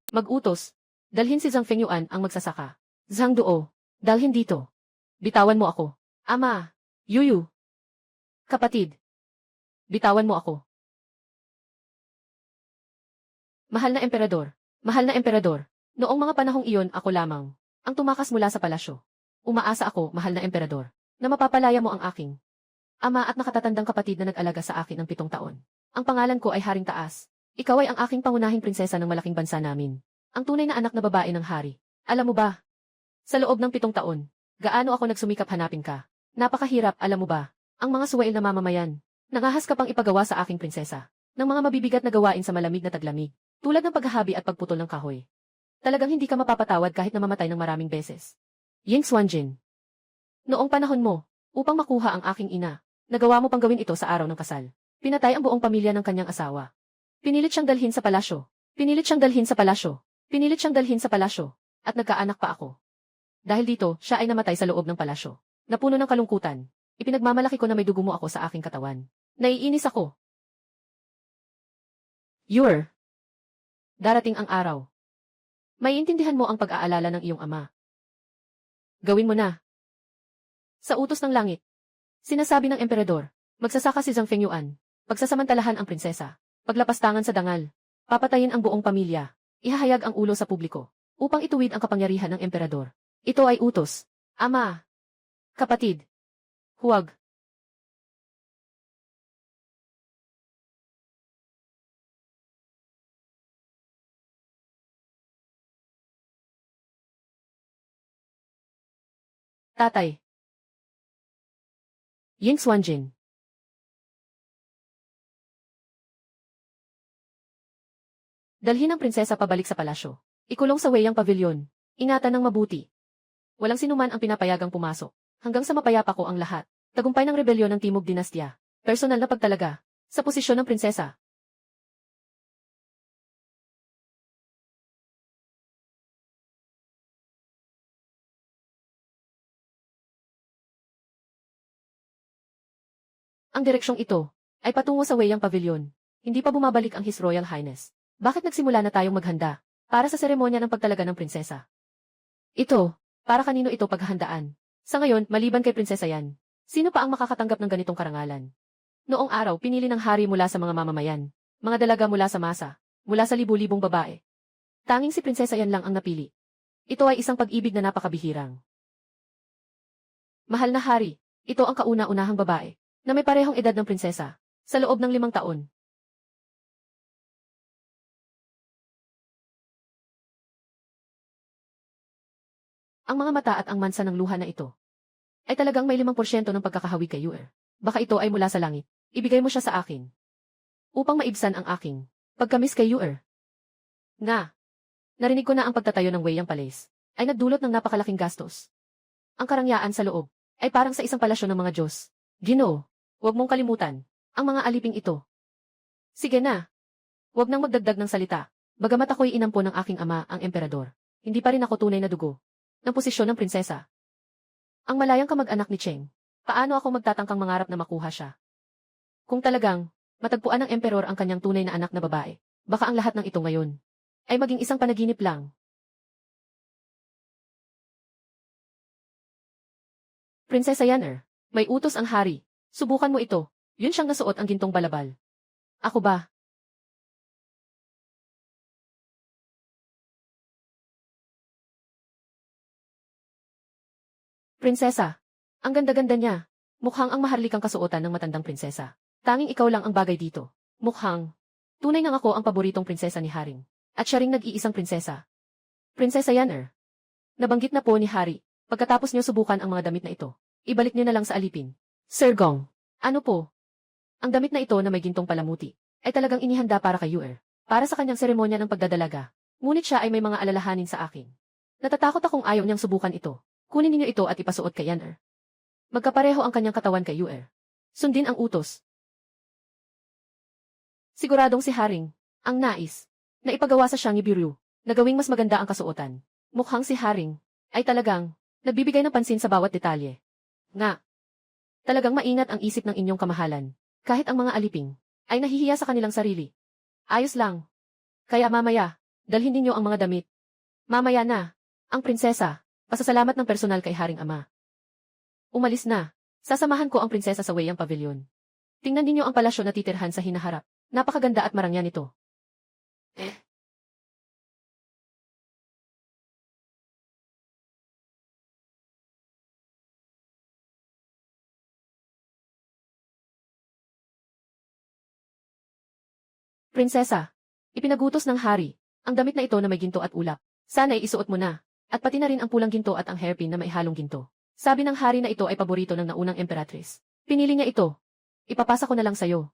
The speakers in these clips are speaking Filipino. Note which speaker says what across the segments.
Speaker 1: Mag-utos. Dalhin si Zhang Fengyuan ang magsasaka. Zhang Duo. Dalhin dito. Bitawan mo ako. Ama. Yuyu. Kapatid. Bitawan mo ako. Mahal na emperador. Mahal na emperador. Noong mga panahong iyon ako lamang ang tumakas mula sa palasyo. Umaasa ako, mahal na emperador, na mapapalaya mo ang aking ama at nakatatandang kapatid na nag-alaga sa akin ng 7 taon. Ang pangalan ko ay Haring Taas. Ikaw ay ang aking pangunahing prinsesa ng malaking bansa namin. Ang tunay na anak na babae ng hari. Alam mo ba? Sa loob ng 7 taon, gaano ako nagsumikap hanapin ka? Napakahirap, alam mo ba? Ang mga suwail na mamamayan. Nangahas ka pang ipagawa sa aking prinsesa ng mga mabibigat na gawain sa malamig na taglamig, tulad ng paghahabi at pagputol ng kahoy. Talagang hindi ka mapapatawad kahit na mamatay ng maraming beses. Ying Xuanjin. Noong panahon mo, upang makuha ang aking ina, nagawa mo pang gawin ito sa araw ng kasal. Pinatay ang buong pamilya ng kanyang asawa. Pinilit siyang dalhin sa palasyo. Pinilit siyang dalhin sa palasyo. Pinilit siyang dalhin sa palasyo. At nagkaanak pa ako. Dahil dito, siya ay namatay sa loob ng palasyo. Napuno ng kalungkutan. Ipinagmamalaki ko na may dugo mo ako sa aking katawan. Naiinis ako. You're. Darating ang araw. Maiintindihan mo ang pag-aalala ng iyong ama. Gawin mo na. Sa utos ng langit. Sinasabi ng emperador, magsasaka si Zhang Fengyuan. Pagsasamantalahan ang prinsesa. Paglapastangan sa dangal. Papatayin ang buong pamilya. Ihahayag ang ulo sa publiko. Upang ituwid ang kapangyarihan ng emperador. Ito ay utos. Ama. Kapatid. Huwag. Tatay. Ying Xuanjin. Dalhin ang prinsesa pabalik sa palasyo. Ikulong sa Weiyang Pavilion. Ingatan ng mabuti. Walang sinuman ang pinapayagang pumasok. Hanggang sa mapayapa ko ang lahat. Tagumpay ng rebelyon ng Timog Dinastya. Personal na pagtalaga. Sa posisyon ng prinsesa. Ang direksyong ito ay patungo sa Weiyang Pavilion. Hindi pa bumabalik ang His Royal Highness. Bakit nagsimula na tayong maghanda para sa seremonya ng pagtalaga ng prinsesa? Ito, para kanino ito paghahandaan? Sa ngayon, maliban kay prinsesa yan, sino pa ang makakatanggap ng ganitong karangalan? Noong araw, pinili ng hari mula sa mga mamamayan, mga dalaga mula sa masa, mula sa libu-libong babae. Tanging si prinsesa yan lang ang napili. Ito ay isang pag-ibig na napakabihirang. Mahal na hari, ito ang kauna-unahang babae na may parehong edad ng prinsesa sa loob ng 5 taon. Ang mga mata at ang mansa ng luha na ito ay talagang may 5% ng pagkakahawi kay Yuer. Baka ito ay mula sa langit. Ibigay mo siya sa akin upang maibsan ang aking pagkamis kay Yuer. Nga, narinig ko na ang pagtatayo ng Weiyang Palace ay nagdulot ng napakalaking gastos. Ang karangyaan sa loob ay parang sa isang palasyo ng mga Diyos. Ginoo, huwag mong kalimutan ang mga aliping ito. Sige na, huwag nang magdagdag ng salita. Bagamat ako'y inampo ng aking ama, ang emperador, hindi pa rin ako tunay na dugo ng posisyon ng prinsesa. Ang malayang kamag-anak ni Cheng, paano ako magtatangkang mangarap na makuha siya? Kung talagang matagpuan ng emperor ang kanyang tunay na anak na babae, baka ang lahat ng ito ngayon ay maging isang panaginip lang. Prinsesa Yaner, may utos ang hari. Subukan mo ito. Yun siyang nasuot ang gintong balabal. Ako ba? Prinsesa, ang ganda-ganda niya. Mukhang ang maharlikang kasuotan ng matandang prinsesa. Tanging ikaw lang ang bagay dito. Mukhang tunay nang ako ang paboritong prinsesa ni Haring. At siya ring nag-iisang prinsesa. Prinsesa Yaner. Nabanggit na po ni Hari. Pagkatapos niyo subukan ang mga damit na ito, ibalik niyo na lang sa alipin. Sir Gong, ano po? Ang damit na ito na may gintong palamuti ay talagang inihanda para kay Yuer, para sa kanyang seremonya ng pagdadalaga. Ngunit siya ay may mga alalahanin sa akin. Natatakot akong ayaw niyang subukan ito. Kunin ninyo ito at ipasuot kay Yaner. Magkapareho ang kanyang katawan kay Yuer. Sundin ang utos. Siguradong si Haring ang nais na ipagawa sa Shangi Biryu na gawing mas maganda ang kasuotan. Mukhang si Haring ay talagang nagbibigay ng pansin sa bawat detalye. Nga, talagang maingat ang isip ng inyong kamahalan. Kahit ang mga aliping ay nahihiya sa kanilang sarili. Ayos lang. Kaya mamaya, Dalhin ninyo ang mga damit. Mamaya na. Ang prinsesa. Pasasalamat ng personal kay Haring Ama. Umalis na. Sasamahan ko ang prinsesa sa Weyang Pavilion. Tingnan ninyo ang palasyo na titirhan sa hinaharap. Napakaganda at marangya nito. Prinsesa. Ipinagutos ng hari. Ang damit na ito na may ginto at ulap. Sana ay isuot mo na. At pati na rin ang pulang ginto at ang hairpin na may halong ginto. Sabi ng hari na ito ay paborito ng naunang emperatrice. Pinili niya ito. Ipapasa ko na lang sa'yo.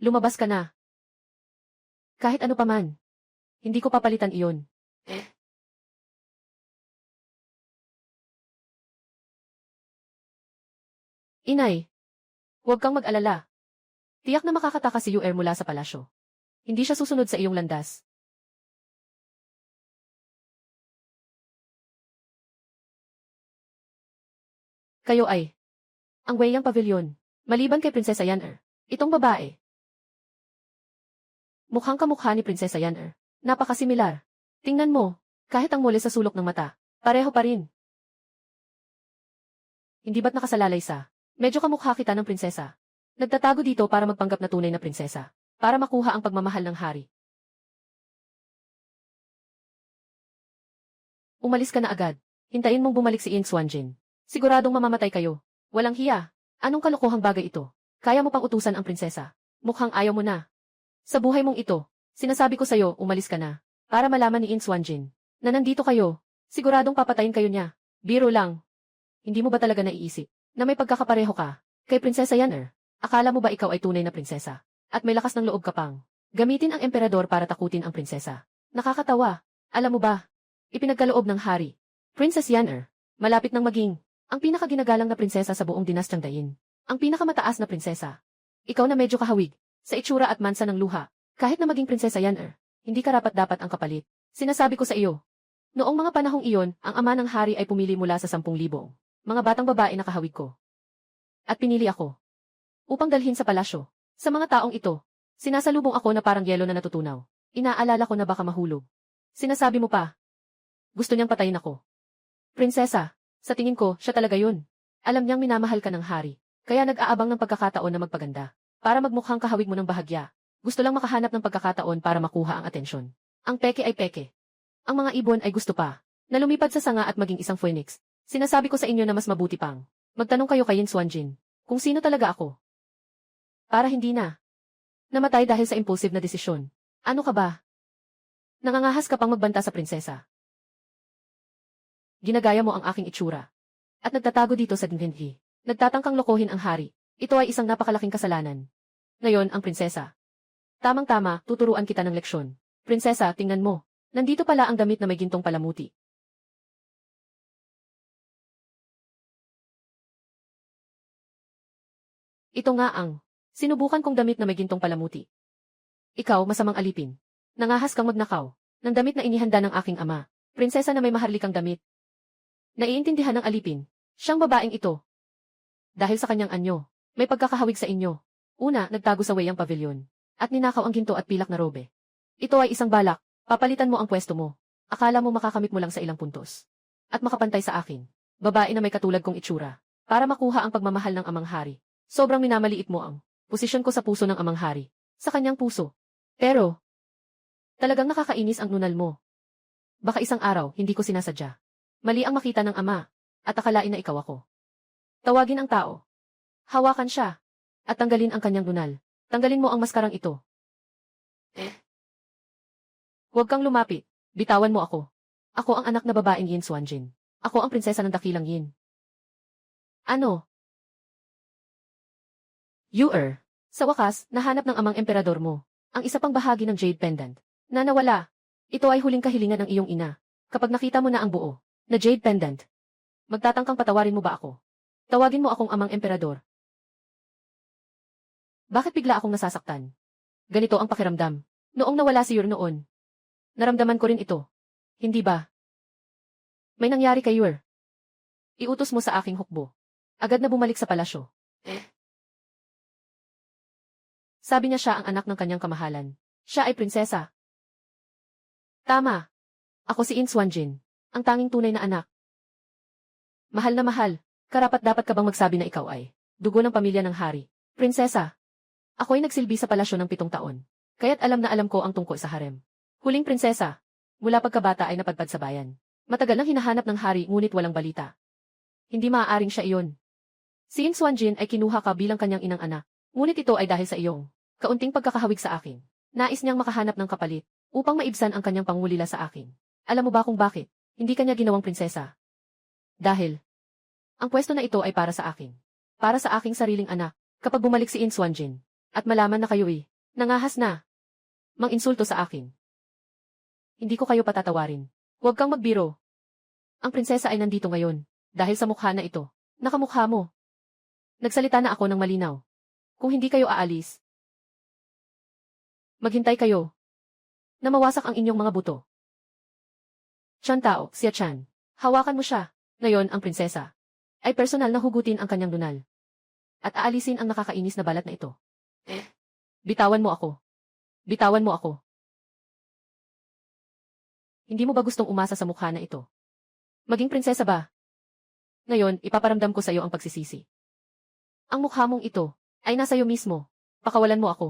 Speaker 1: Lumabas ka na. Kahit ano paman. Hindi ko papalitan iyon. Inay. Huwag kang mag-alala. Tiyak na makakatakas si Yuer mula sa palasyo. Hindi siya susunod sa iyong landas. Kayo ay ang Weyang Pavilion. Maliban kay Prinsesa Yaner. Itong babae. Mukhang kamukha ni Prinsesa Yaner. Napakasimilar. Tingnan mo, kahit ang mole sa sulok ng mata, pareho pa rin. Hindi ba't nakasalalay sa? Medyo kamukha kita ng prinsesa. Nagtatago dito para magpanggap na tunay na prinsesa. Para makuha ang pagmamahal ng hari. Umalis ka na agad. Hintayin mong bumalik si Yin Xuanjin. Siguradong mamamatay kayo. Walang hiya. Anong kalokohang bagay ito? Kaya mo pang utusan ang prinsesa. Mukhang ayaw mo na. Sa buhay mong ito, sinasabi ko sa'yo, umalis ka na. Para malaman ni Yin Xuanjin na nandito kayo. Siguradong papatayin kayo niya. Biro lang. Hindi mo ba talaga naiisip na may pagkakapareho ka kay Prinsesa Yaner? Akala mo ba ikaw ay tunay na prinsesa? At may lakas ng loob ka pang gamitin ang emperador para takutin ang prinsesa. Nakakatawa. Alam mo ba? Ipinagkaloob ng hari. Princess Yaner, malapit nang maging ang pinakaginagalang na prinsesa sa buong dinastyang Dayin. Ang pinakamataas na prinsesa. Ikaw na medyo kahawig sa itsura at mansa ng luha. Kahit na maging Prinsesa Yaner, hindi karapat-dapat ang kapalit. Sinasabi ko sa iyo. Noong mga panahong iyon, ang ama ng hari ay pumili mula sa 10,000 mga batang babae na kahawig ko. At pinili ako upang dalhin sa palasyo. Sa mga taong ito, sinasalubong ako na parang yelo na natutunaw. Inaalala ko na baka mahulog. Sinasabi mo pa, gusto niyang patayin ako. Prinsesa, sa tingin ko, siya talaga yun. Alam niyang minamahal ka ng hari, kaya nag-aabang ng pagkakataon na magpaganda. Para magmukhang kahawig mo ng bahagya. Gusto lang makahanap ng pagkakataon para makuha ang atensyon. Ang peke ay peke. Ang mga ibon ay gusto pa na lumipad sa sanga at maging isang phoenix. Sinasabi ko sa inyo na mas mabuti pang magtanong kayo kay Yin Xuanjin kung sino talaga ako. Para hindi na namatay dahil sa impulsive na desisyon. Ano ka ba? Nangangahas ka pang magbanta sa prinsesa. Ginagaya mo ang aking itsura. At nagtatago dito sa Dinhenhi. Nagtatangkang lokohin ang hari. Ito ay isang napakalaking kasalanan. Ngayon ang prinsesa. Tamang-tama, tuturuan kita ng leksyon. Prinsesa, tingnan mo. Nandito pala ang damit na may gintong palamuti. Ito nga ang sinubukan kong damit na may gintong palamuti. Ikaw, masamang alipin. Nangahas kang magnakaw ng damit na inihanda ng aking ama. Prinsesa na may maharlikang damit. Naiintindihan ng alipin. Siyang babaeng ito. Dahil sa kanyang anyo, may pagkakahawig sa inyo. Una, nagtago sa Weyang Pavilion. At ninakaw ang ginto at pilak na robe. Ito ay isang balak. Papalitan mo ang pwesto mo. Akala mo makakamit mo lang sa ilang puntos. At makapantay sa akin. Babae na may katulad kong itsura. Para makuha ang pagmamahal ng amang hari. Sobrang minamaliit mo ang posisyon ko sa puso ng amang hari. Sa kanyang puso. Pero, talagang nakakainis ang nunal mo. Baka isang araw, hindi ko sinasadya. Mali ang makita ng ama. At akalain na ikaw ako. Tawagin ang tao. Hawakan siya. At tanggalin ang kanyang nunal. Tanggalin mo ang maskarang ito. Huwag kang lumapit. Bitawan mo ako. Ako ang anak na babaeng Yin Xuanjin. Ako ang prinsesa ng dakilang Yin. Ano? Yuer. Sa wakas, nahanap ng amang emperador mo. Ang isa pang bahagi ng Jade Pendant. Na nawala. Ito ay huling kahilingan ng iyong ina. Kapag nakita mo na ang buo, na Jade Pendant. Magtatangkang patawarin mo ba ako? Tawagin mo akong amang emperador. Bakit bigla akong nasasaktan? Ganito ang pakiramdam. Noong nawala si Yuer noon. Naramdaman ko rin ito. Hindi ba? May nangyari kay Yuer. Iutos mo sa aking hukbo. Agad na bumalik sa palasyo. Sabi niya siya ang anak ng kanyang kamahalan. Siya ay prinsesa. Tama. Ako si In Swanjin, ang tanging tunay na anak. Mahal na mahal, karapat-dapat ka bang magsabi na ikaw ay dugo ng pamilya ng hari? Prinsesa, ako'y nagsilbi sa palasyo ng 7 taon. Kaya't alam na alam ko ang tungkol sa harem. Huling prinsesa, mula pagkabata ay napadpad sa bayan. Matagal nang hinahanap ng hari ngunit walang balita. Hindi maaaring siya iyon. Si In Swanjin ay kinuha ka bilang kanyang inang anak. Ngunit ito ay dahil sa iyong kaunting pagkakahawig sa akin. Nais niyang makahanap ng kapalit upang maibsan ang kanyang pangulila sa akin. Alam mo ba kung bakit hindi kanya ginawang prinsesa? Dahil ang pwesto na ito ay para sa akin. Para sa aking sariling anak. Kapag bumalik si In Swanjin at malaman na kayo'y nangahas na mang-insulto sa akin, hindi ko kayo patatawarin. Huwag kang magbiro. Ang prinsesa ay nandito ngayon dahil sa mukha na ito. Nakamukha mo. Nagsalita na ako ng malinaw. Kung hindi kayo aalis, maghintay kayo na mawasak ang inyong mga buto. Chan Tao, siya Chan. Hawakan mo siya. Ngayon ang prinsesa ay personal na hugutin ang kanyang dunal. At aalisin ang nakakainis na balat na ito. Bitawan mo ako. Bitawan mo ako. Hindi mo ba gustong umasa sa mukha na ito? Maging prinsesa ba? Ngayon, ipaparamdam ko sa iyo ang pagsisisi. Ang mukha mong ito ay nasa iyo mismo. Pakawalan mo ako.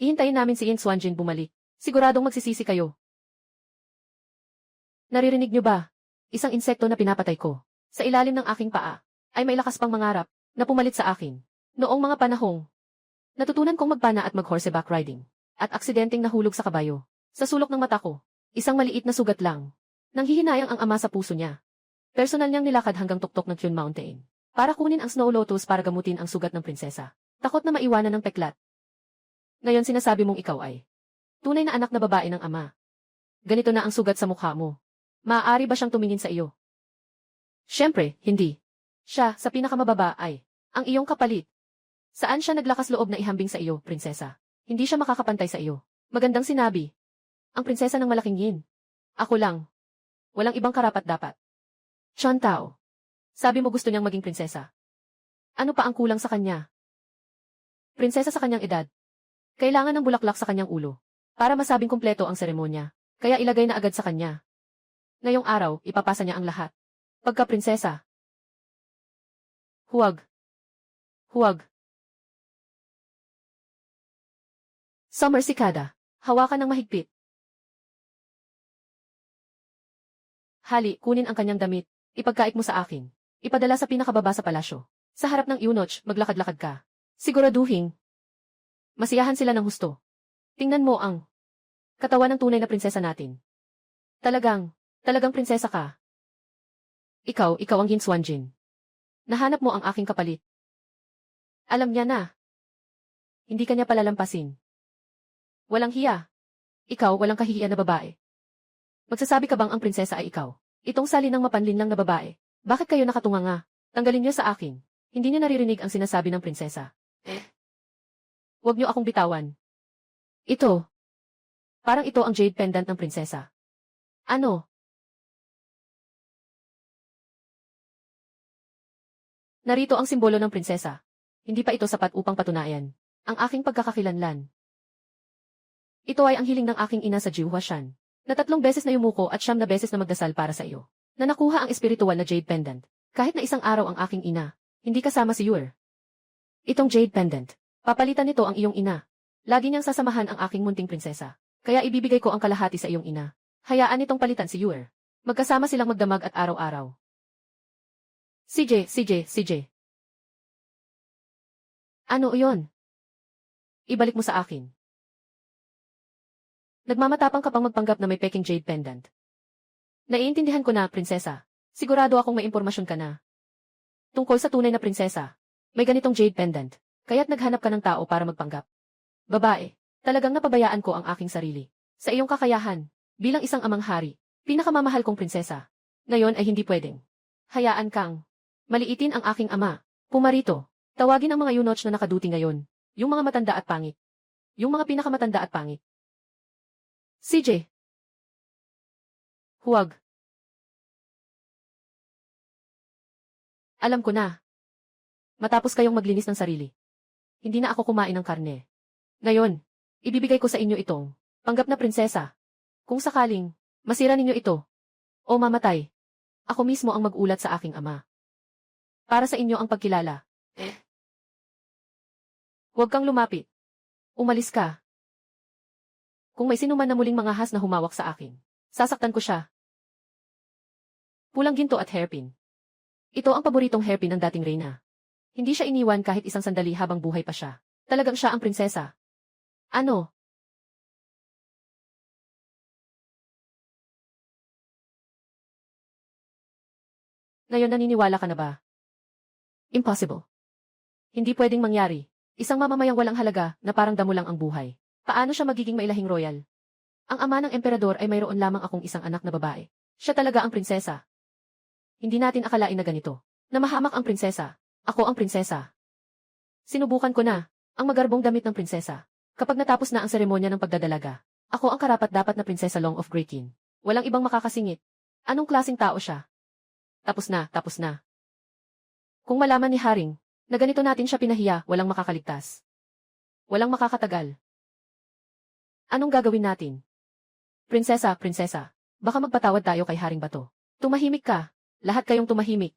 Speaker 1: Ihintayin namin si In Swanjin bumalik. Siguradong magsisisi kayo. Naririnig niyo ba? Isang insekto na pinapatay ko. Sa ilalim ng aking paa, ay may lakas pang mangarap, na pumalit sa akin. Noong mga panahong, natutunan kong magpana at mag-horseback riding, at aksidenteng nahulog sa kabayo. Sa sulok ng mata ko, isang maliit na sugat lang. Nanghihinayang ang ama sa puso niya. Personal niyang nilakad hanggang tuktok ng Kyun Mountain, para kunin ang Snow Lotus para gamutin ang sugat ng prinsesa. Takot na maiwanan ng peklat. Ngayon sinasabi mong ikaw ay tunay na anak na babae ng ama. Ganito na ang sugat sa mukha mo. Maaari ba siyang tumingin sa iyo? Siyempre, hindi. Siya, sa pinakamababa ay ang iyong kapalit. Saan siya naglakas loob na ihambing sa iyo, prinsesa? Hindi siya makakapantay sa iyo. Magandang sinabi. Ang prinsesa ng malaking yin. Ako lang. Walang ibang karapat-dapat. Chan Tao. Sabi mo gusto niyang maging prinsesa. Ano pa ang kulang sa kanya? Prinsesa sa kanyang edad. Kailangan ng bulaklak sa kanyang ulo para masabing kumpleto ang seremonya. Kaya ilagay na agad sa kanya. Ngayong araw, ipapasa niya ang lahat. Pagka-prinsesa. Huwag. Huwag. Summer Cicada. Hawakan ng mahigpit. Hali, kunin ang kanyang damit. Ipagkaik mo sa akin. Ipadala sa pinakababa sa palasyo. Sa harap ng eunuch, maglakad-lakad ka. Siguraduhin. Masiyahan sila ng husto. Tingnan mo ang katawan ng tunay na prinsesa natin. Talagang prinsesa ka. Ikaw ang In Swanjin. Nahanap mo ang aking kapalit. Alam niya na. Hindi kanya palalampasin. Walang hiya. Ikaw walang kahihiyan na babae. Magsasabi ka bang ang prinsesa ay ikaw? Itong salinang mapanlinlang na babae. Bakit kayo nakatunganga? Tanggalin niyo sa akin. Hindi niyo naririnig ang sinasabi ng prinsesa. Huwag niyo akong bitawan. Ito. Parang ito ang jade pendant ng prinsesa. Ano? Narito ang simbolo ng prinsesa. Hindi pa ito sapat upang patunayan ang aking pagkakakilanlan. Ito ay ang hiling ng aking ina sa Jiuhuashan, na 3 beses na yumuko at 9 na beses na magdasal para sa iyo, na nakuha ang espiritual na jade pendant, kahit na isang araw ang aking ina, hindi kasama si Yuer. Itong jade pendant, papalitan nito ang iyong ina. Lagi niyang sasamahan ang aking munting prinsesa, kaya ibibigay ko ang kalahati sa iyong ina. Hayaan nitong palitan si Yuer. Magkasama silang magdamag at araw-araw. CJ. Ano iyon? Ibalik mo sa akin. Nagmamatapang ka pang magpanggap na may peking jade pendant. Naiintindihan ko na, prinsesa. Sigurado akong may impormasyon ka na. Tungkol sa tunay na prinsesa, may ganitong jade pendant, kaya't naghanap ka ng tao para magpanggap. Babae, talagang napabayaan ko ang aking sarili. Sa iyong kakayahan, bilang isang amang hari, pinakamamahal kong prinsesa. Ngayon ay hindi pwedeng. Hayaan kang maliitin ang aking ama. Pumarito. Tawagin ang mga eunuch na nakaduty ngayon. Yung mga matanda at pangit. Yung mga pinakamatanda at pangit. CJ. Huwag. Alam ko na. Matapos kayong maglinis ng sarili. Hindi na ako kumain ng karne. Ngayon, ibibigay ko sa inyo itong panggap na prinsesa. Kung sakaling masira ninyo ito o mamatay, ako mismo ang mag-ulat sa aking ama. Para sa inyo ang pagkilala. Huwag kang lumapit. Umalis ka. Kung may sinuman na muling mangahas na humawak sa akin, sasaktan ko siya. Pulang ginto at hairpin. Ito ang paboritong hairpin ng dating reyna. Hindi siya iniwan kahit isang sandali habang buhay pa siya. Talagang siya ang prinsesa. Ano? Ngayon naniniwala ka na ba? Impossible. Hindi pwedeng mangyari. Isang mamamayang walang halaga na parang damo lang ang buhay. Paano siya magiging mailahing royal? Ang ama ng emperador ay mayroon lamang akong isang anak na babae. Siya talaga ang prinsesa. Hindi natin akalain na ganito. Na mahamak ang prinsesa. Ako ang prinsesa. Sinubukan ko na ang magarbong damit ng prinsesa. Kapag natapos na ang seremonya ng pagdadalaga, ako ang karapat-dapat na prinsesa Long of Greykin. Walang ibang makakasingit. Anong klaseng tao siya? Tapos na, tapos na. Kung malaman ni Haring na ganito natin siya pinahiya, walang makakaligtas. Walang makakatagal. Anong gagawin natin? Prinsesa, prinsesa, baka magpatawad tayo kay Haring Bato. Tumahimik ka. Lahat kayong tumahimik.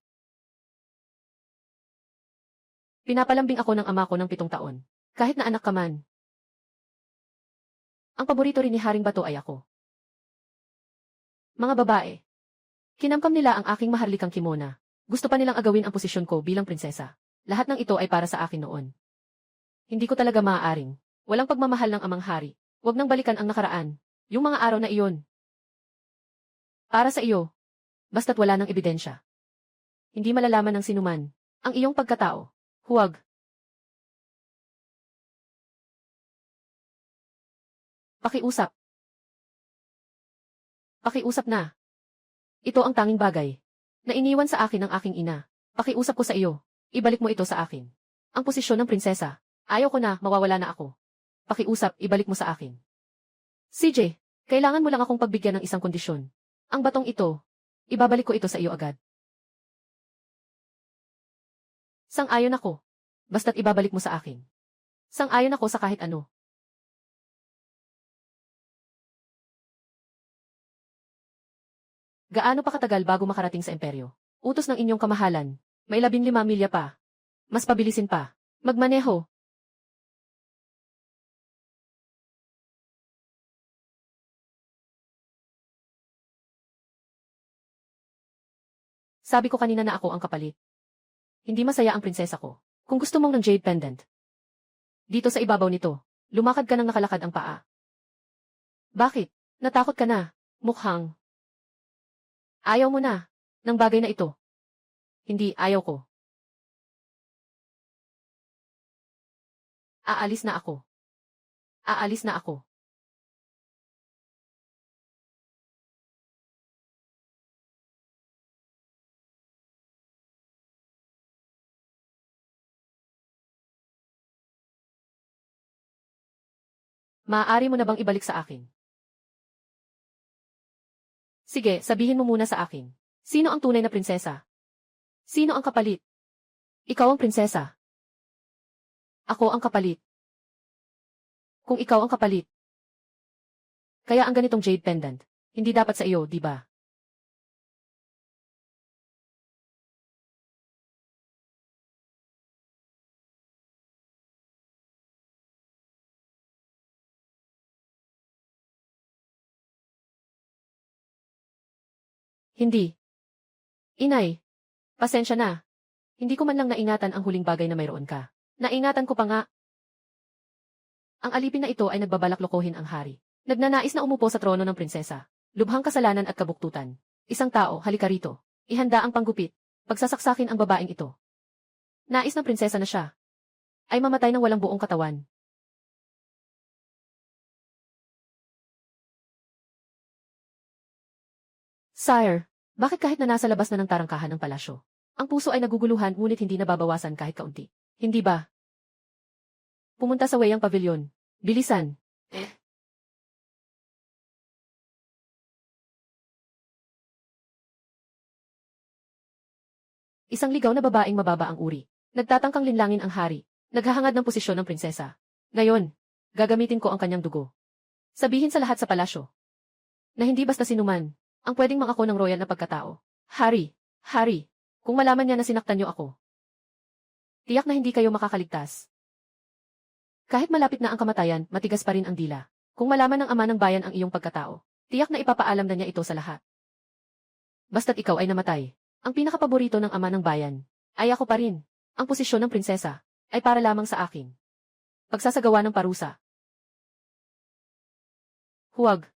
Speaker 1: Pinapalambing ako ng ama ko ng 7 taon. Kahit na anak ka man. Ang paborito rin ni Haring Bato ay ako. Mga babae. Kinamkam nila ang aking maharlikang kimona. Gusto pa nilang agawin ang posisyon ko bilang prinsesa. Lahat ng ito ay para sa akin noon. Hindi ko talaga maaaring. Walang pagmamahal ng amang hari. Huwag nang balikan ang nakaraan. Yung mga araw na iyon. Para sa iyo. Basta't wala ng ebidensya. Hindi malalaman ng sinuman. Ang iyong pagkatao. Huwag. Pakiusap. Pakiusap na. Ito ang tanging bagay na iniwan sa akin ng aking ina. Pakiusap ko sa iyo. Ibalik mo ito sa akin. Ang posisyon ng prinsesa. Ayaw ko na, mawawala na ako. Pakiusap, ibalik mo sa akin. CJ, kailangan mo lang akong pagbigyan ng isang kondisyon. Ang batong ito, ibabalik ko ito sa iyo agad. Sang-ayon ako. Basta't ibabalik mo sa akin. Sang-ayon ako sa kahit ano. Gaano pa katagal bago makarating sa imperyo? Utos ng inyong kamahalan. May 15 milya pa. Mas pabilisin pa. Magmaneho. Sabi ko kanina na ako ang kapalit. Hindi masaya ang prinsesa ko. Kung gusto mong ng jade pendant. Dito sa ibabaw nito, lumakad ka ng nakalakad ang paa. Bakit? Natakot ka na. Mukhang. Ayaw mo na. Ng bagay na ito. Hindi, ayaw ko. Aalis na ako. Aalis na ako. Maaari mo na bang ibalik sa akin? Sige, sabihin mo muna sa akin. Sino ang tunay na prinsesa? Sino ang kapalit? Ikaw ang prinsesa. Ako ang kapalit. Kung ikaw ang kapalit. Kaya ang ganitong jade pendant, hindi dapat sa iyo, di ba? Hindi. Inay, pasensya na. Hindi ko man lang naingatan ang huling bagay na mayroon ka. Naingatan ko pa nga. Ang alipin na ito ay nagbabalak lokohin ang hari. Nagnanais na umupo sa trono ng prinsesa. Lubhang kasalanan at kabuktutan. Isang tao, halika rito. Ihanda ang panggupit. Pagsasaksakin ang babaeng ito. Nais ng prinsesa na siya. Ay mamatay ng walang buong katawan. Sire, bakit kahit na nasa labas na ng tarangkahan ng palasyo, ang puso ay naguguluhan ngunit hindi nababawasan kahit kaunti? Hindi ba? Pumunta sa Weyang Pavilion. Bilisan. Isang ligaw na babaeng mababa ang uri. Nagtatangkang linlangin ang hari. Naghahangad ng posisyon ng prinsesa. Ngayon, gagamitin ko ang kanyang dugo. Sabihin sa lahat sa palasyo na hindi basta sinuman ang pwedeng mangako ng royal na pagkatao. Hari, hari, kung malaman niya na sinaktan niyo ako, tiyak na hindi kayo makakaligtas. Kahit malapit na ang kamatayan, matigas pa rin ang dila. Kung malaman ng ama ng bayan ang iyong pagkatao, tiyak na ipapaalam na niya ito sa lahat. Basta't ikaw ay namatay. Ang pinakapaborito ng ama ng bayan ay ako pa rin. Ang posisyon ng prinsesa ay para lamang sa akin. Pagsasagawa ng parusa. Huwag.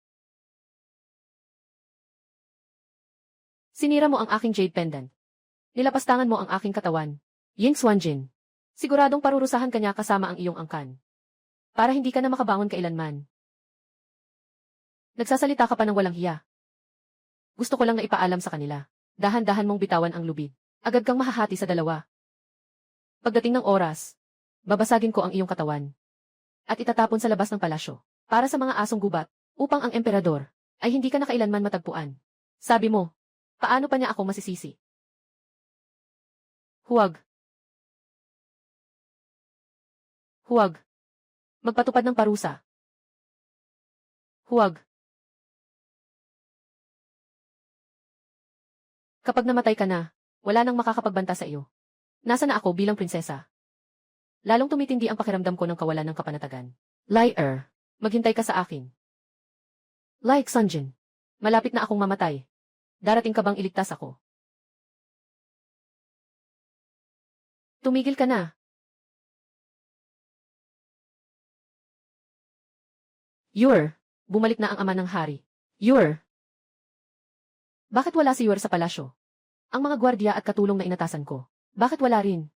Speaker 1: Sinira mo ang aking jade pendant. Nilapastangan mo ang aking katawan. Ying Xuanjin. Siguradong parurusahan ka niya kasama ang iyong angkan. Para hindi ka na makabangon kailanman. Nagsasalita ka pa ng walang hiya. Gusto ko lang na ipaalam sa kanila. Dahan-dahan mong bitawan ang lubid. Agad kang mahahati sa dalawa. Pagdating ng oras, babasagin ko ang iyong katawan. At itatapon sa labas ng palasyo. Para sa mga asong gubat, upang ang emperador ay hindi ka na kailanman matagpuan. Sabi mo, paano pa niya ako masisisi? Huwag. Huwag. Magpatupad ng parusa. Huwag. Kapag namatay ka na, wala nang makakapagbanta sa iyo. Nasa na ako bilang prinsesa? Lalong tumitindi ang pakiramdam ko ng kawalan ng kapanatagan. Liar. Maghintay ka sa akin. Like Sunjin. Malapit na akong mamatay. Darating ka bang iligtas ako? Tumigil ka na. Bumalik na ang ama ng hari. Bakit wala si Yor sa palasyo? Ang mga gwardya at katulong na inatasan ko. Bakit wala rin?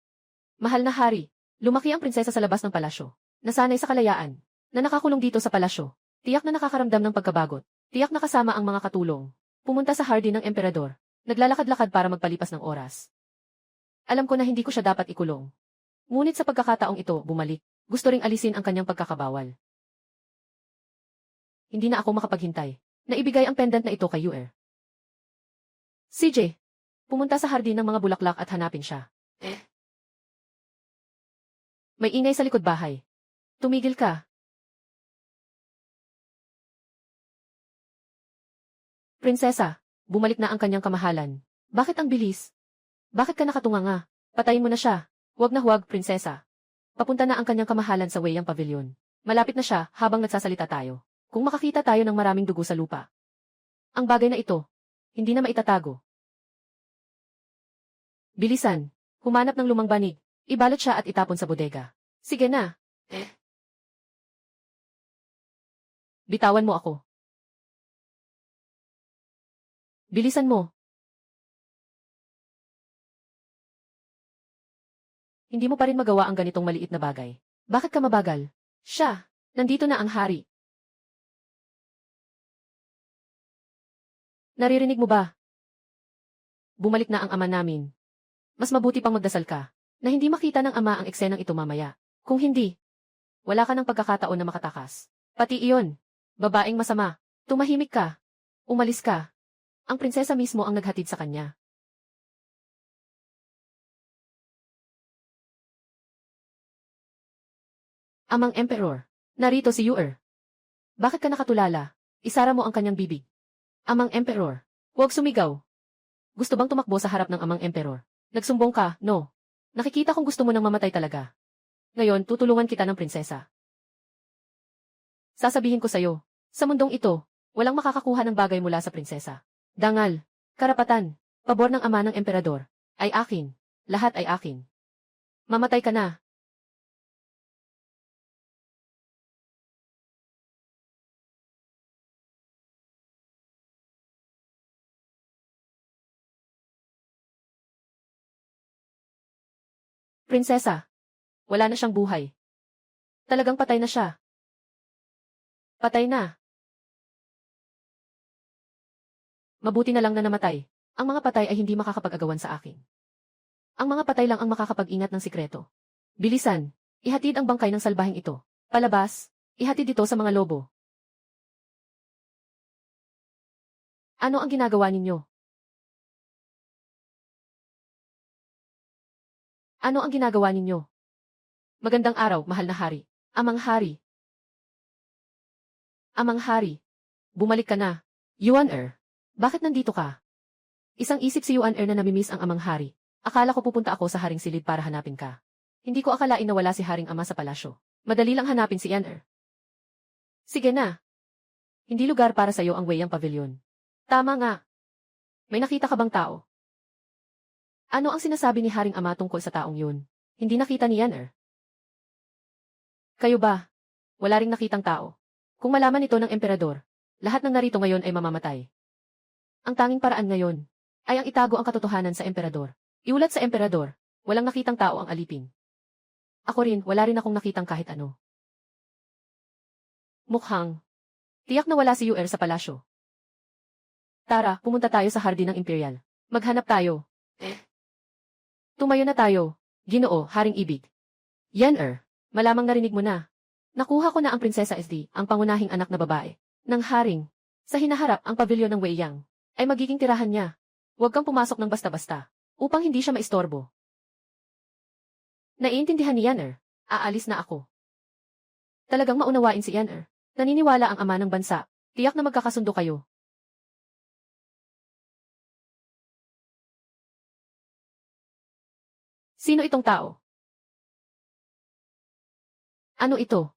Speaker 1: Mahal na hari, lumaki ang prinsesa sa labas ng palasyo. Nasanay sa kalayaan, na nakakulong dito sa palasyo. Tiyak na nakakaramdam ng pagkabagot. Tiyak na kasama ang mga katulong. Pumunta sa hardin ng emperador. Naglalakad-lakad para magpalipas ng oras. Alam ko na hindi ko siya dapat ikulong. Ngunit sa pagkakataong ito, bumalik. Gusto ring alisin ang kanyang pagkakabawal. Hindi na ako makapaghintay. Naibigay ang pendant na ito kay Yor. CJ, pumunta sa hardin ng mga bulaklak at hanapin siya. May ingay sa likod bahay. Tumigil ka. Prinsesa, bumalik na ang kanyang kamahalan. Bakit ang bilis? Bakit ka nakatunganga? Patayin mo na siya. Huwag na huwag, prinsesa. Papunta na ang kanyang kamahalan sa Weiyang Pavilion. Malapit na siya habang nagsasalita tayo. Kung makakita tayo ng maraming dugo sa lupa. Ang bagay na ito, hindi na maitatago. Bilisan, humanap ng lumang banig. Ibalot siya at itapon sa bodega. Sige na. Bitawan mo ako. Bilisan mo. Hindi mo pa rin magawa ang ganitong maliit na bagay. Bakit ka mabagal? Siya, nandito na ang hari. Naririnig mo ba? Bumalik na ang ama namin. Mas mabuti pang magdasal ka, na hindi makita ng ama ang eksenang ito mamaya. Kung hindi, wala ka ng pagkakataon na makatakas. Pati iyon, babaeng masama, tumahimik ka, umalis ka. Ang prinsesa mismo ang naghatid sa kanya. Amang Emperor, narito si Yor. Bakit ka nakatulala? Isara mo ang kanyang bibig. Amang Emperor, huwag sumigaw. Gusto bang tumakbo sa harap ng Amang Emperor? Nagsumbong ka, no? Nakikita kong gusto mo nang mamatay talaga. Ngayon, tutulungan kita ng prinsesa. Sasabihin ko sa'yo, sa mundong ito, walang makakakuha ng bagay mula sa prinsesa. Dangal, karapatan, pabor ng ama ng emperador, ay akin. Lahat ay akin. Mamatay ka na. Prinsesa, wala na siyang buhay. Talagang patay na siya. Patay na. Mabuti na lang na namatay. Ang mga patay ay hindi makakapag-agawan sa akin. Ang mga patay lang ang makakapag-ingat ng sikreto. Bilisan, ihatid ang bangkay ng salbahing ito. Palabas, ihatid ito sa mga lobo. Ano ang ginagawa ninyo? Ano ang ginagawa ninyo? Magandang araw, mahal na hari. Amang hari. Amang hari. Bumalik ka na. Yuan-er. Bakit nandito ka? Isang isip si Yuan-er na namimiss ang amang hari. Akala ko pupunta ako sa haring silid para hanapin ka. Hindi ko akalain na wala si haring ama sa palasyo. Madali lang hanapin si Yuan-er. Sige na. Hindi lugar para sa'yo ang Weiyang Pavilion. Tama nga. May nakita ka bang tao? Ano ang sinasabi ni haring ama tungkol sa taong yun? Hindi nakita ni Yuan-er. Kayo ba? Wala ring nakitang tao. Kung malaman ito ng emperador, lahat ng narito ngayon ay mamamatay. Ang tanging paraan ngayon ay ang itago ang katotohanan sa emperador. Iulat sa emperador, walang nakitang tao ang alipin. Ako rin, wala rin akong nakitang kahit ano. Mukhang tiyak na wala si Yuer sa palasyo. Tara, pumunta tayo sa hardin ng Imperial. Maghanap tayo. Tumayo na tayo. Ginoo, haring ibig. Yuan-er, malamang narinig mo na. Nakuha ko na ang Prinsesa SD, ang pangunahing anak na babae, ng haring. Sa hinaharap ang pavilyon ng Weiyang, ay magiging tirahan niya. Huwag kang pumasok ng basta-basta, upang hindi siya maistorbo. Naiintindihan ni Yuan-er, aalis na ako. Talagang maunawain si Yuan-er. Naniniwala ang ama ng bansa, tiyak na magkakasundo kayo. Sino itong tao? Ano ito?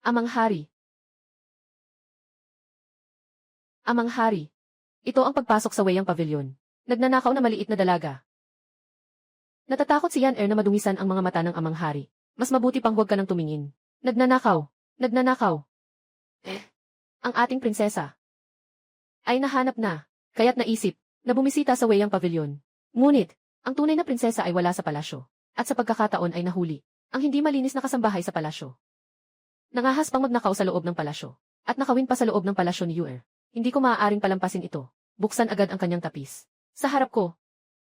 Speaker 1: Amang hari. Amang hari. Ito ang pagpasok sa Weiyang Pavilion. Nagnanakaw na maliit na dalaga. Natatakot si Yuan-er na madumisan ang mga mata ng amang hari. Mas mabuti pang huwag ka nang tumingin. Nagnanakaw. Nagnanakaw. Ang ating prinsesa ay nahanap na, kaya't naisip na bumisita sa Weiyang Pavilion. Ngunit, ang tunay na prinsesa ay wala sa palasyo. At sa pagkakataon ay nahuli ang hindi malinis na kasambahay sa palasyo. Nangahas pang magnakaw sa loob ng palasyo, at nakawin pa sa loob ng palasyo ni Yuer. Hindi ko maaaring palampasin ito. Buksan agad ang kanyang tapis. Sa harap ko,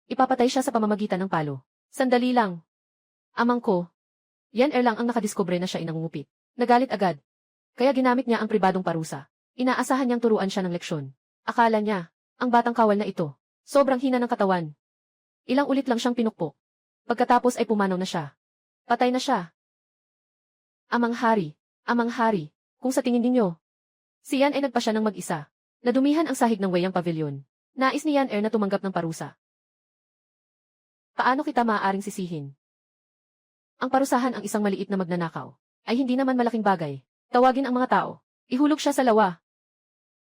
Speaker 1: ipapatay siya sa pamamagitan ng palo. Sandali lang. Amang ko. Yuan-er lang ang nakadiskubre na siya ay nangungupit. Nagalit agad. Kaya ginamit niya ang pribadong parusa. Inaasahan niyang turuan siya ng leksyon. Akala niya, ang batang kawal na ito, sobrang hina ng katawan. Ilang ulit lang siyang pinukpok. Pagkatapos ay pumanaw na siya. Patay na siya. Amang hari. Amang hari, kung sa tingin ninyo, si Yan ay nagpa siya ng mag-isa. Nadumihan ang sahig ng Weiyang Pavilion. Nais ni Yuan-er na tumanggap ng parusa. Paano kita maaaring sisihin? Ang parusahan ang isang maliit na magnanakaw ay hindi naman malaking bagay. Tawagin ang mga tao. Ihulog siya sa lawa.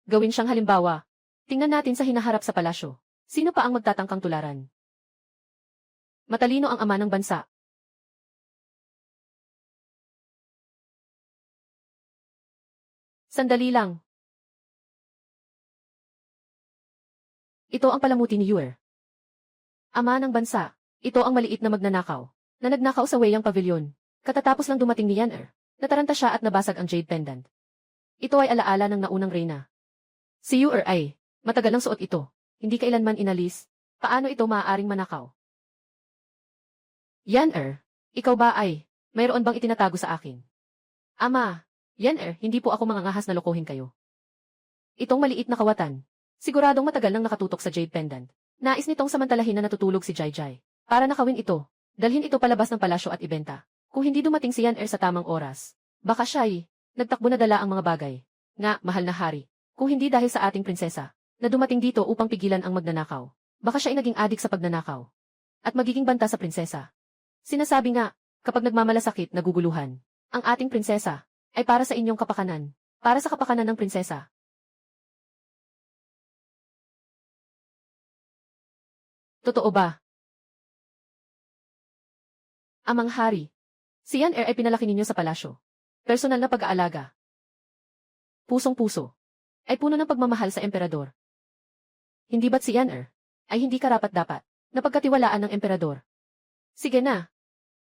Speaker 1: Gawin siyang halimbawa. Tingnan natin sa hinaharap sa palasyo. Sino pa ang magtatangkang tularan? Matalino ang ama ng bansa. Sandali lang. Ito ang palamuti ni Yuer. Ama ng bansa. Ito ang maliit na magnanakaw na nagnakaw sa Weiyang Pavilion. Katatapos lang dumating ni Yuan-er, nataranta siya at nabasag ang jade pendant. Ito ay alaala ng naunang reyna. Si Yuer ay matagal ang suot ito. Hindi kailanman inalis. Paano ito maaaring manakaw? Yuan-er, ikaw ba ay mayroon bang itinatago sa akin? Ama, Yuan-er, hindi po ako mangangahas na lokohin kayo. Itong maliit na kawatan, siguradong matagal nang nakatutok sa jade pendant. Nais nitong samantalahin na natutulog si Jai-Jai. Para nakawin ito, dalhin ito palabas ng palasyo at ibenta. Kung hindi dumating si Yuan-er sa tamang oras, baka siya ay nagtakbo na dala ang mga bagay. Nga, mahal na hari, kung hindi dahil sa ating prinsesa, na dumating dito upang pigilan ang magnanakaw, baka siya ay naging adik sa pagnanakaw. At magiging banta sa prinsesa. Sinasabi nga, kapag nagmamalasakit, naguguluhan, ang ating prinsesa ay para sa inyong kapakanan, para sa kapakanan ng prinsesa. Totoo ba? Amang hari, si Yuan-er ay pinalaki ninyo sa palasyo. Personal na pag-aalaga. Pusong-puso. Ay puno ng pagmamahal sa emperador. Hindi ba't si Yuan-er ay hindi karapat-dapat na pagkatiwalaan ng emperador? Sige na.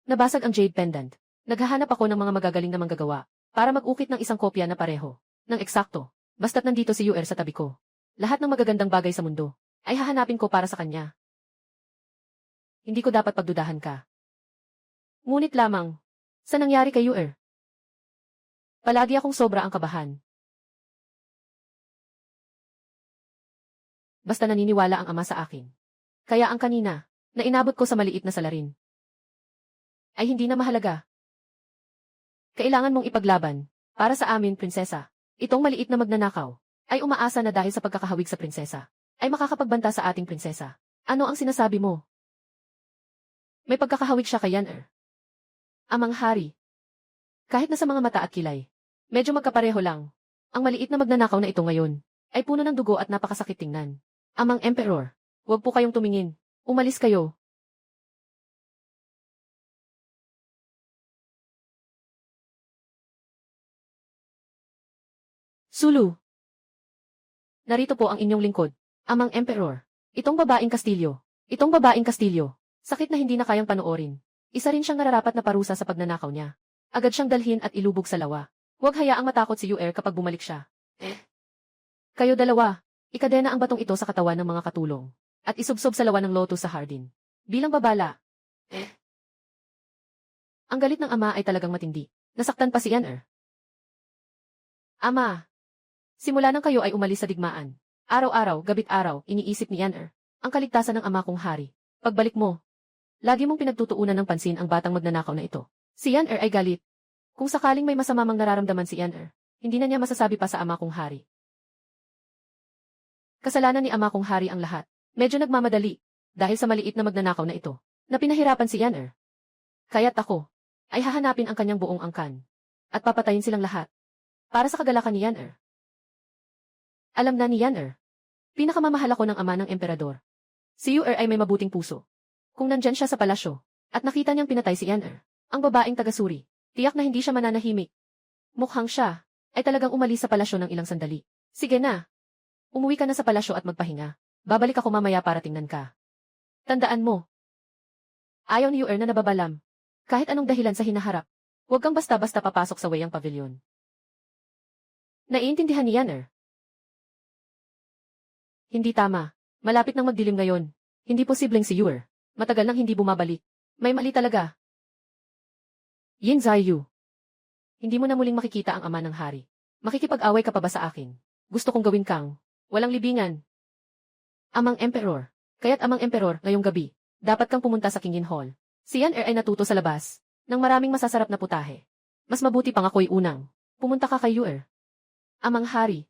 Speaker 1: Nabasag ang jade pendant. Naghahanap ako ng mga magagaling na manggagawa para mag-ukit ng isang kopya na pareho, ng eksakto, basta't nandito si Yuer sa tabi ko. Lahat ng magagandang bagay sa mundo ay hahanapin ko para sa kanya. Hindi ko dapat pagdudahan ka. Ngunit lamang, sa nangyari kay Yuer, palagi akong sobra ang kabahan. basta naniniwala ang ama sa akin. Kaya ang kanina, na inabot ko sa maliit na salarin, ay hindi na mahalaga. Kailangan mong ipaglaban. Para sa amin, prinsesa, itong maliit na magnanakaw, ay umaasa na dahil sa pagkakahawig sa prinsesa, ay makakapagbanta sa ating prinsesa. Ano ang sinasabi mo? May pagkakahawig siya kay Yan-er. Amang hari. Kahit na sa mga mata at kilay, medyo magkapareho lang. Ang maliit na magnanakaw na ito ngayon, ay puno ng dugo at napakasakit tingnan. Amang Emperor, huwag po kayong tumingin. Umalis kayo. Sulu. Narito po ang inyong lingkod, Amang Emperor. Itong babaeng Kastilyo. Itong babaeng Kastilyo. Sakit na hindi na kayang panoorin. Isa rin siyang nararapat na parusa sa pagnanakaw niya. Agad siyang dalhin at ilubog sa lawa. Huwag hayaang matakot si Yuer kapag bumalik siya. Kayo dalawa, ikadena ang batong ito sa katawan ng mga katulong. At isubsob sa lawa ng lotus sa hardin. Bilang babala. Ang galit ng ama ay talagang matindi. Nasaktan pa si Yan-er. Ama. Simula nang kayo ay umalis sa digmaan. Araw-araw, gabit-araw, iniisip ni Yan-er ang kaligtasan ng ama kong hari. Pagbalik mo, lagi mong pinagtutuunan ng pansin ang batang magnanakaw na ito. Si Yan-er ay galit. Kung sakaling may masama mang nararamdaman si Yan-er, hindi na niya masasabi pa sa ama kong hari. Kasalanan ni ama kong hari ang lahat. Medyo nagmamadali, dahil sa maliit na magnanakaw na ito, na pinahirapan si Yan-er. Kaya't ako, ay hahanapin ang kanyang buong angkan. At papatayin silang lahat. Para sa kagalakan ni Yan-er. Alam na ni Yan-er. Pinakamamahal ako ng ama ng emperador. Si Yuer ay may mabuting puso. Kung nandyan siya sa palasyo, at nakita niyang pinatay si Yan-er, ang babaeng taga-suri, tiyak na hindi siya mananahimik. Mukhang siya, ay talagang umalis sa palasyo ng ilang sandali. Sige na. Umuwi ka na sa palasyo at magpahinga. Babalik ako mamaya para tingnan ka. Tandaan mo. Ayaw ni Yuer na nababalam. Kahit anong dahilan sa hinaharap. Huwag kang basta-basta papasok sa Weyang Pavilion. Naiintindihan ni Yan-er. Hindi tama. Malapit nang magdilim ngayon. Hindi posibleng si Yuer. Matagal nang hindi bumabalik. May mali talaga. Yin Zaiyu. Hindi mo na muling makikita ang ama ng hari. Makikipag-away ka pa ba sa akin? Gusto kong gawin kang walang libingan. Amang Emperor. Kaya't Amang Emperor, ngayong gabi, dapat kang pumunta sa Kingin Hall. Si Yan-er ay natuto sa labas ng maraming masasarap na putahe. Mas mabuti pang ako'y unang pumunta ka kay Yuer. Amang hari.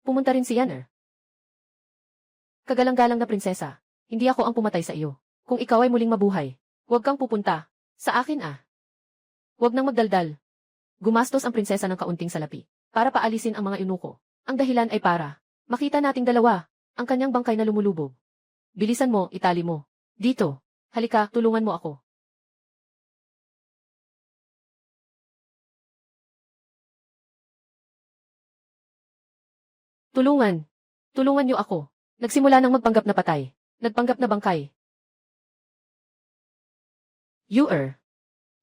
Speaker 1: Pumunta rin si Yan-er. Kagalang-galang na prinsesa, hindi ako ang pumatay sa iyo. Kung ikaw ay muling mabuhay, huwag kang pupunta. Sa akin Huwag nang magdaldal. Gumastos ang prinsesa ng kaunting salapi para paalisin ang mga inuko. Ang dahilan ay para makita nating dalawa ang kanyang bangkay na lumulubog. Bilisan mo, itali mo. Dito. Halika, tulungan mo ako. Tulungan. Tulungan niyo ako. Nagsimula nang magpanggap na patay. Nagpanggap na bangkay. Yuer.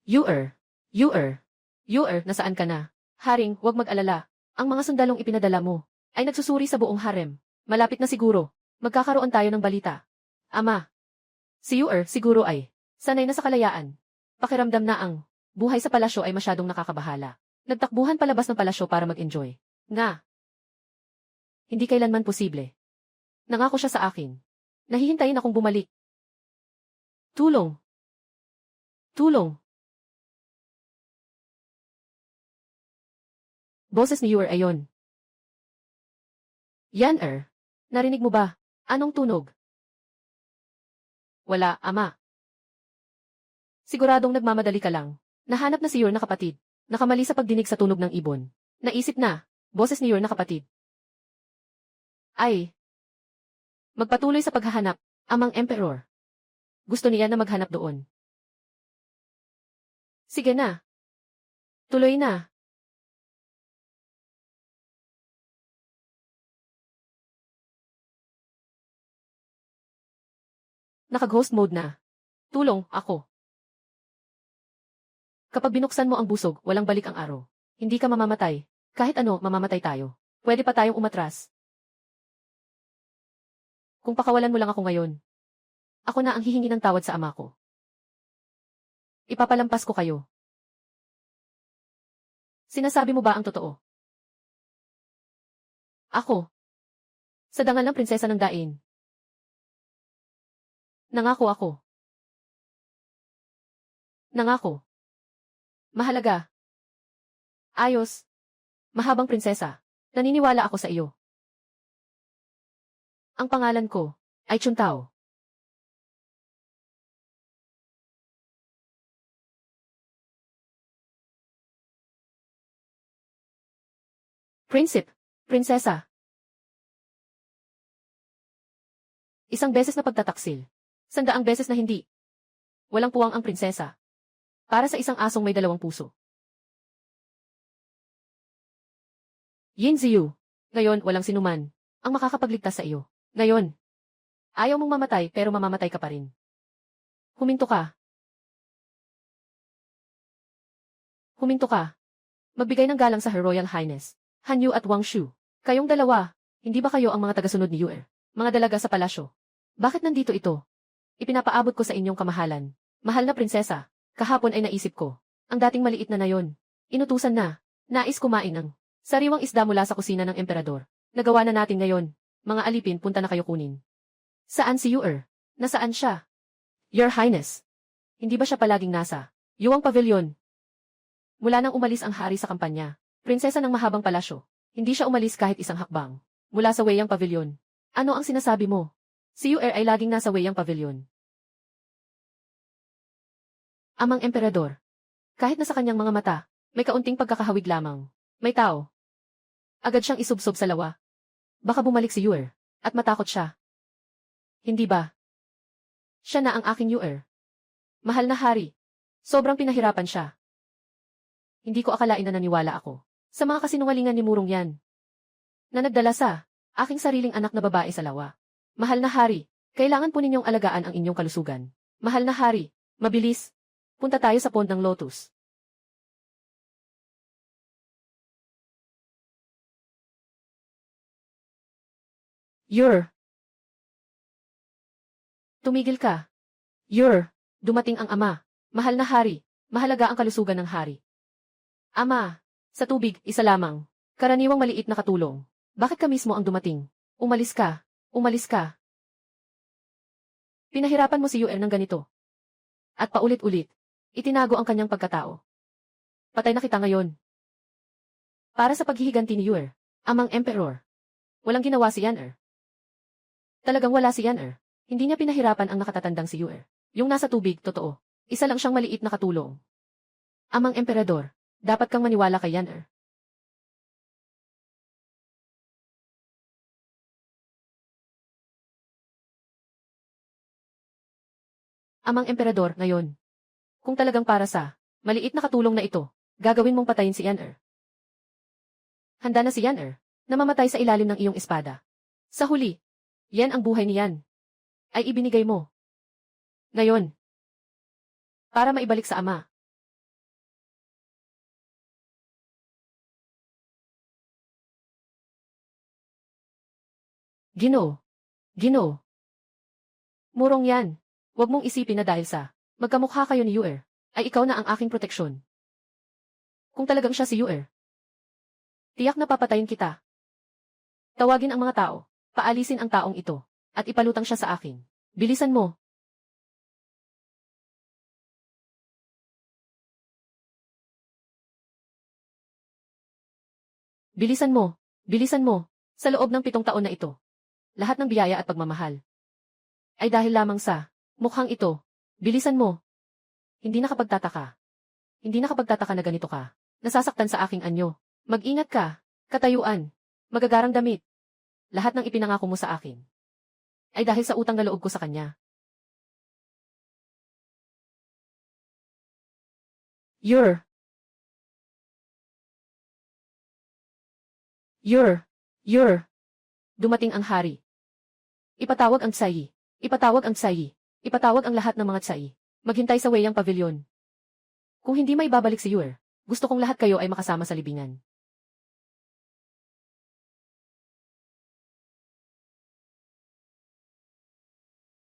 Speaker 1: Yuer. Yuer. Yuer, nasaan ka na? Haring, huwag mag-alala. Ang mga sundalong ipinadala mo ay nagsusuri sa buong harem. Malapit na siguro. Magkakaroon tayo ng balita. Ama. Si Yuer siguro ay sanay na sa kalayaan. Pakiramdam na ang buhay sa palasyo ay masyadong nakakabahala. Nagtakbuhan palabas ng palasyo para mag-enjoy. Nga. Hindi kailanman posible. Nangako siya sa akin. Nahihintayin akong bumalik. Tulong. Tulong. Boses ni Yuer ayon. Yan-er. Narinig mo ba? Anong tunog? Wala, ama. Siguradong nagmamadali ka lang. Nahanap na si Yuer na kapatid. Nakamali sa pagdinig sa tunog ng ibon. Naisip na. Boses ni Yuer na kapatid. Ay. Magpatuloy sa paghahanap, Amang Emperor. Gusto niya na maghanap doon. Sige na. Tuloy na. Naka-ghost mode na. Tulong, ako. Kapag binuksan mo ang busog, walang balik ang araw. Hindi ka mamamatay. Kahit ano, mamamatay tayo. Pwede pa tayong umatras. Kung pakawalan mo lang ako ngayon, ako na ang hihingi ng tawad sa ama ko. Ipapalampas ko kayo. Sinasabi mo ba ang totoo? Ako. Sa dangal ng prinsesa ng dain. Nangako ako. Nangako. Mahalaga. Ayos. Mahabang prinsesa. Naniniwala ako sa iyo. Ang pangalan ko ay Chuntao. Prinsip. Prinsesa. Isang beses na pagtataksil. 100 beses na hindi. Walang puwang ang prinsesa. Para sa isang asong may 2 puso. Yin Ziyu. Ngayon, walang sinuman ang makakapagligtas sa iyo. Ngayon, ayaw mong mamatay pero mamamatay ka pa rin. Huminto ka. Huminto ka. Magbigay ng galang sa Her Royal Highness, Han Yu at Wang Shu. Kayong dalawa, hindi ba kayo ang mga tagasunod ni Yuer? Mga dalaga sa palasyo. Bakit nandito ito? Ipinapaabot ko sa inyong kamahalan. Mahal na prinsesa, kahapon ay naisip ko. Ang dating maliit na nayon. Inutusan na. Nais kumain ng sariwang isda mula sa kusina ng emperador. Nagawa na natin ngayon. Mga alipin, punta na kayo kunin. Saan si Yuer? Nasaan siya? Your Highness. Hindi ba siya palaging nasa Yuang Pavilion? Mula nang umalis ang hari sa kampanya, prinsesa ng mahabang palasyo, hindi siya umalis kahit isang hakbang. Mula sa Weiyang Pavilion. Ano ang sinasabi mo? Si Yuer ay laging nasa Weiyang Pavilion. Amang emperador. Kahit na sa kanyang mga mata, may kaunting pagkakahawig lamang. May tao. Agad siyang isubsob sa lawa. Baka bumalik si Yuer, at matakot siya. Hindi ba? Siya na ang aking Yuer. Mahal na hari. Sobrang pinahirapan siya. Hindi ko akalain na naniwala ako sa mga kasinungalingan ni Murong yan. Na nagdala sa aking sariling anak na babae sa lawa. Mahal na hari, kailangan po ninyong alagaan ang inyong kalusugan. Mahal na hari, mabilis. Punta tayo sa pond ng lotus. Yuer. Tumigil ka. Yuer, dumating ang ama. Mahal na hari, mahalaga ang kalusugan ng hari. Ama, sa tubig, isa lamang. Karaniwang maliit na katulong. Bakit ka mismo ang dumating? Umalis ka. Umalis ka. Pinahirapan mo si Yuer ng ganito. At paulit-ulit, itinago ang kanyang pagkatao. Patay na kita ngayon. Para sa paghihiganti ni Yuer, amang emperor. Walang ginawa si Yaner. Talagang wala si Yaner. Hindi niya pinahirapan ang nakatatandang si Yuer. Yung nasa tubig, totoo. Isa lang siyang maliit na katulong. Amang emperador, dapat kang maniwala kay Yaner. Amang emperador, ngayon. Kung talagang para sa maliit na katulong na ito, gagawin mong patayin si Yaner. Handa na si Yaner na mamatay sa ilalim ng iyong espada. Sa huli, yan ang buhay ni Yan. Ay ibinigay mo. Ngayon. Para maibalik sa ama. Ginoo. Ginoo. Murong yan. Huwag mong isipin na dahil sa magkamukha kayo ni Yuer, ay ikaw na ang aking proteksyon. Kung talagang siya si Yuer, tiyak na papatayin kita. Tawagin ang mga tao, paalisin ang taong ito, at ipalutang siya sa akin. Bilisan mo. Bilisan mo. Bilisan mo. Sa loob ng 7 taon na ito, lahat ng biyaya at pagmamahal ay dahil lamang sa mukhang ito. Bilisan mo. Hindi nakapagtataka. Hindi nakapagtataka na ganito ka. Nasasaktan sa aking anyo. Mag-ingat ka. Katayuan. Magagarang damit. Lahat ng ipinangako mo sa akin ay dahil sa utang na loob ko sa kanya. Yuer. Dumating ang hari. Ipatawag ang tsayi. Ipatawag ang tsayi. Ipatawag ang lahat ng mga tsayi. Maghintay sa Weiyang Pavilion. Kung hindi may babalik si Yuer, gusto kong lahat kayo ay makasama sa libingan.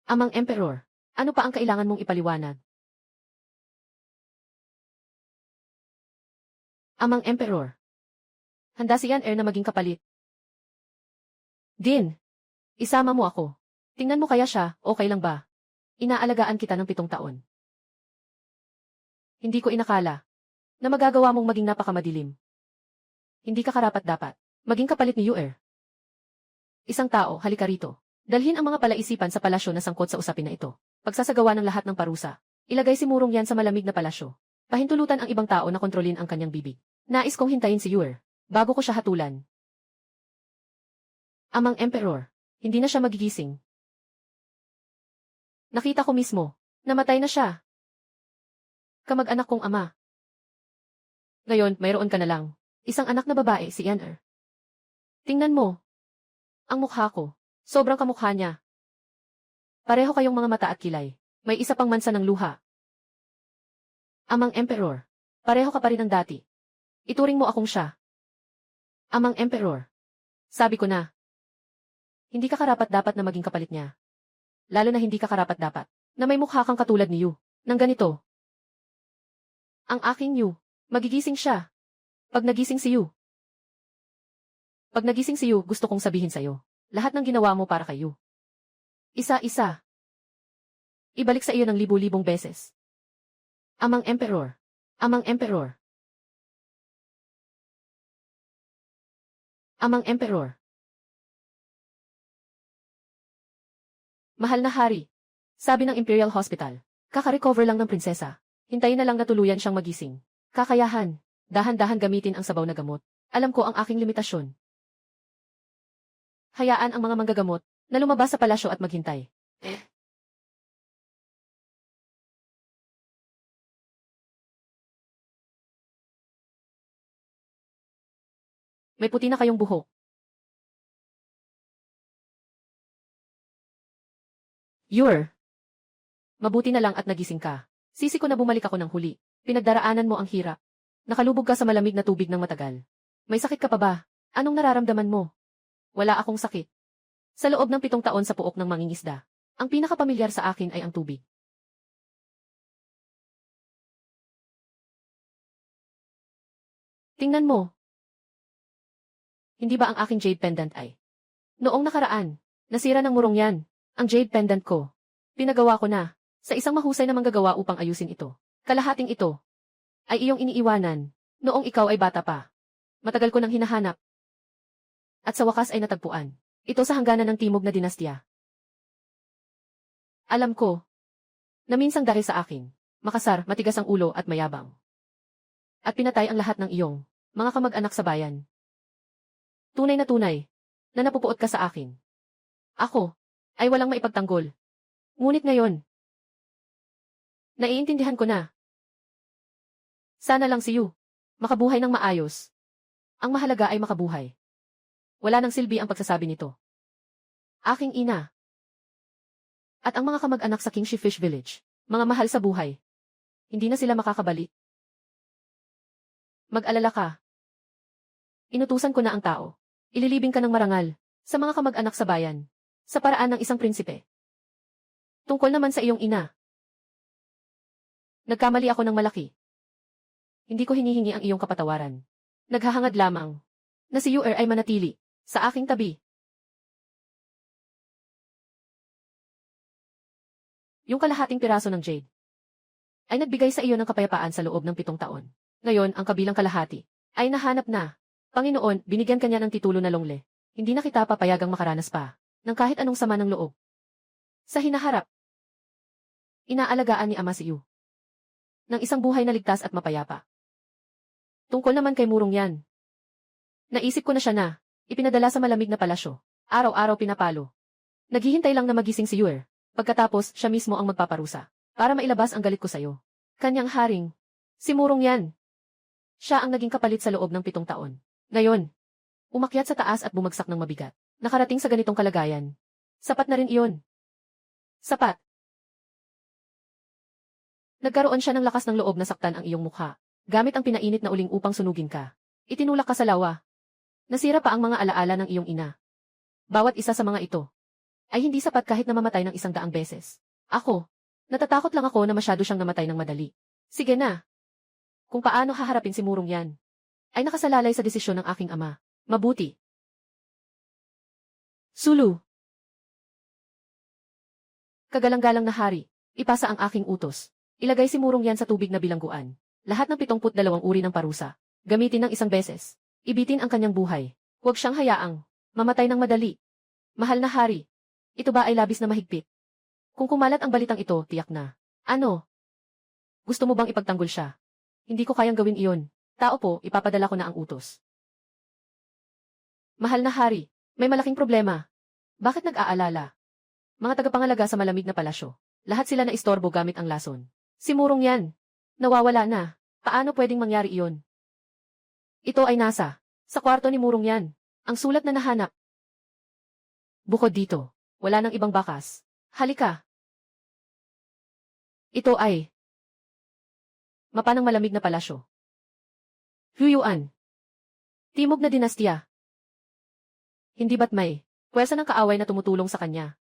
Speaker 1: Amang Emperor, ano pa ang kailangan mong ipaliwanag? Amang Emperor. Handa si Yaner na maging kapalit. Din, Isama mo ako. Tingnan mo kaya siya, okay lang ba? Inaalagaan kita ng 7 taon. Hindi ko inakala na magagawa mong maging napakamadilim. Hindi ka karapat-dapat maging kapalit ni Yuer. Isang tao, halika rito. Dalhin ang mga palaisipan sa palasyo na sangkot sa usapin na ito. Pagsasagawa ng lahat ng parusa. Ilagay si Murong Yan sa malamig na palasyo. Pahintulutan ang ibang tao na kontrolin ang kanyang bibig. Nais kong hintayin si Yuer bago ko siya hatulan. Amang Emperor, hindi na siya magigising. Nakita ko mismo, namatay na siya. Kamag-anak kong ama. Ngayon, mayroon ka na lang. Isang anak na babae, si Yan'er. Tingnan mo. Ang mukha ko. Sobrang kamukha niya. Pareho kayong mga mata at kilay. May isa pang mansa ng luha. Amang Emperor, pareho ka pa rin ng dati. Ituring mo akong siya. Amang Emperor. Sabi ko na. Hindi ka karapat-dapat na maging kapalit niya. Lalo na hindi ka karapat-dapat na may mukha kang katulad ni Yu. Nang ganito. Ang aking Yu, magigising siya. Pag nagising si Yu. Pag nagising si Yu, gusto kong sabihin sa'yo. Lahat ng ginawa mo para kay Yu. Isa-isa. Ibalik sa iyo ng libu-libong beses. Amang Emperor. Amang Emperor. Amang Emperor. Mahal na hari. Sabi ng Imperial Hospital. Kaka-recover lang ng prinsesa. Hintayin na lang na tuluyan siyang magising. Kakayahan. Dahan-dahan gamitin ang sabaw na gamot. Alam ko ang aking limitasyon. Hayaan ang mga manggagamot na lumabas sa palasyo at maghintay. May puti na kayong buhok. Yuer. Mabuti na lang at nagising ka. Sisi ko na bumalik ako ng huli. Pinagdaraanan mo ang hirap. Nakalubog ka sa malamig na tubig ng matagal. May sakit ka pa ba? Anong nararamdaman mo? Wala akong sakit. Sa loob ng 7 taon sa puok ng mangingisda, ang pinakapamilyar sa akin ay ang tubig. Tingnan mo. Hindi ba ang aking jade pendant ay? Noong nakaraan, nasira ng Murong Yan, ang jade pendant ko. Pinagawa ko na, sa isang mahusay na manggagawa upang ayusin ito. Kalahating ito, ay iyong iniiwanan, noong ikaw ay bata pa. Matagal ko nang hinahanap. At sa wakas ay natagpuan. Ito sa hangganan ng timog na dinastya. Alam ko, na minsang dahil sa akin, makasar, matigas ang ulo at mayabang. At pinatay ang lahat ng iyong mga kamag-anak sa bayan. Tunay na napupuot ka sa akin. Ako, ay walang maipagtanggol. Ngunit ngayon, naiintindihan ko na. Sana lang si Yu, makabuhay ng maayos. Ang mahalaga ay makabuhay. Wala nang silbi ang pagsasabi nito. Aking ina. At ang mga kamag-anak sa Kingshi Fish Village, mga mahal sa buhay. Hindi na sila makakabalik. Mag-alala ka. Inutusan ko na ang tao. Ililibing ka ng marangal sa mga kamag-anak sa bayan, sa paraan ng isang prinsipe. Tungkol naman sa iyong ina. Nagkamali ako ng malaki. Hindi ko hinihingi ang iyong kapatawaran. Naghahangad lamang na si Yuer ay manatili sa aking tabi. Yung kalahating piraso ng jade ay nagbigay sa iyo ng kapayapaan sa loob ng 7 taon. Ngayon, ang kabilang kalahati ay nahanap na. Panginoon, binigyan kanya ng titulo na longle. Hindi na kita papayagang makaranas pa ng kahit anong sama ng loob. Sa hinaharap, inaalagaan ni Ama si Yu ng isang buhay na ligtas at mapayapa. Tungkol naman kay Murong Yan, naisip ko na siya na ipinadala sa malamig na palasyo. Araw-araw pinapalo. Naghihintay lang na magising si Yuer. Pagkatapos, siya mismo ang magpaparusa para mailabas ang galit ko sa'yo. Kanyang haring, si Murong Yan. Siya ang naging kapalit sa loob ng 7 taon. Ngayon, umakyat sa taas at bumagsak ng mabigat. Nakarating sa ganitong kalagayan. Sapat na rin iyon. Sapat. Nagkaroon siya ng lakas ng loob na saktan ang iyong mukha, gamit ang pinainit na uling upang sunugin ka. Itinulak ka sa lawa. Nasira pa ang mga alaala ng iyong ina. Bawat isa sa mga ito ay hindi sapat kahit na mamatay ng 100 beses. Ako, natatakot lang ako na masyado siyang namatay ng madali. Sige na. Kung paano haharapin si Murong Yan, ay nakasalalay sa desisyon ng aking ama. Mabuti. Sulu. Kagalang-galang na hari, ipasa ang aking utos. Ilagay si Murong yan sa tubig na bilangguan. Lahat ng 72 uri ng parusa. Gamitin ng isang beses. Ibitin ang kanyang buhay. Huwag siyang hayaang mamatay ng madali. Mahal na hari, ito ba ay labis na mahigpit? Kung kumalat ang balitang ito, tiyak na. Ano? Gusto mo bang ipagtanggol siya? Hindi ko kayang gawin iyon. Tao po, ipapadala ko na ang utos. Mahal na hari, may malaking problema. Bakit nag-aalala? Mga tagapangalaga sa malamig na palasyo. Lahat sila na istorbo gamit ang lason. Si Murong yan. Nawawala na. Paano pwedeng mangyari iyon? Ito ay sa kwarto ni Murong yan. Ang sulat na nahanap. Bukod dito, wala nang ibang bakas. Halika. Ito ay mapa ng malamig na palasyo. Huyuan. Timog na dinastiya. Hindi ba't may pwersa ng kaaway na tumutulong sa kanya?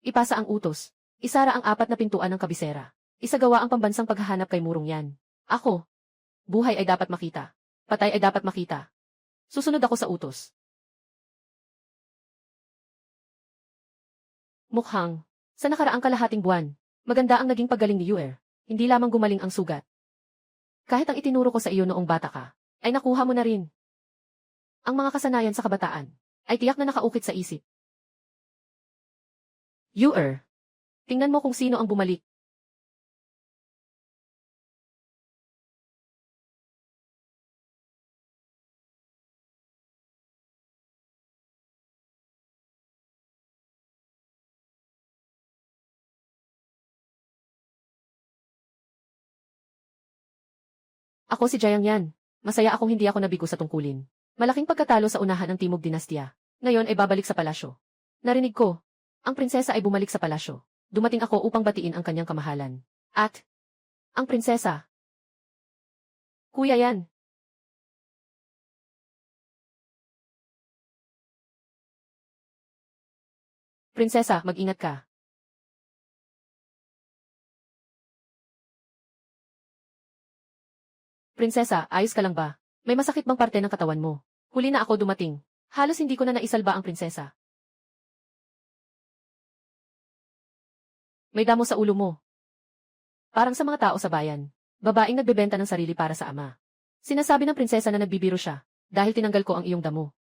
Speaker 1: Ipasa ang utos. Isara ang 4 na pintuan ng kabisera. Isagawa ang pambansang paghahanap kay Murong yan. Ako. Buhay ay dapat makita. Patay ay dapat makita. Susunod ako sa utos. Mukhang, sa nakaraang kalahating buwan, maganda ang naging paggaling ni Yuer. Hindi lamang gumaling ang sugat. Kahit ang itinuro ko sa iyo noong bata ka, ay nakuha mo na rin. Ang mga kasanayan sa kabataan, ay tiyak na nakaukit sa isip. Yuer, tingnan mo kung sino ang bumalik. Ako si Jiang Yan. Masaya akong hindi ako nabigo sa tungkulin. Malaking pagkatalo sa unahan ng Timog Dinastya. Ngayon ay babalik sa palasyo. Narinig ko, ang prinsesa ay bumalik sa palasyo. Dumating ako upang batiin ang kanyang kamahalan. At, ang prinsesa. Kuya yan. Prinsesa, mag-ingat ka. Prinsesa, ayos ka lang ba? May masakit bang parte ng katawan mo? Huli na ako dumating. Halos hindi ko na naisalba ang prinsesa. May damo sa ulo mo. Parang sa mga tao sa bayan. Babaeng nagbebenta ng sarili para sa ama. Sinasabi ng prinsesa na nagbibiro siya, dahil tinanggal ko ang iyong damo.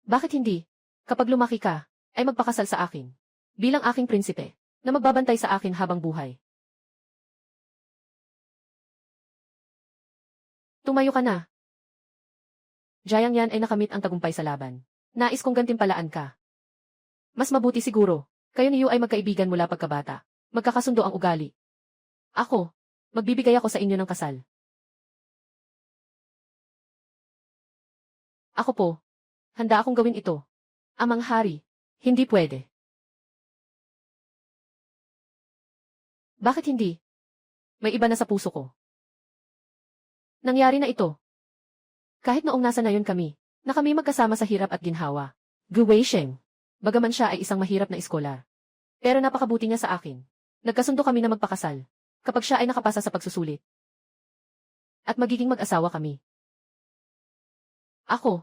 Speaker 1: Bakit hindi? Kapag lumaki ka, ay magpakasal sa akin. Bilang aking prinsipe, na magbabantay sa akin habang buhay. Tumayo ka na. Jiang Yan ay nakamit ang tagumpay sa laban. Nais kong gantimpalaan ka. Mas mabuti siguro, kayo ni Yu ay magkaibigan mula pagkabata. Magkakasundo ang ugali. Ako, magbibigay ako sa inyo ng kasal. Ako po, handa akong gawin ito. Amang hari, hindi pwede. Bakit hindi? May iba na sa puso ko. Nangyari na ito. Kahit noong nasa nayon kami, na kami magkasama sa hirap at ginhawa. Gu Weisheng. Bagaman siya ay isang mahirap na iskolar. Pero napakabuti niya sa akin. Nagkasundo kami na magpakasal. Kapag siya ay nakapasa sa pagsusulit. At magiging mag-asawa kami. Ako.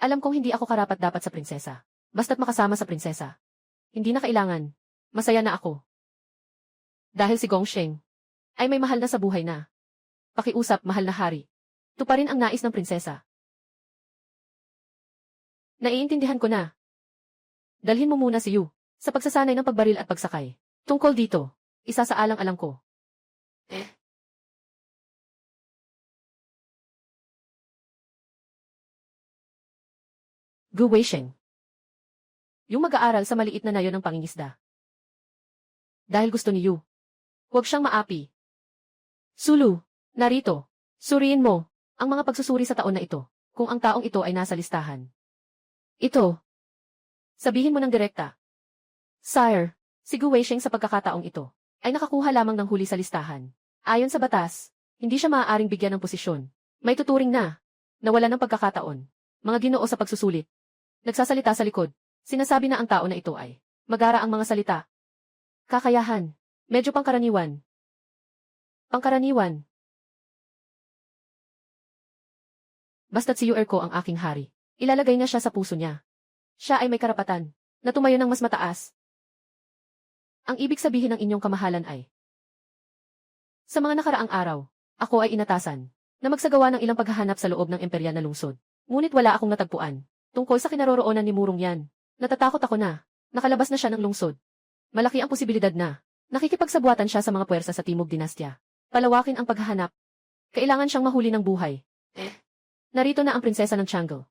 Speaker 1: Alam kong hindi ako karapat-dapat sa prinsesa. Basta't makasama sa prinsesa. Hindi na kailangan. Masaya na ako. Dahil si Gongsheng ay may mahal na sa buhay na. Pakiusap, mahal na hari. Tuparin ang nais ng prinsesa. Naiintindihan ko na. Dalhin mo muna si Yu sa pagsasanay ng pagbaril at pagsakay. Tungkol dito, isa sa alang-alang ko. Gu Weisheng. Yung mag-aaral sa maliit na nayon ng pangingisda. Dahil gusto ni Yu. Huwag siyang maapi. Sulu, narito. Suriin mo ang mga pagsusuri sa taon na ito, kung ang taong ito ay nasa listahan. Ito. Sabihin mo ng direkta. Sire, si Gu Weisheng sa pagkakataong ito, ay nakakuha lamang ng huli sa listahan. Ayon sa batas, hindi siya maaaring bigyan ng posisyon. May tuturing na nawala ng pagkakataon. Mga ginoo sa pagsusulit. Nagsasalita sa likod. Sinasabi na ang tao na ito ay magara ang mga salita. Kakayahan. Medyo pangkaraniwan. Pangkaraniwan. Basta't si Yuer ko ang aking hari. Ilalagay niya siya sa puso niya. Siya ay may karapatan na tumayo ng mas mataas. Ang ibig sabihin ng inyong kamahalan ay, sa mga nakaraang araw, ako ay inatasan na magsagawa ng ilang paghahanap sa loob ng imperial na lungsod. Ngunit wala akong natagpuan tungkol sa kinaroroonan ni Murong yan. Natatakot ako na nakalabas na siya ng lungsod. Malaki ang posibilidad na nakikipagsabuatan siya sa mga puwersa sa Timog Dinastya. Palawakin ang paghahanap. Kailangan siyang mahuli ng buhay. Narito na ang prinsesa ng Changle.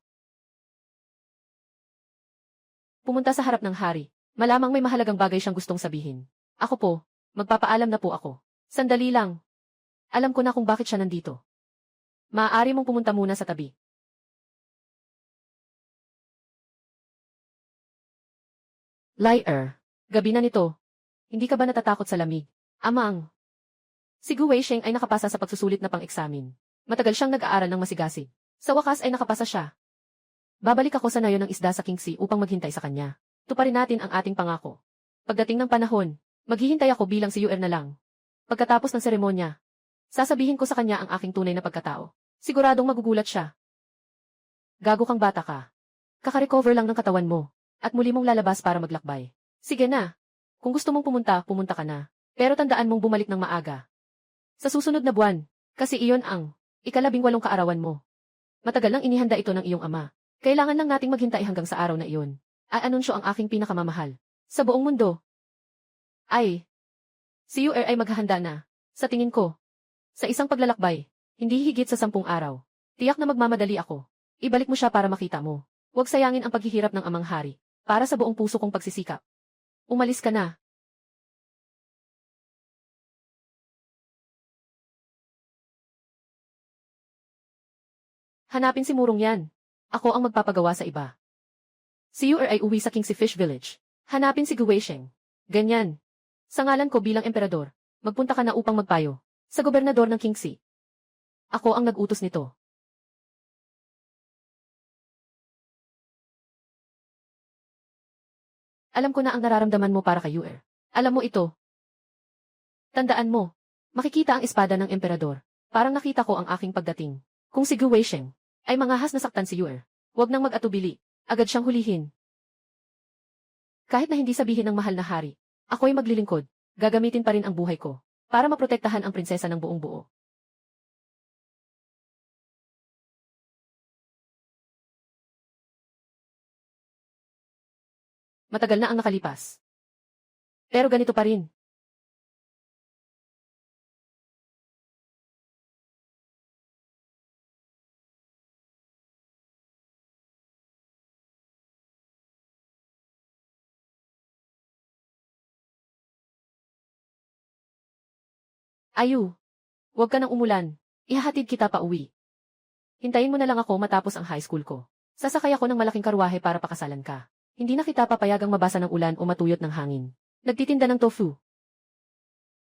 Speaker 1: Pumunta sa harap ng hari. Malamang may mahalagang bagay siyang gustong sabihin. Ako po, magpapaalam na po ako. Sandali lang. Alam ko na kung bakit siya nandito. Maaari mong pumunta muna sa tabi. Liar. Gabi na nito. Hindi ka ba natatakot sa lamig? Amang. Si Gu Weisheng ay nakapasa sa pagsusulit na pang-eksamin. Matagal siyang nag-aaral ng masigasig. Sa wakas ay nakapasa siya. Babalik ako sa nayo ng isda sa Kingxi upang maghintay sa kanya. Tuparin natin ang ating pangako. Pagdating ng panahon, maghihintay ako bilang si Yuer na lang. Pagkatapos ng seremonya, sasabihin ko sa kanya ang aking tunay na pagkatao. Siguradong magugulat siya. Gago kang bata ka. Kaka-recover lang ng katawan mo, at muli mong lalabas para maglakbay. Sige na. Kung gusto mong pumunta, pumunta ka na. Pero tandaan mong bumalik ng maaga. Sa susunod na buwan, kasi iyon ang ika-18 kaarawan mo. Matagal nang inihanda ito ng iyong ama. Kailangan lang nating maghintay hanggang sa araw na iyon. Aanunsyo ang aking pinakamamahal sa buong mundo. Ay, si Yuer ay maghahanda na. Sa tingin ko, sa isang paglalakbay, hindi higit sa 10 araw. Tiyak na magmamadali ako. Ibalik mo siya para makita mo. Huwag sayangin ang paghihirap ng amang hari, para sa buong puso kong pagsisikap. Umalis ka na. Hanapin si Murong yan. Ako ang magpapagawa sa iba. Si Yuer ay uwi sa Kingxi Fish Village. Hanapin si Gu Weisheng. Ganyan. Sa ngalan ko bilang emperador, magpunta ka na upang magpayo sa gobernador ng Kingxi. Ako ang nag-utos nito. Alam ko na ang nararamdaman mo para kay Yuer. Alam mo ito. Tandaan mo, makikita ang espada ng emperador. Parang nakita ko ang aking pagdating. Kung si Gu Weisheng ay mangahas na saktan si Yuer, huwag nang mag-atubili. Agad siyang hulihin. Kahit na hindi sabihin ng mahal na hari, ako'y maglilingkod, gagamitin pa rin ang buhay ko, para maprotektahan ang prinsesa ng buong buo. Matagal na ang nakalipas. Pero ganito pa rin. Ayu, huwag ka nang umulan. Ihahatid kita pa uwi. Hintayin mo na lang ako matapos ang high school ko. Sasakay ako ng malaking karwahe para pakasalan ka. Hindi na kita papayagang mabasa ng ulan o matuyot ng hangin. Nagtitinda ng tofu.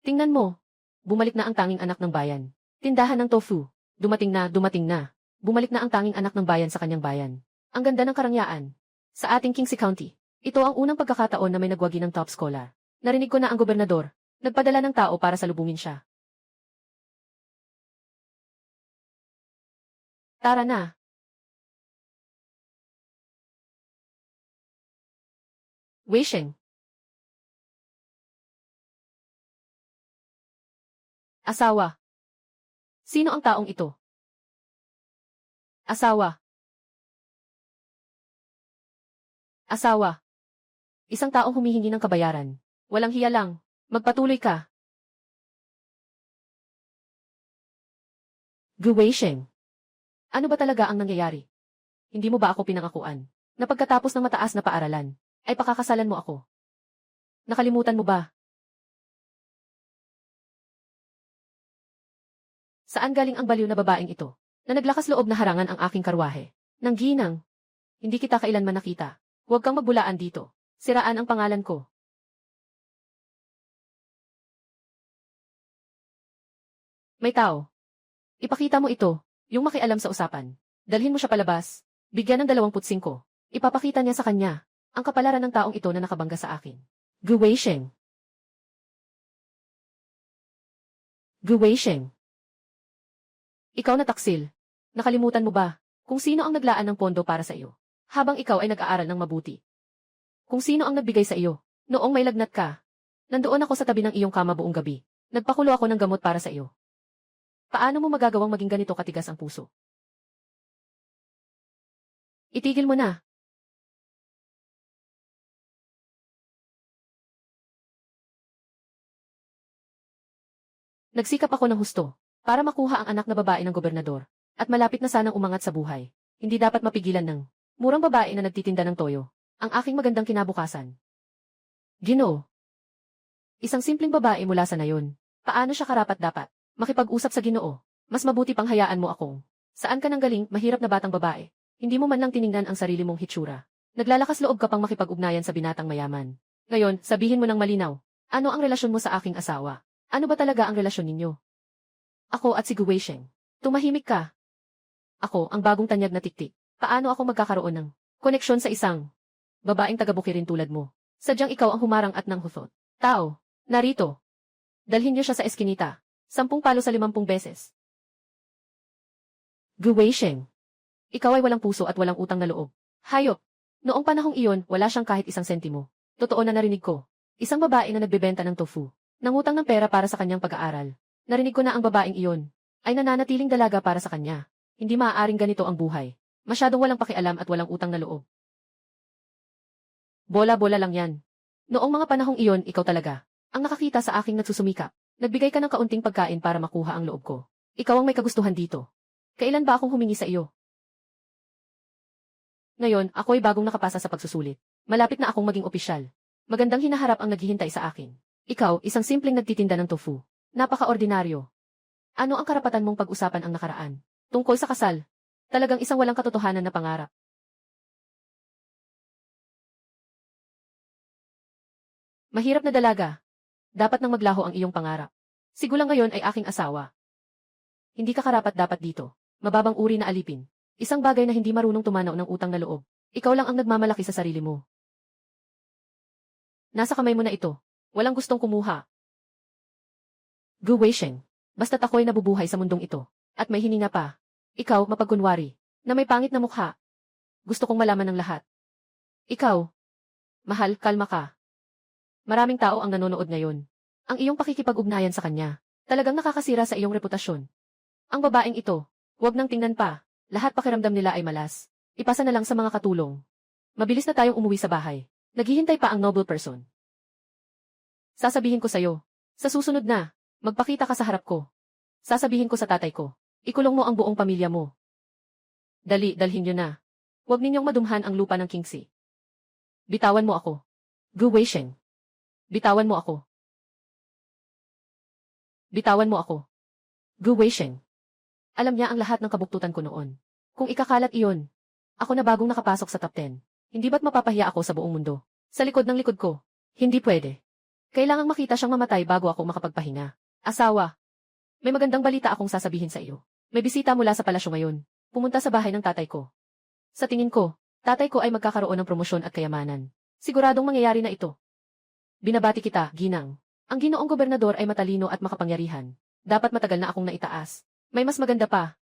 Speaker 1: Tingnan mo. Bumalik na ang tanging anak ng bayan. Tindahan ng tofu. Dumating na, dumating na. Bumalik na ang tanging anak ng bayan sa kanyang bayan. Ang ganda ng karangyaan. Sa ating Kingxi County, ito ang unang pagkakataon na may nagwagi ng top scholar. Narinig ko na ang gobernador. Nagpadala ng tao para salubungin siya. Tara na. Weisheng. Asawa. Sino ang taong ito? Asawa. Asawa. Isang taong humihingi ng kabayaran. Walang hiya lang. Magpatuloy ka. Gu Weisheng. Ano ba talaga ang nangyayari? Hindi mo ba ako pinangakuan na pagkatapos ng mataas na paaralan, ay pakakasalan mo ako? Nakalimutan mo ba? Saan galing ang baliw na babaeng ito, na naglakas loob na harangan ang aking karwahe? Nang ginang. Hindi kita kailanman nakita. Huwag kang magbulaan dito. Siraan ang pangalan ko. May tao. Ipakita mo ito, yung makialam sa usapan. Dalhin mo siya palabas. Bigyan ng 25. Ipapakita niya sa kanya ang kapalaran ng taong ito na nakabangga sa akin. Gu Weisheng. Gu Weisheng. Ikaw na taksil. Nakalimutan mo ba kung sino ang naglaan ng pondo para sa iyo, habang ikaw ay nag-aaral ng mabuti? Kung sino ang nagbigay sa iyo, noong may lagnat ka? Nandoon ako sa tabi ng iyong kama buong gabi. Nagpakulo ako ng gamot para sa iyo. Paano mo magagawang maging ganito katigas ang puso? Itigil mo na. Nagsikap ako ng husto para makuha ang anak na babae ng gobernador at malapit na sanang umangat sa buhay. Hindi dapat mapigilan ng murang babae na nagtitinda ng toyo ang aking magandang kinabukasan. Ginoo. Isang simpleng babae mula sa nayon. Paano siya karapat-dapat makipag-usap sa Ginoo? Mas mabuti pang hayaan mo akong. Saan ka nang galing, mahirap na batang babae? Hindi mo man lang tiningnan ang sarili mong hitsura. Naglalakas loob ka pang makipag-ugnayan sa binatang mayaman. Ngayon, sabihin mo ng malinaw. Ano ang relasyon mo sa aking asawa? Ano ba talaga ang relasyon ninyo? Ako at si Guweisheng. Tumahimik ka. Ako, ang bagong tanyag na tiktik. Paano ako magkakaroon ng koneksyon sa isang babaeng taga-Bukirin tulad mo? Sadyang ikaw ang humarang at nang huthot. Tao, narito. Dalhin niyo siya sa eskinita. 10 palo sa 50 beses. Guweisheng. Ikaw ay walang puso at walang utang na loob. Hayop. Noong panahong iyon, wala siyang kahit isang sentimo. Totoo na narinig ko. Isang babae na nagbebenta ng tofu. Nangutang ng pera para sa kanyang pag-aaral. Narinig ko na ang babaeng iyon ay nananatiling dalaga para sa kanya. Hindi maaaring ganito ang buhay. Masyadong walang pakialam at walang utang na loob. Bola-bola lang yan. Noong mga panahong iyon, ikaw talaga ang nakakita sa aking nagsusumikap. Nagbigay ka ng kaunting pagkain para makuha ang loob ko. Ikaw ang may kagustuhan dito. Kailan ba akong humingi sa iyo? Ngayon, ako ay bagong nakapasa sa pagsusulit. Malapit na akong maging opisyal. Magandang hinaharap ang naghihintay sa akin. Ikaw, isang simpleng nagtitinda ng tofu. Napaka-ordinaryo. Ano ang karapatan mong pag-usapan ang nakaraan? Tungkol sa kasal. Talagang isang walang katotohanan na pangarap. Mahirap na dalaga. Dapat nang maglaho ang iyong pangarap. Siguro ngayon ay aking asawa. Hindi ka karapat-dapat dito. Mababang uri na alipin. Isang bagay na hindi marunong tumanaw ng utang na loob. Ikaw lang ang nagmamalaki sa sarili mo. Nasa kamay mo na ito. Walang gustong kumuha. Guweisheng. Basta't ako'y nabubuhay sa mundong ito. At may hininga pa. Ikaw, mapagkunwari. Na may pangit na mukha. Gusto kong malaman ng lahat. Ikaw. Mahal, kalma ka. Maraming tao ang nanonood ngayon. Ang iyong pakikipag-ugnayan sa kanya. Talagang nakakasira sa iyong reputasyon. Ang babaeng ito. Huwag nang tingnan pa. Lahat pakiramdam nila ay malas. Ipasa na lang sa mga katulong. Mabilis na tayong umuwi sa bahay. Naghihintay pa ang noble person. Sasabihin ko sa'yo. Sa susunod na, magpakita ka sa harap ko. Sasabihin ko sa tatay ko. Ikulong mo ang buong pamilya mo. Dali, dalhin niyo na. Huwag ninyong madumhan ang lupa ng Kingsi. Bitawan mo ako. Guweisheng. Bitawan mo ako. Bitawan mo ako. Guweisheng. Alam niya ang lahat ng kabuktutan ko noon. Kung ikakalat iyon, ako na bagong nakapasok sa top 10. Hindi ba't mapapahiya ako sa buong mundo? Sa likod ng likod ko. Hindi pwede. Kailangang makita siyang mamatay bago ako makapagpahinga. Asawa. May magandang balita akong sasabihin sa iyo. May bisita mula sa palasyo ngayon. Pumunta sa bahay ng tatay ko. Sa tingin ko, tatay ko ay magkakaroon ng promosyon at kayamanan. Siguradong mangyayari na ito. Binabati kita, Ginang. Ang ginoong gobernador ay matalino at makapangyarihan. Dapat matagal na akong naitaas. May mas maganda pa.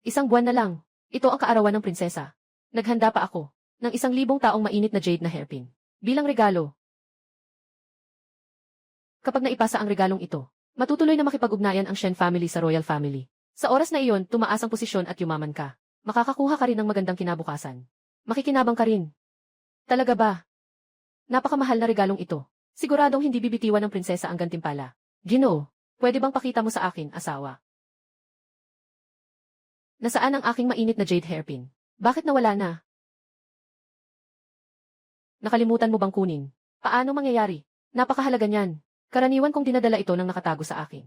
Speaker 1: 1 buwan na lang. Ito ang kaarawan ng prinsesa. Naghanda pa ako ng 1,000 taong mainit na jade na hairpin. Bilang regalo. Kapag naipasa ang regalong ito, matutuloy na makipag-ugnayan ang Shen family sa royal family. Sa oras na iyon, tumaas ang posisyon at yumaman ka. Makakakuha ka rin ng magandang kinabukasan. Makikinabang ka rin. Talaga ba? Napakamahal na regalong ito. Siguradong hindi bibitiwan ng prinsesa ang gantimpala. Ginoo, pwede bang pakita mo sa akin, asawa? Nasaan ang aking mainit na jade hairpin? Bakit nawala na? Nakalimutan mo bang kunin? Paano mangyayari? Napakahalaga niyan. Karaniwan kong dinadala ito nang nakatago sa akin.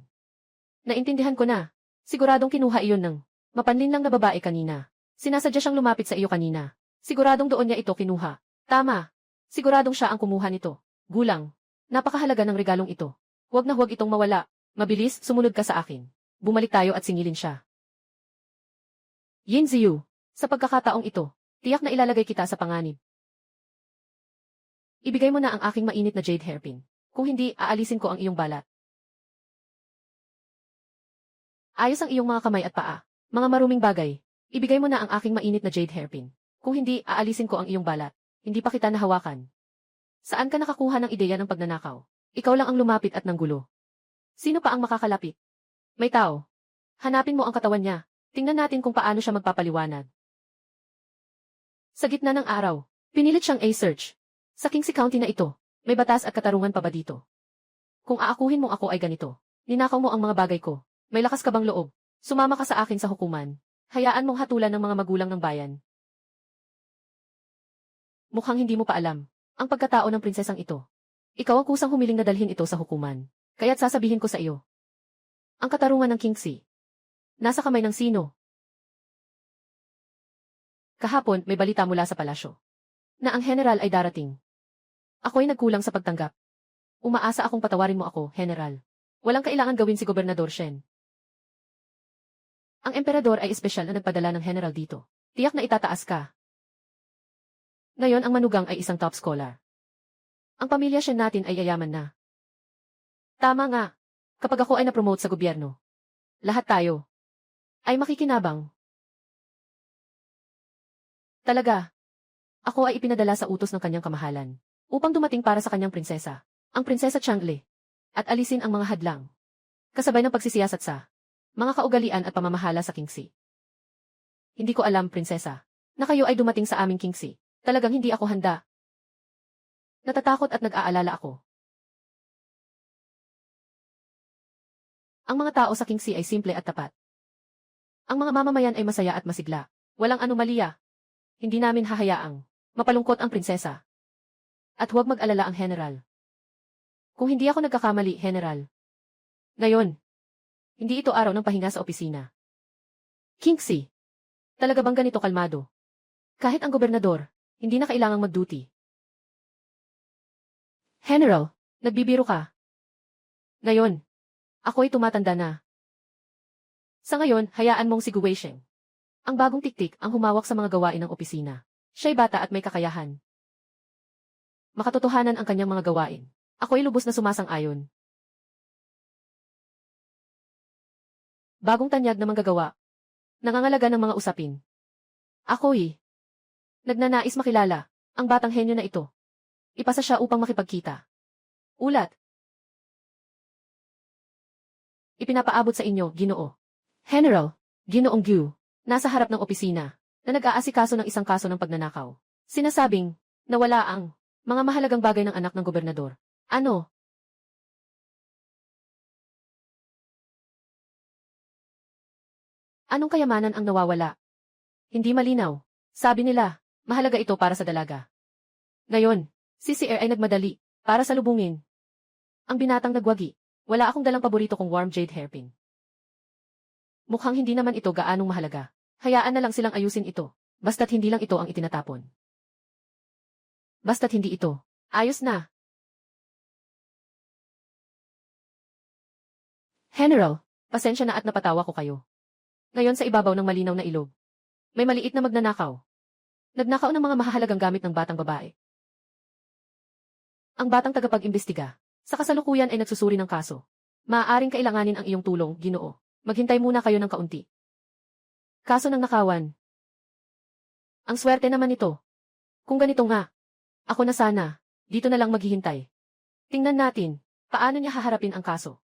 Speaker 1: Naintindihan ko na. Siguradong kinuha iyon ng mapanlinlang na babae kanina. Sinasadya siyang lumapit sa iyo kanina. Siguradong doon niya ito kinuha. Tama. Siguradong siya ang kumuha nito. Gulang. Napakahalaga ng regalong ito. Huwag na huwag itong mawala. Mabilis, sumunod ka sa akin. Bumalik tayo at singilin siya. Yin Ziyu, sa pagkakataong ito, tiyak na ilalagay kita sa panganib. Ibigay mo na ang aking mainit na jade hairpin. Kung hindi, aalisin ko ang iyong balat. Ayos ang iyong mga kamay at paa. Mga maruming bagay. Ibigay mo na ang aking mainit na jade hairpin. Kung hindi, aalisin ko ang iyong balat. Hindi pa kita nahawakan. Saan ka nakakuha ng ideya ng pagnanakaw? Ikaw lang ang lumapit at nanggulo. Sino pa ang makakalapit? May tao. Hanapin mo ang katawan niya. Tingnan natin kung paano siya magpapaliwanag. Sa gitna ng araw, pinilit siyang A-search. Sa Kingsley County na ito, may batas at katarungan pa ba dito? Kung aakuhin mong ako ay ganito, ninakaw mo ang mga bagay ko, may lakas ka bang loob? Sumama ka sa akin sa hukuman. Hayaan mong hatulan ng mga magulang ng bayan. Mukhang hindi mo pa alam ang pagkatao ng prinsesang ito. Ikaw ang kusang humiling na dalhin ito sa hukuman. Kaya't sasabihin ko sa iyo. Ang katarungan ng Kingsley. Nasa kamay ng sino? Kahapon, may balita mula sa palasyo. Na ang general ay darating. Ako'y nagkulang sa pagtanggap. Umaasa akong patawarin mo ako, general. Walang kailangan gawin si Gobernador Shen. Ang emperador ay espesyal na nagpadala ng general dito. Tiyak na itataas ka. Ngayon ang manugang ay isang top scholar. Ang pamilya Shen natin ay yayaman na. Tama nga. Kapag ako ay napromote sa gobyerno, lahat tayo ay makikinabang. Talaga. Ako ay ipinadala sa utos ng kanyang kamahalan upang dumating para sa kanyang prinsesa, ang prinsesa Changle, at alisin ang mga hadlang. Kasabay ng pagsisiyasat sa mga kaugalian at pamamahala sa Kingsley. Hindi ko alam, prinsesa, na kayo ay dumating sa aming Kingsley. Talagang hindi ako handa. Natatakot at nag-aalala ako. Ang mga tao sa Kingsley ay simple at tapat. Ang mga mamamayan ay masaya at masigla. Walang anomalya. Hindi namin hahayaang mapalungkot ang prinsesa. At huwag mag-alala ang general. Kung hindi ako nagkakamali, general. Ngayon, hindi ito araw ng pahinga sa opisina. Kingsley, talaga bang ganito kalmado? Kahit ang gobernador, hindi na kailangang mag-duty. General, nagbibiro ka. Ngayon, ako'y tumatanda na. Sa ngayon, hayaan mong si Gu Weisheng. Ang bagong tiktik ang humawak sa mga gawain ng opisina. Siya'y bata at may kakayahan. Makatotohanan ang kanyang mga gawain. Ako'y lubos na sumasang-ayon. Bagong tanyag na manggagawa. Nangangalaga ng mga usapin. Ako'y nagnanais makilala ang batang henyo na ito. Ipasa siya upang makipagkita. Ulat. Ipinapaabot sa inyo, Ginoo. General, Ginoong Gu. Nasa harap ng opisina, na nag-aasikaso ng isang kaso ng pagnanakaw. Sinasabing, nawala ang mga mahalagang bagay ng anak ng gobernador. Ano? Anong kayamanan ang nawawala? Hindi malinaw. Sabi nila, mahalaga ito para sa dalaga. Ngayon, si CR ay nagmadali, para salubungin. Ang binatang nagwagi, wala akong dalang paborito kong warm jade hairpin. Mukhang hindi naman ito gaanong mahalaga. Hayaan na lang silang ayusin ito. Basta't hindi lang ito ang itinatapon. Basta't hindi ito. Ayos na. General, pasensya na at napatawa ko kayo. Ngayon sa ibabaw ng malinaw na ilog, may maliit na magnanakaw. Nagnakaw ng mga mahahalagang gamit ng batang babae. Ang batang tagapag-imbestiga, sa kasalukuyan ay nagsusuri ng kaso. Maaaring kailanganin ang iyong tulong, Ginoo. Maghintay muna kayo ng kaunti. Kaso ng nakawan. Ang swerte naman ito. Kung ganito nga, ako na sana, dito na lang maghihintay. Tingnan natin, paano niya haharapin ang kaso.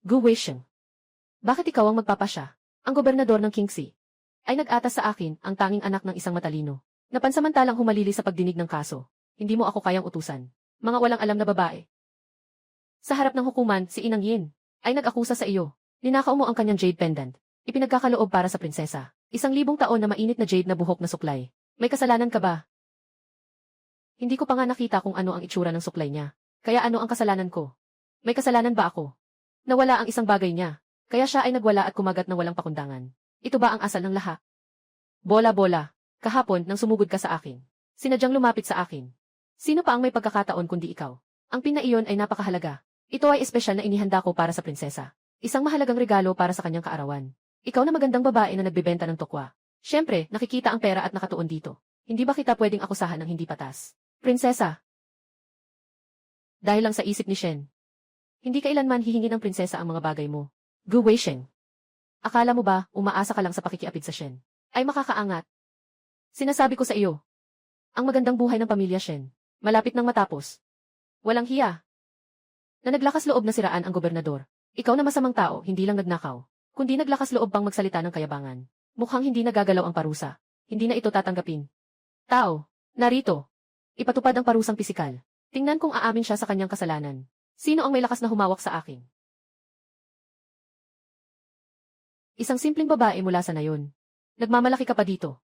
Speaker 1: Gu Weisheng. Bakit ikaw ang magpapasya? Ang gobernador ng Kingsley ay nag-atas sa akin, ang tanging anak ng isang matalino, na pansamantalang humalili sa pagdinig ng kaso. Hindi mo ako kayang utusan. Mga walang alam na babae. Sa harap ng hukuman, si Inang Yin ay nag-akusa sa iyo. Ninakaw mo ang kanyang jade pendant. Ipinagkakaloob para sa prinsesa. 1,000 taon na mainit na jade na buhok na suklay. May kasalanan ka ba? Hindi ko pa nga nakita kung ano ang itsura ng suklay niya. Kaya ano ang kasalanan ko? May kasalanan ba ako? Nawala ang isang bagay niya. Kaya siya ay nagwala at kumagat ng walang pakundangan. Ito ba ang asal ng lahat? Bola-bola. Kahapon nang sumugod ka sa akin. Sinadyang lumapit sa akin. Sino pa ang may pagkakataon kundi ikaw? Ang pinaiyon ay napakahalaga. Ito ay espesyal na inihanda ko para sa prinsesa. Isang mahalagang regalo para sa kanyang kaarawan. Ikaw na magandang babae na nagbebenta ng tokwa. Siyempre, nakikita ang pera at nakatuon dito. Hindi ba kita pwedeng akusahan ng hindi patas? Prinsesa. Dahil lang sa isip ni Shen. Hindi kailanman hihingi ng prinsesa ang mga bagay mo. Gu Weisheng. Akala mo ba, umaasa ka lang sa pakikiapid sa Shen? Ay makakaangat. Sinasabi ko sa iyo. Ang magandang buhay ng pamilya Shen. Malapit nang matapos. Walang hiya. Na naglakas loob na siraan ang gobernador. Ikaw na masamang tao, hindi lang nagnakaw. Kundi naglakas loob pang magsalita ng kayabangan. Mukhang hindi nagagalaw ang parusa. Hindi na ito tatanggapin. Tao, narito. Ipatupad ang parusang pisikal. Tingnan kung aamin siya sa kanyang kasalanan. Sino ang may lakas na humawak sa akin? Isang simpleng babae mula sa nayon. Nagmamalaki ka pa dito.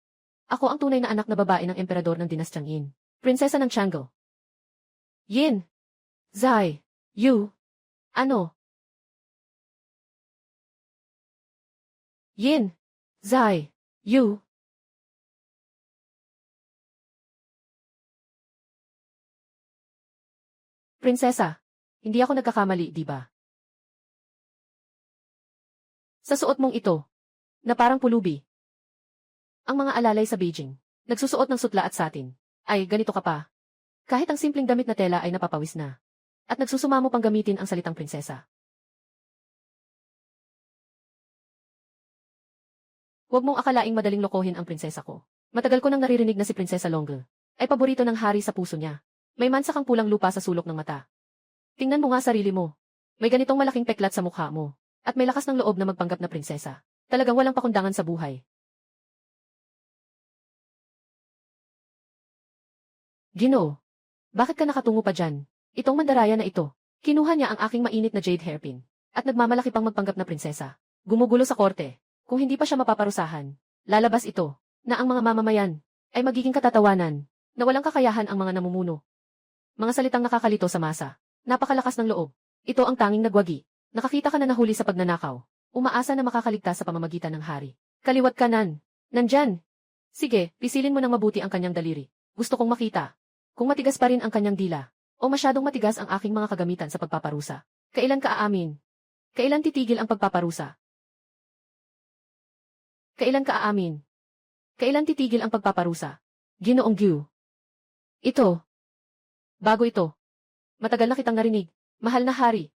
Speaker 1: Ako ang tunay na anak na babae ng emperador ng dinastyang Yin. Prinsesa ng Chang'e. Yin. Zai. Yu. Ano? Yin. Zai. Yu. Prinsesa. Hindi ako nagkakamali, di ba? Sa suot mong ito. Na parang pulubi. Ang mga alalay sa Beijing, nagsusuot ng sutla at satin. Ay, ganito ka pa. Kahit ang simpleng damit na tela ay napapawis na. At nagsusumamo pang gamitin ang salitang prinsesa. Huwag mong akalaing madaling lokohin ang prinsesa ko. Matagal ko nang naririnig na si Prinsesa Longle ay paborito ng hari sa puso niya. May mansa kang pulang lupa sa sulok ng mata. Tingnan mo nga sarili mo. May ganitong malaking peklat sa mukha mo. At may lakas ng loob na magpanggap na prinsesa. Talagang walang pakundangan sa buhay. Ginoo, bakit ka nakatungo pa dyan? Itong mandaraya na ito. Kinuha niya ang aking mainit na jade hairpin. At nagmamalaki pang magpanggap na prinsesa. Gumugulo sa korte. Kung hindi pa siya mapaparusahan, lalabas ito, na ang mga mamamayan, ay magiging katatawanan, na walang kakayahan ang mga namumuno. Mga salitang nakakalito sa masa. Napakalakas ng loob. Ito ang tanging nagwagi. Nakakita ka na nahuli sa pagnanakaw. Umaasa na makakaligtas sa pamamagitan ng hari. Kaliwat kanan. Nandyan. Sige, pisilin mo ng mabuti ang kanyang daliri. Gusto kong makita. Kung matigas pa rin ang kanyang dila, o masyadong matigas ang aking mga kagamitan sa pagpaparusa. Kailan ka aamin? Kailan titigil ang pagpaparusa? Kailan ka aamin? Kailan titigil ang pagpaparusa? Ginoong Gyu. Ito. Bago ito. Matagal na kitang narinig. Mahal na hari.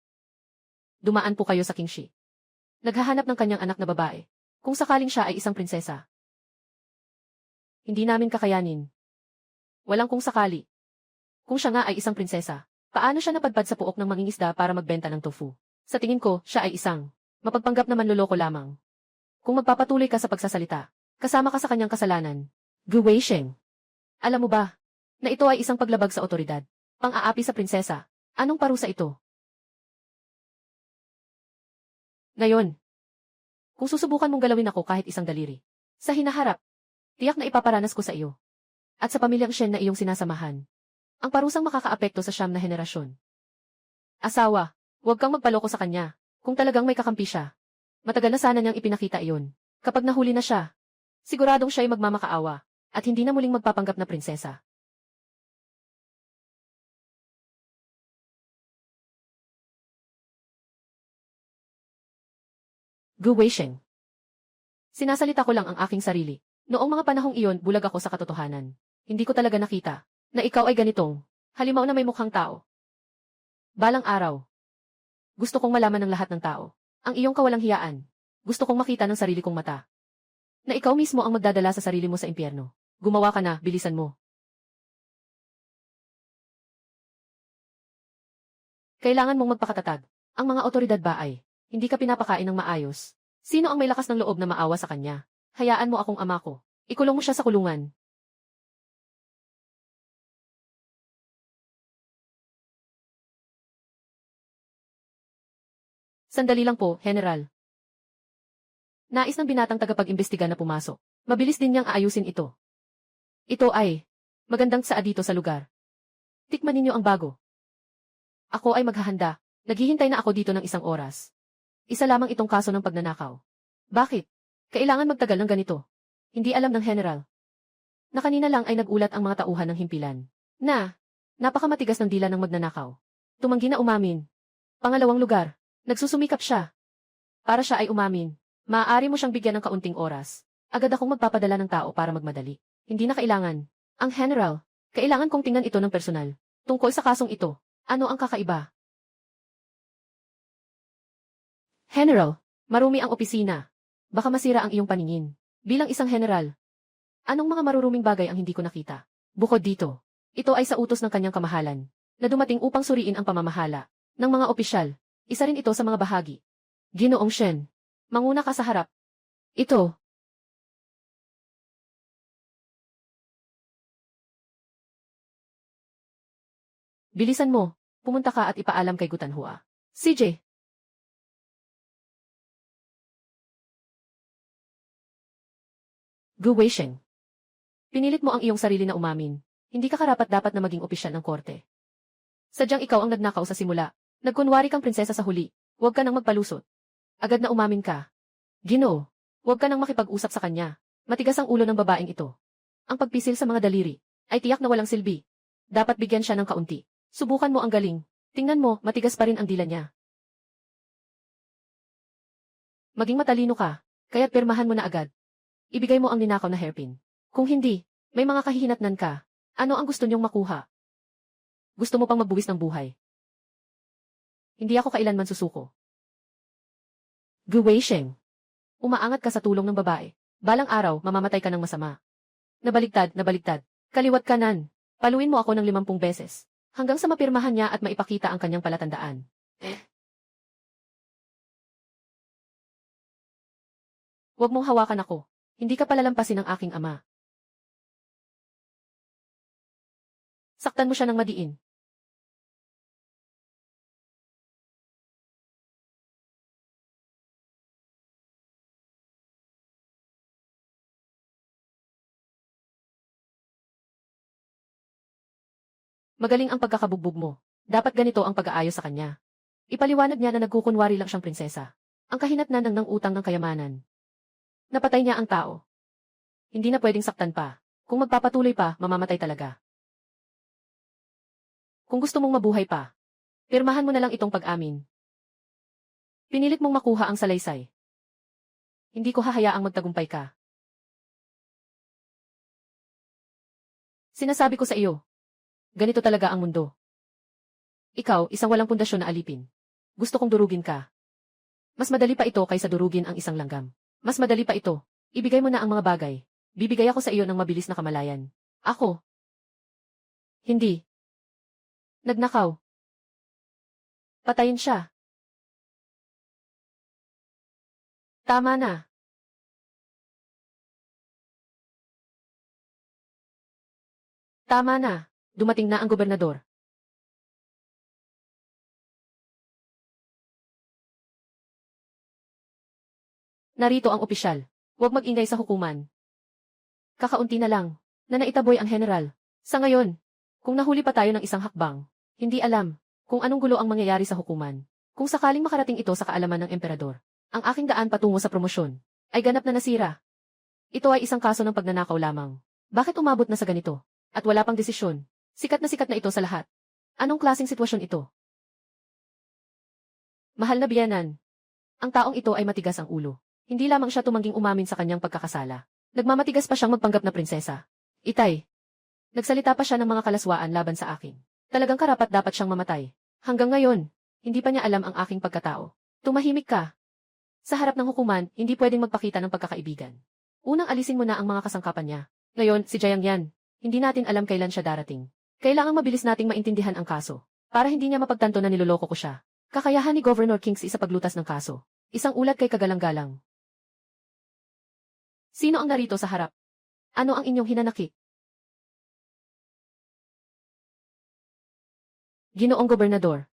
Speaker 1: Dumaan po kayo sa Kingshi. Naghahanap ng kanyang anak na babae. Kung sakaling siya ay isang prinsesa. Hindi namin kakayanin. Walang kung sakali. Kung siya nga ay isang prinsesa, paano siya napadpad sa puok ng mangingisda para magbenta ng tofu? Sa tingin ko, siya ay isang mapagpanggap na manloloko lamang. Kung magpapatuloy ka sa pagsasalita, kasama ka sa kanyang kasalanan. Gu Weisheng. Alam mo ba, na ito ay isang paglabag sa otoridad, pang-aapi sa prinsesa. Anong parusa ito? Ngayon, kung susubukan mong galawin ako kahit isang daliri, sa hinaharap, tiyak na ipaparanas ko sa iyo. At sa pamilyang Shen na iyong sinasamahan. Ang parusang makakaapekto sa siyam na henerasyon. Asawa, huwag kang magpaloko sa kanya, kung talagang may kakampi siya. Matagal na sana niyang ipinakita iyon. Kapag nahuli na siya, siguradong siya ay magmamakaawa, at hindi na muling magpapanggap na prinsesa. Gu Weisheng. Sinasalita ko lang ang aking sarili. Noong mga panahong iyon, bulag ako sa katotohanan. Hindi ko talaga nakita na ikaw ay ganitong halimaw na may mukhang tao. Balang araw, gusto kong malaman ng lahat ng tao ang iyong kawalang hiyaan. Gusto kong makita ng sarili kong mata na ikaw mismo ang magdadala sa sarili mo sa impyerno. Gumawa ka na, bilisan mo. Kailangan mong magpakatatag. Ang mga otoridad ba ay hindi ka pinapakain ng maayos? Sino ang may lakas ng loob na maawa sa kanya? Hayaan mo akong ama ko. Ikulong mo siya sa kulungan. Sandali lang po, General. Nais ng binatang tagapag-imbestiga na pumasok. Mabilis din niyang aayusin ito. Ito ay magandang tsaa dito sa lugar. Tikman ninyo ang bago. Ako ay maghahanda. Naghihintay na ako dito ng 1 oras. Isa lamang itong kaso ng pagnanakaw. Bakit? Kailangan magtagal ng ganito. Hindi alam ng General na kanina lang ay nagulat ang mga tauhan ng himpilan na napakamatigas ng dila ng magnanakaw. Tumanggi na umamin. Pangalawang lugar, nagsusumikap siya. Para siya ay umamin, maaari mo siyang bigyan ng kaunting oras. Agad akong magpapadala ng tao para magmadali. Hindi na kailangan. Ang General, kailangan kong tingnan ito ng personal. Tungkol sa kasong ito, ano ang kakaiba? General, marumi ang opisina. Baka masira ang iyong paningin. Bilang isang general, Anong mga maruruming bagay ang hindi ko nakita? Bukod dito, ito ay sa utos ng kanyang kamahalan, na dumating upang suriin ang pamamahala ng mga opisyal. Isa rin ito sa mga bahagi. Ginoong Shen, manguna ka sa harap. Ito. Bilisan mo, pumunta ka at ipaalam kay Gutanhua. CJ. Gu Weisheng. Pinilit mo ang iyong sarili na umamin. Hindi ka karapat-dapat na maging opisyal ng korte. Sadyang ikaw ang nagnakaw sa simula. Nagkunwari kang prinsesa sa huli. Huwag ka nang magpalusot. Agad na umamin ka. Ginoo, huwag ka nang makipag-usap sa kanya. Matigas ang ulo ng babaeng ito. Ang pagpisil sa mga daliri ay tiyak na walang silbi. Dapat bigyan siya ng kaunti. Subukan mo ang galing. Tingnan mo, matigas pa rin ang dila niya. Maging matalino ka, kaya't pirmahan mo na agad. Ibigay mo ang ninakaw na hairpin. Kung hindi, may mga kahihinatnan ka. Ano ang gusto niyong makuha? Gusto mo pang magbuwis ng buhay? Hindi ako kailanman susuko. Gu Weisheng. Umaangat ka sa tulong ng babae. Balang araw, mamamatay ka ng masama. Nabaligtad. Kaliwat kanan. Paluin mo ako ng 50 beses. Hanggang sa mapirmahan niya at maipakita ang kanyang palatandaan. Huwag mong hawakan ako. Hindi ka palalampasin ng aking ama. Saktan mo siya ng madiin. Magaling ang pagkakabugbog mo. Dapat ganito ang pag-aayos sa kanya. Ipaliwanag niya na nagkukunwari lang siyang prinsesa. Ang kahinatnan ng utang ng kayamanan. Napatay niya ang tao. Hindi na pwedeng saktan pa. Kung magpapatuloy pa, mamamatay talaga. Kung gusto mong mabuhay pa, pirmahan mo na lang itong pag-amin. Pinilit mong makuha ang salaysay. Hindi ko hahayaang magtagumpay ka. Sinasabi ko sa iyo. Ganito talaga ang mundo. Ikaw, isang walang pundasyon na alipin. Gusto kong durugin ka. Mas madali pa ito kaysa durugin ang isang langgam. Mas madali pa ito. Ibigay mo na ang mga bagay. Bibigay ako sa iyo ng mabilis na kamalayan. Ako. Hindi. Nagnakaw. Patayin siya. Tama na. Tama na. Dumating na ang gobernador. Narito ang opisyal. Huwag mag-ingay sa hukuman. Kakaunti na lang, na naitaboy ang general. Sa ngayon, kung nahuli pa tayo ng isang hakbang, hindi alam kung anong gulo ang mangyayari sa hukuman. Kung sakaling makarating ito sa kaalaman ng emperador, ang aking daan patungo sa promosyon ay ganap na nasira. Ito ay isang kaso ng pagnanakaw lamang. Bakit umabot na sa ganito? At wala pang desisyon. Sikat na ito sa lahat. Anong klaseng sitwasyon ito? Mahal na biyanan. Ang taong ito ay matigas ang ulo. Hindi lamang siya tumangging umamin sa kanyang pagkakasala. Nagmamatigas pa siyang magpanggap na prinsesa. Itay. Nagsalita pa siya ng mga kalaswaan laban sa akin. Talagang karapat-dapat siyang mamatay. Hanggang ngayon, hindi pa niya alam ang aking pagkatao. Tumahimik ka. Sa harap ng hukuman, hindi pwedeng magpakita ng pagkakaibigan. Unang alisin mo na ang mga kasangkapan niya. Ngayon, si Jiang Yan. Hindi natin alam kailan siya darating. Kailangang mabilis nating maintindihan ang kaso, para hindi niya mapagtanto na niloloko ko siya. Kakayahan ni Governor Kingsley sa paglutas ng kaso. Isang ulat kay kagalang-galang. Sino ang narito sa harap? Ano ang inyong hinanakit? Ginoong Gobernador.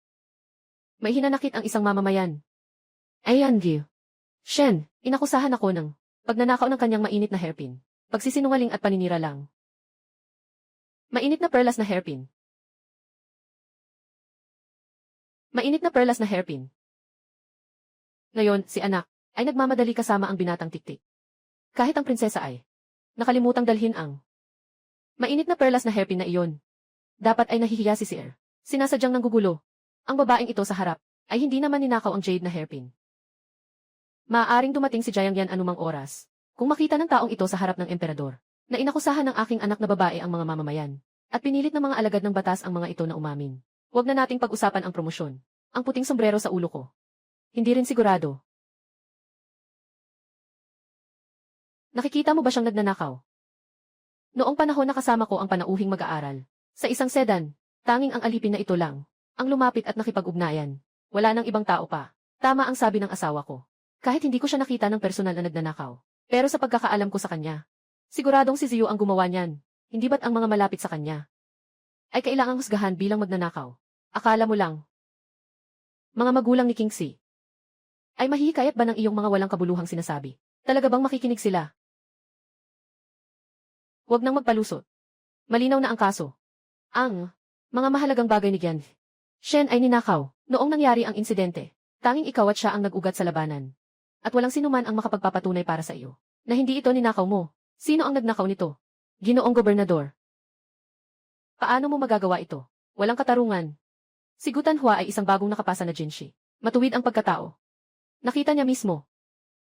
Speaker 1: May hinanakit ang isang mamamayan. Ayan, Gil. Shen, inakusahan ako ng pagnanakaw ng kanyang mainit na hairpin. Pagsisinungaling at paninira lang. Mainit na perlas na hairpin. Mainit na perlas na hairpin. Ngayon, si anak, ay nagmamadali kasama ang binatang tiktik. Kahit ang prinsesa ay nakalimutang dalhin ang mainit na perlas na hairpin na iyon. Dapat ay nahihiya si Sir. Sinasadyang nanggugulo. Ang babaeng ito sa harap, ay hindi naman ninakaw ang jade na hairpin. Maaaring dumating si Jiang Yan anumang oras. Kung makita ng taong ito sa harap ng emperador, na inakusahan ng aking anak na babae ang mga mamamayan, at pinilit ng mga alagad ng batas ang mga ito na umamin. Huwag na nating pag-usapan ang promosyon. Ang puting sombrero sa ulo ko. Hindi rin sigurado. Nakikita mo ba siyang nagnanakaw? Noong panahon na kasama ko ang panauhing mag-aaral. Sa isang sedan, tanging ang alipin na ito lang. Ang lumapit at nakipag-ugnayan. Wala nang ibang tao pa. Tama ang sabi ng asawa ko. Kahit hindi ko siya nakita ng personal na nagnanakaw. Pero sa pagkakaalam ko sa kanya, siguradong si Ziyu ang gumawa niyan. Hindi ba't ang mga malapit sa kanya ay kailangang husgahan bilang magnanakaw? Akala mo lang. Mga magulang ni Kingsley ay mahihikayat ba ng iyong mga walang kabuluhang sinasabi? Talaga bang makikinig sila? Huwag nang magpalusot. Malinaw na ang kaso. Ang mga mahalagang bagay ni Gian Shen ay ninakaw. Noong nangyari ang insidente, tanging ikaw at siya ang nag-ugat sa labanan. At walang sinuman ang makapagpapatunay para sa iyo na hindi ito ninakaw mo. Sino ang nagnakaw nito? Ginoong Gobernador. Paano mo magagawa ito? Walang katarungan. Si Gutan Hua ay isang bagong nakapasa na Jinshi. Matuwid ang pagkatao. Nakita niya mismo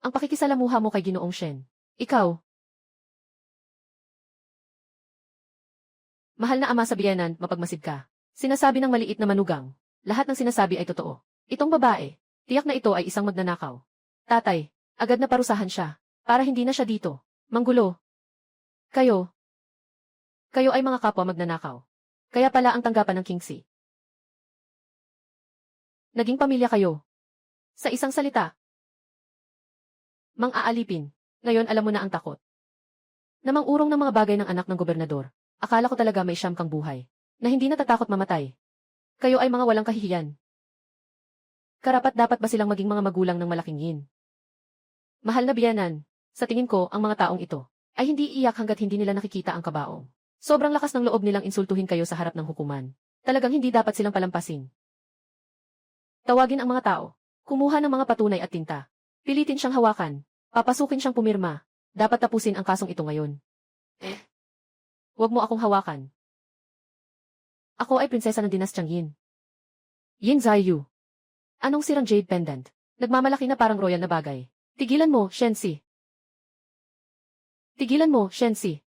Speaker 1: ang pakikisalamuha mo kay Ginoong Shen. Ikaw. Mahal na ama sa biyenan, mapagmasid ka. Sinasabi ng maliit na manugang. Lahat ng sinasabi ay totoo. Itong babae, tiyak na ito ay isang magnanakaw. Tatay, agad na parusahan siya. Para hindi na siya dito. Manggulo. Kayo ay mga kapwa magnanakaw. Kaya pala ang tanggapan ng Kingsley. Naging pamilya kayo. Sa isang salita. Mang-aalipin. Ngayon alam mo na ang takot. Namang-urong ng mga bagay ng anak ng gobernador. Akala ko talaga may siyam kang buhay. Na hindi natatakot mamatay. Kayo ay mga walang kahihiyan. Karapat dapat ba silang maging mga magulang ng malaking yin? Mahal na biyanan, sa tingin ko ang mga taong ito ay hindi iyak hanggat hindi nila nakikita ang kabaong. Sobrang lakas ng loob nilang insultuhin kayo sa harap ng hukuman. Talagang hindi dapat silang palampasin. Tawagin ang mga tao. Kumuha ng mga patunay at tinta. Pilitin siyang hawakan. Papasukin siyang pumirma. Dapat tapusin ang kasong ito ngayon. Huwag mo akong hawakan. Ako ay prinsesa ng dinastyang Yin. Yin Ziyu. Anong sirang jade pendant? Nagmamalaki na parang royal na bagay. Tigilan mo, Shensi. Tigilan mo, Shensi.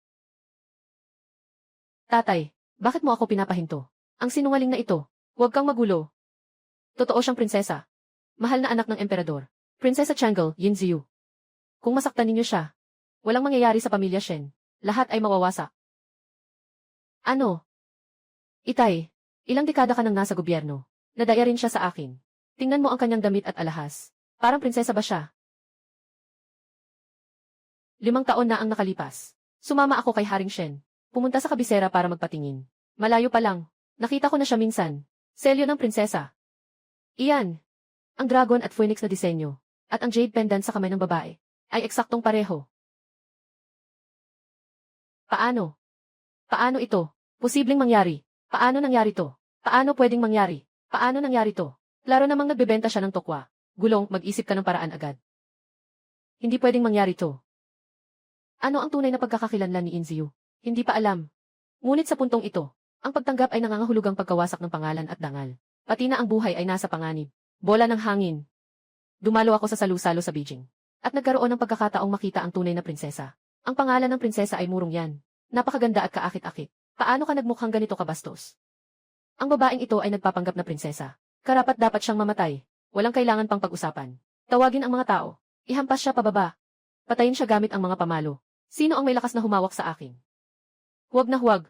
Speaker 1: Tatay, bakit mo ako pinapahinto? Ang sinungaling na ito. Huwag kang magulo. Totoo siyang prinsesa. Mahal na anak ng emperador. Prinsesa Changle, Yin Ziyu. Kung masaktan ninyo siya, walang mangyayari sa pamilya Shen. Lahat ay mawawasak. Ano? Itay, ilang dekada ka nang nasa gobyerno. Nadaya rin siya sa akin. Tingnan mo ang kanyang damit at alahas. Parang prinsesa ba siya? 5 taon na ang nakalipas. Sumama ako kay Haring Shen. Pumunta sa kabisera para magpatingin. Malayo pa lang. Nakita ko na siya minsan. Selyo ng prinsesa. Iyan. Ang dragon at phoenix na disenyo. At ang jade pendant sa kamay ng babae. Ay eksaktong pareho. Paano? Paano ito? Posibleng mangyari. Paano nangyari to? Paano pwedeng mangyari? Paano nangyari to? Klaro namang nagbebenta siya ng tokwa. Gulong, mag-isip ka ng paraan agad. Hindi pwedeng mangyari to. Ano ang tunay na pagkakakilanlan ni Inziyu? Hindi pa alam. Ngunit sa puntong ito, ang pagtanggap ay nangangahulugang pagkawasak ng pangalan at dangal. Pati na ang buhay ay nasa panganib. Bola ng hangin. Dumalo ako sa salu-salo sa Beijing. At nagkaroon ng pagkakataong makita ang tunay na prinsesa. Ang pangalan ng prinsesa ay Murong Yan. Napakaganda at kaakit-akit. Paano ka nagmukhang ganito kabastos? Ang babaeng ito ay nagpapanggap na prinsesa. Karapat dapat siyang mamatay. Walang kailangan pang pag-usapan. Tawagin ang mga tao. Ihampas siya pababa. Patayin siya gamit ang mga pamalo. Sino ang may lakas na humawak sa akin? Huwag na huwag.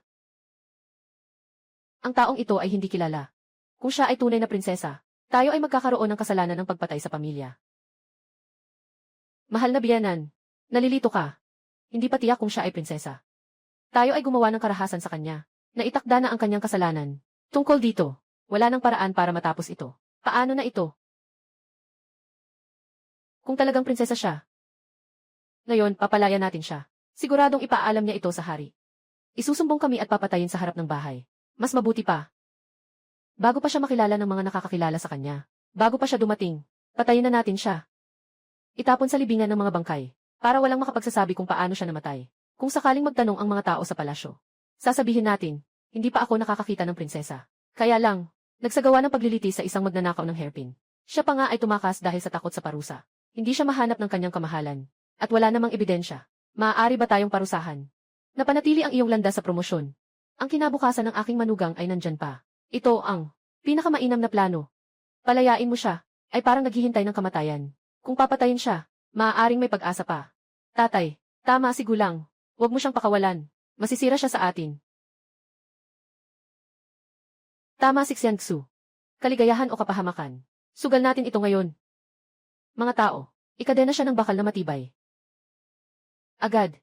Speaker 1: Ang taong ito ay hindi kilala. Kung siya ay tunay na prinsesa, tayo ay magkakaroon ng kasalanan ng pagpatay sa pamilya. Mahal na biyanan, nalilito ka. Hindi pa tiyak kung siya ay prinsesa. Tayo ay gumawa ng karahasan sa kanya. Naitakda na ang kanyang kasalanan. Tungkol dito, wala nang paraan para matapos ito. Paano na ito? Kung talagang prinsesa siya, ngayon papalaya natin siya. Siguradong ipaalam niya ito sa hari. Isusumbong kami at papatayin sa harap ng bahay. Mas mabuti pa. Bago pa siya makilala ng mga nakakakilala sa kanya. Bago pa siya dumating, patayin na natin siya. Itapon sa libingan ng mga bangkay, para walang makapagsasabi kung paano siya namatay. Kung sakaling magtanong ang mga tao sa palasyo, sasabihin natin, hindi pa ako nakakakita ng prinsesa. Kaya lang, nagsagawa ng pagliliti sa isang magnanakaw ng hairpin. Siya pa nga ay tumakas dahil sa takot sa parusa. Hindi siya mahanap ng kanyang kamahalan. At wala namang ebidensya. Maaari ba tayong parusahan? Napanatili ang iyong landas sa promosyon. Ang kinabukasan ng aking manugang ay nandyan pa. Ito ang pinakamainam na plano. Palayain mo siya, ay parang naghihintay ng kamatayan. Kung papatayin siya, maaaring may pag-asa pa. Tatay, tama si Gulang. Huwag mo siyang pakawalan. Masisira siya sa atin. Tama si Xiangsu. Kaligayahan o kapahamakan. Sugal natin ito ngayon. Mga tao, ikadena siya ng bakal na matibay. Agad.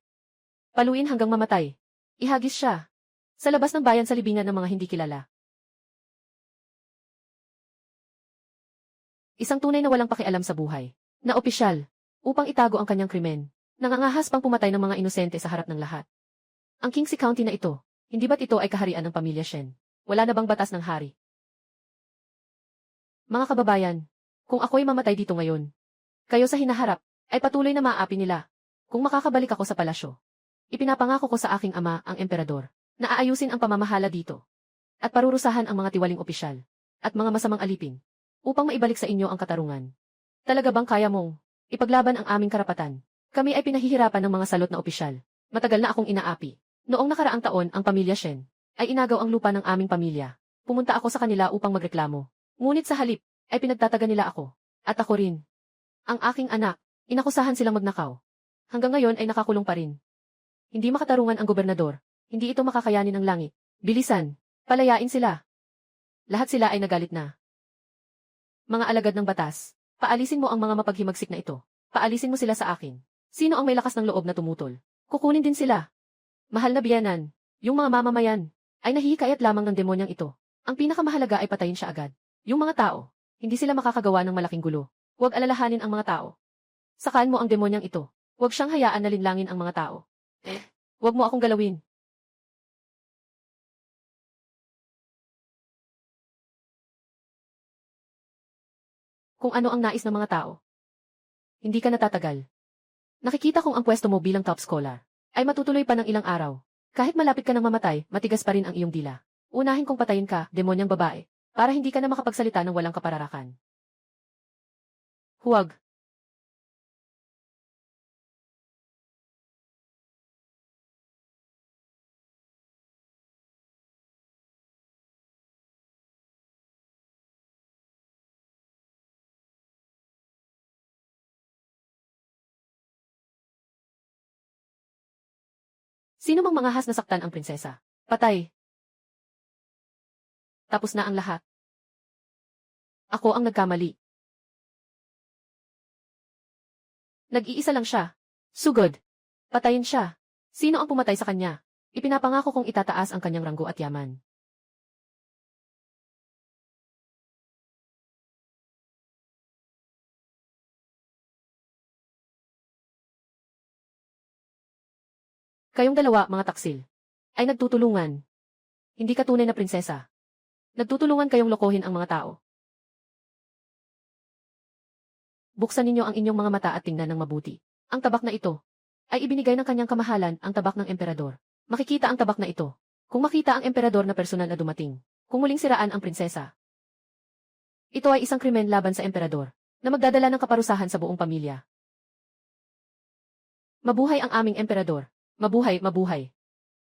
Speaker 1: Paluin hanggang mamatay. Ihagis siya. Sa labas ng bayan sa libingan ng mga hindi kilala. Isang tunay na walang pakialam sa buhay. Na opisyal. Upang itago ang kanyang krimen. Nangangahas pang pumatay ng mga inosente sa harap ng lahat. Ang Kingsi County na ito, hindi ba't ito ay kaharian ng pamilya Shen? Wala na bang batas ng hari? Mga kababayan, kung ako'y mamatay dito ngayon, kayo sa hinaharap, ay patuloy na maaapi nila. Kung makakabalik ako sa palasyo, ipinapangako ko sa aking ama, ang emperador, na aayusin ang pamamahala dito. At parurusahan ang mga tiwaling opisyal, at mga masamang alipin, upang maibalik sa inyo ang katarungan. Talaga bang kaya mong ipaglaban ang aming karapatan? Kami ay pinahihirapan ng mga salot na opisyal. Matagal na akong inaapi. Noong nakaraang taon, ang pamilya Shen ay inagaw ang lupa ng aming pamilya. Pumunta ako sa kanila upang magreklamo. Ngunit sa halip, ay pinagtataga nila ako. At ako rin. Ang aking anak, inakusahan silang magnakaw. Hanggang ngayon ay nakakulong pa rin. Hindi makatarungan ang gobernador. Hindi ito makakayanin ng langit. Bilisan. Palayain sila. Lahat sila ay nagalit na. Mga alagad ng batas, paalisin mo ang mga mapaghimagsik na ito. Paalisin mo sila sa akin. Sino ang may lakas ng loob na tumutol? Kukunin din sila. Mahal na biyanan, yung mga mamamayan, ay nahihikayat lamang ng demonyang ito. Ang pinakamahalaga ay patayin siya agad. Yung mga tao, hindi sila makakagawa ng malaking gulo. Huwag alalahanin ang mga tao. Sakaan mo ang demonyang ito. Huwag siyang hayaan na linlangin ang mga tao. Huwag mo akong galawin. Kung ano ang nais ng mga tao. Hindi ka natatagal. Nakikita kong ang pwesto mo bilang top scholar ay matutuloy pa ng ilang araw. Kahit malapit ka nang mamatay, matigas pa rin ang iyong dila. Unahin kong patayin ka, demonyang babae, para hindi ka na makapagsalita ng walang kapararakan. Huwag. Sino mang mangahas na saktan ang prinsesa? Patay. Tapos na ang lahat. Ako ang nagkamali. Nag-iisa lang siya. Sugod. Patayin siya. Sino ang pumatay sa kanya? Ipinapangako kong itataas ang kanyang ranggo at yaman. Kayong dalawa, mga taksil, ay nagtutulungan. Hindi ka tunay na prinsesa. Nagtutulungan kayong lokohin ang mga tao. Buksan ninyo ang inyong mga mata at tingnan ng mabuti. Ang tabak na ito ay ibinigay ng kanyang kamahalan, ang tabak ng emperador. Makikita ang tabak na ito. Kung makita ang emperador na personal na dumating, kung muling siraan ang prinsesa. Ito ay isang krimen laban sa emperador, na magdadala ng kaparusahan sa buong pamilya. Mabuhay ang aming emperador. Mabuhay, mabuhay.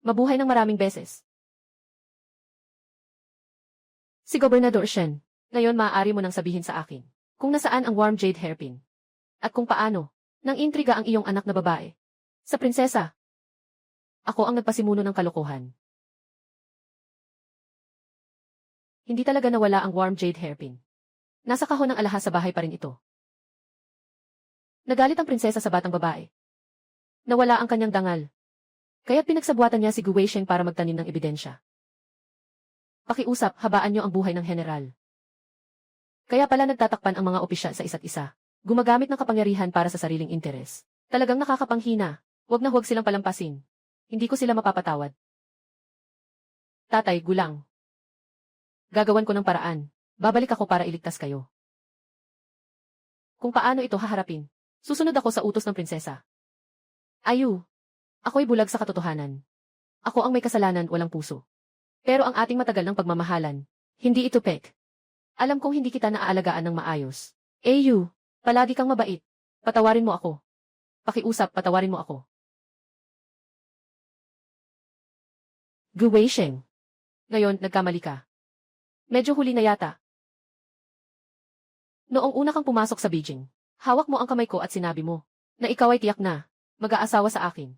Speaker 1: Mabuhay ng maraming beses. Si Gobernador Shen, ngayon maaari mo nang sabihin sa akin, kung nasaan ang warm jade hairpin. At kung paano, nang intriga ang iyong anak na babae. Sa prinsesa. Ako ang nagpasimuno ng kalokohan. Hindi talaga nawala ang warm jade hairpin. Nasa kahon ng alahas sa bahay pa rin ito. Nagalit ang prinsesa sa batang babae. Nawala ang kanyang dangal. Kaya't pinagsabuatan niya si Gu Weisheng para magtanim ng ebidensya. Pakiusap, habaan niyo ang buhay ng general. Kaya pala nagtatakpan ang mga opisyal sa isa't isa. Gumagamit ng kapangyarihan para sa sariling interes. Talagang nakakapanghina. Huwag na huwag silang palampasin. Hindi ko sila mapapatawad. Tatay, gulang. Gagawan ko ng paraan. Babalik ako para iligtas kayo. Kung paano ito haharapin, susunod ako sa utos ng prinsesa. Ayu. Ako'y bulag sa katotohanan. Ako ang may kasalanan, walang puso. Pero ang ating matagal ng pagmamahalan, hindi ito pek. Alam kong hindi kita naaalagaan ng maayos. Ayu, palagi kang mabait. Patawarin mo ako. Pakiusap, patawarin mo ako. Gu Weisheng. Ngayon, nagkamali ka. Medyo huli na yata. Noong una kang pumasok sa Beijing, hawak mo ang kamay ko at sinabi mo, na ikaw ay tiyak na, mag-aasawa sa akin.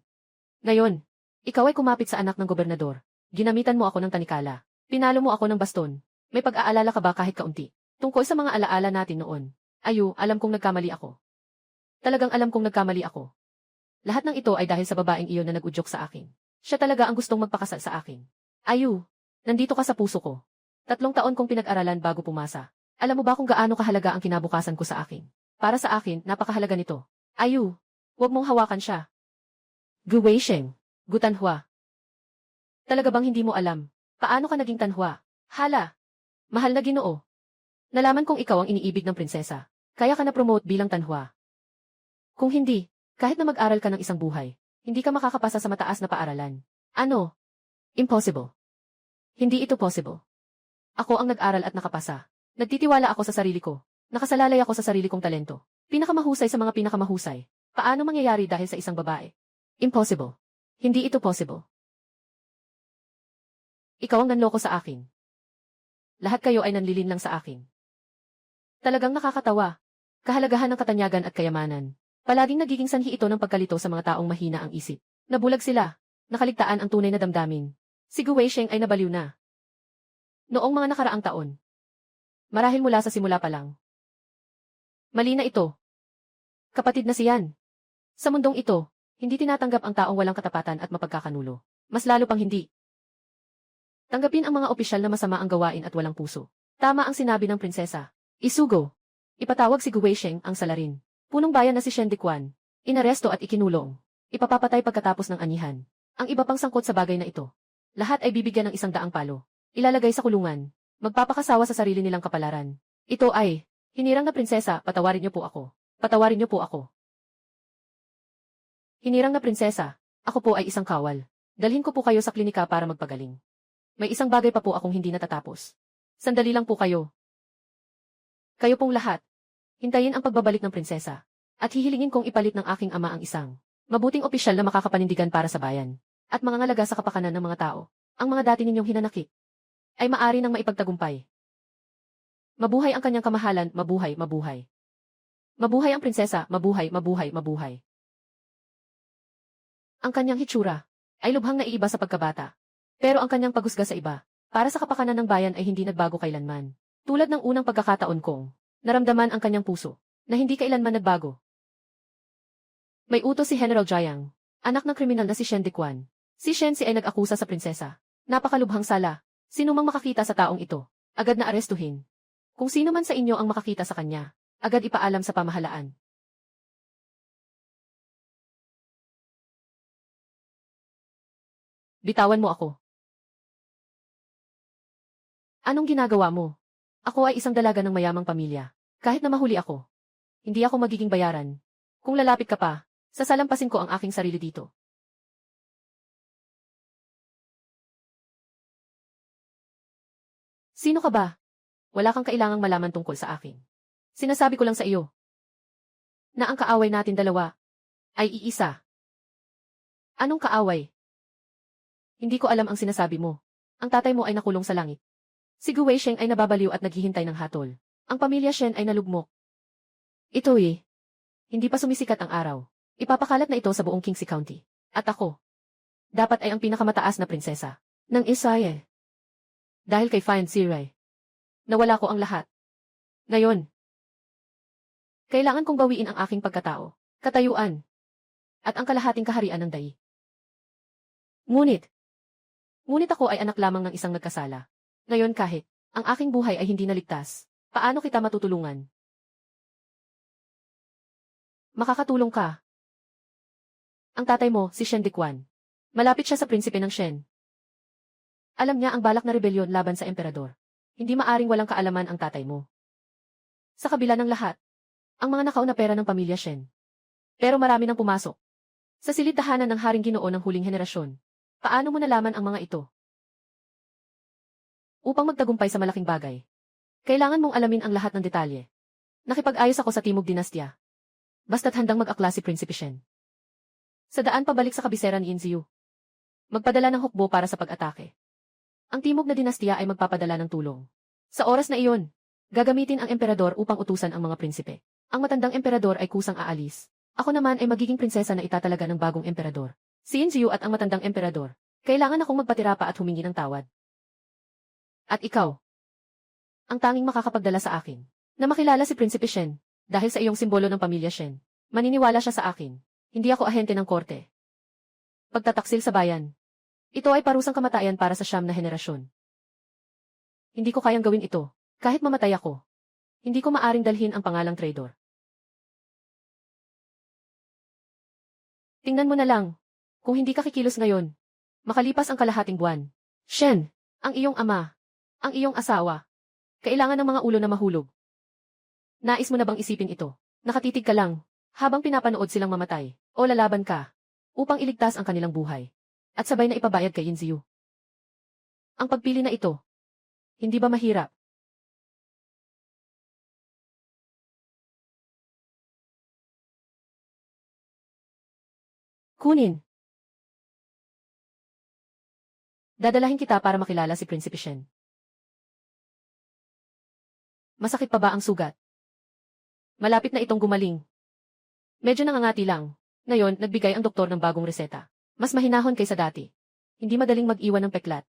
Speaker 1: Ngayon, Ikaw ay kumapit sa anak ng gobernador. Ginamitan mo ako ng tanikala. Pinalo mo ako ng baston. May pag-aalala ka ba kahit kaunti? Tungkol sa mga alaala natin noon. Ayu, alam kong nagkamali ako. Talagang alam kong nagkamali ako. Lahat ng ito ay dahil sa babaeng iyon na nag-udyok sa akin. Siya talaga ang gustong magpakasal sa akin. Ayu, nandito ka sa puso ko. 3 taon kong pinag-aralan bago pumasa. Alam mo ba kung gaano kahalaga ang kinabukasan ko sa akin? Para sa akin, napakahalaga nito. Ayu, huwag mong hawakan siya. Gu Weisheng, Gu Tanhua. Talaga bang hindi mo alam? Paano ka naging Tanhua? Hala! Mahal na Ginoo. Nalaman kong ikaw ang iniibig ng prinsesa. Kaya ka na-promote bilang Tanhua. Kung hindi, kahit na mag-aral ka ng isang buhay, hindi ka makakapasa sa mataas na paaralan. Ano? Impossible. Hindi ito possible. Ako ang nag-aral at nakapasa. Nagtitiwala ako sa sarili ko. Nakasalalay ako sa sarili kong talento. Pinakamahusay sa mga pinakamahusay. Paano mangyayari dahil sa isang babae? Impossible. Hindi ito possible. Ikaw ang nanloko sa akin. Lahat kayo ay nanlilin lang sa akin. Talagang nakakatawa. Kahalagahan ng katanyagan at kayamanan. Palaging nagiging sanhi ito ng pagkalito sa mga taong mahina ang isip. Nabulag sila. Nakaligtaan ang tunay na damdamin. Si Gu Weisheng ay nabaliw na. Noong mga nakaraang taon. Marahil mula sa simula pa lang. Mali na ito. Kapatid na siyan. Sa mundong ito, hindi tinatanggap ang taong walang katapatan at mapagkakanulo. Mas lalo pang hindi. Tanggapin ang mga opisyal na masama ang gawain at walang puso. Tama ang sinabi ng prinsesa. Isugo. Ipatawag si Gu Weisheng ang salarin. Punong bayan na si Shen Diquan. Inaresto at ikinulong. Ipapapatay pagkatapos ng anihan. Ang iba pang sangkot sa bagay na ito. Lahat ay bibigyan ng 100 palo. Ilalagay sa kulungan. Magpapakasawa sa sarili nilang kapalaran. Ito ay, hinirang na prinsesa, patawarin niyo po ako. Patawarin niyo po ako. Hinirang na prinsesa, ako po ay isang kawal. Dalhin ko po kayo sa klinika para magpagaling. May isang bagay pa po akong hindi natatapos. Sandali lang po kayo. Kayo pong lahat. Hintayin ang pagbabalik ng prinsesa. At hihilingin kong ipalit ng aking ama ang isang mabuting opisyal na makakapanindigan para sa bayan. At mga ngalaga sa kapakanan ng mga tao. Ang mga dati ninyong hinanakit ay maari nang maipagtagumpay. Mabuhay ang kanyang kamahalan, mabuhay, mabuhay. Mabuhay ang prinsesa, mabuhay, mabuhay, mabuhay. Ang kanyang hitsura ay lubhang naiiba sa pagkabata. Pero ang kanyang paghusga sa iba, para sa kapakanan ng bayan ay hindi nagbago kailanman. Tulad ng unang pagkakataon kong naramdaman ang kanyang puso, na hindi kailanman nagbago. May utos si General Jiang, anak ng kriminal na si Shen Diquan. Si Shen ay nag-akusa sa prinsesa. Napakalubhang sala. Sino mang makakita sa taong ito, agad na arestuhin. Kung sino man sa inyo ang makakita sa kanya, agad ipaalam sa pamahalaan. Bitawan mo ako. Anong ginagawa mo? Ako ay isang dalaga ng mayamang pamilya. Kahit na mahuli ako, hindi ako magiging bayaran. Kung lalapit ka pa, sasalampasin ko ang aking sarili dito. Sino ka ba? Wala kang kailangang malaman tungkol sa akin. Sinasabi ko lang sa iyo na ang kaaway natin dalawa ay iisa. Anong kaaway? Hindi ko alam ang sinasabi mo. Ang tatay mo ay nakulong sa langit. Si Gu Weisheng ay nababaliw at naghihintay ng hatol. Ang pamilya Shen ay nalugmok. Ito hindi pa sumisikat ang araw. Ipapakalat na ito sa buong Qingxi County. At ako, dapat ay ang pinakamataas na prinsesa ng Isaye. Dahil kay Fine Zirai, nawala ko ang lahat. Ngayon, kailangan kong bawiin ang aking pagkatao, katayuan, at ang kalahating kaharian ng Dai. Ngunit ako ay anak lamang ng isang nagkasala. Ngayon kahit ang aking buhay ay hindi naligtas, paano kita matutulungan? Makakatulong ka. Ang tatay mo, si Shen Diquan. Malapit siya sa prinsipe ng Shen. Alam niya ang balak na rebelyon laban sa emperador. Hindi maaring walang kaalaman ang tatay mo. Sa kabila ng lahat, ang mga nakaw na pera ng pamilya Shen. Pero marami nang pumasok. Sa silid tahanan ng Haring Ginoo ng huling henerasyon. Paano mo nalaman ang mga ito? Upang magtagumpay sa malaking bagay, kailangan mong alamin ang lahat ng detalye. Nakipag-ayos ako sa Timog Dinastya. Basta't handang mag-akla si Prinsipe Shen. Sa daan pabalik sa kabisera ni Yinziyu. Magpadala ng hukbo para sa pag-atake. Ang Timog na Dinastya ay magpapadala ng tulong. Sa oras na iyon, gagamitin ang emperador upang utusan ang mga prinsipe. Ang matandang emperador ay kusang aalis. Ako naman ay magiging prinsesa na itatalaga ng bagong emperador. Si Yinziyu at ang matandang emperador. Kailangan akong magpatira pa at humingi ng tawad. At ikaw, ang tanging makakapagdala sa akin, na makilala si Prinsipe Shen, dahil sa iyong simbolo ng pamilya Shen. Maniniwala siya sa akin. Hindi ako ahente ng korte. Pagtataksil sa bayan. Ito ay parusang kamatayan para sa 9 na henerasyon. Hindi ko kayang gawin ito, kahit mamatay ako. Hindi ko maaring dalhin ang pangalang traitor. Tingnan mo na lang, kung hindi ka kikilos ngayon, makalipas ang kalahating buwan. Shen, ang iyong ama, ang iyong asawa, kailangan ng mga ulo na mahulog. Nais mo na bang isipin ito? Nakatitig ka lang, habang pinapanood silang mamatay, o lalaban ka, upang iligtas ang kanilang buhay, at sabay na ipabayad kay Yinziyu. Ang pagpili na ito, hindi ba mahirap? Kunin. Dadalahin kita para makilala si Prinsipe Shen. Masakit pa ba ang sugat? Malapit na itong gumaling. Medyo nangangati lang. Ngayon, nagbigay ang doktor ng bagong reseta. Mas mahinahon kaysa dati. Hindi madaling mag-iwan ng peklat.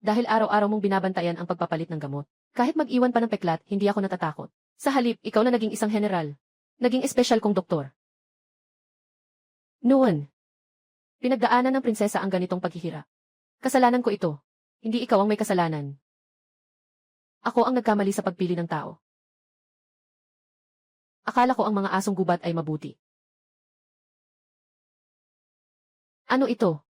Speaker 1: Dahil araw-araw mong binabantayan ang pagpapalit ng gamot. Kahit mag-iwan pa ng peklat, hindi ako natatakot. Sa halip, ikaw na naging isang general. Naging espesyal kong doktor. Noon, pinagdaanan ng prinsesa ang ganitong paghihirap. Kasalanan ko ito. Hindi ikaw ang may kasalanan. Ako ang nagkamali sa pagpili ng tao. Akala ko ang mga asong gubat ay mabuti. Ano ito?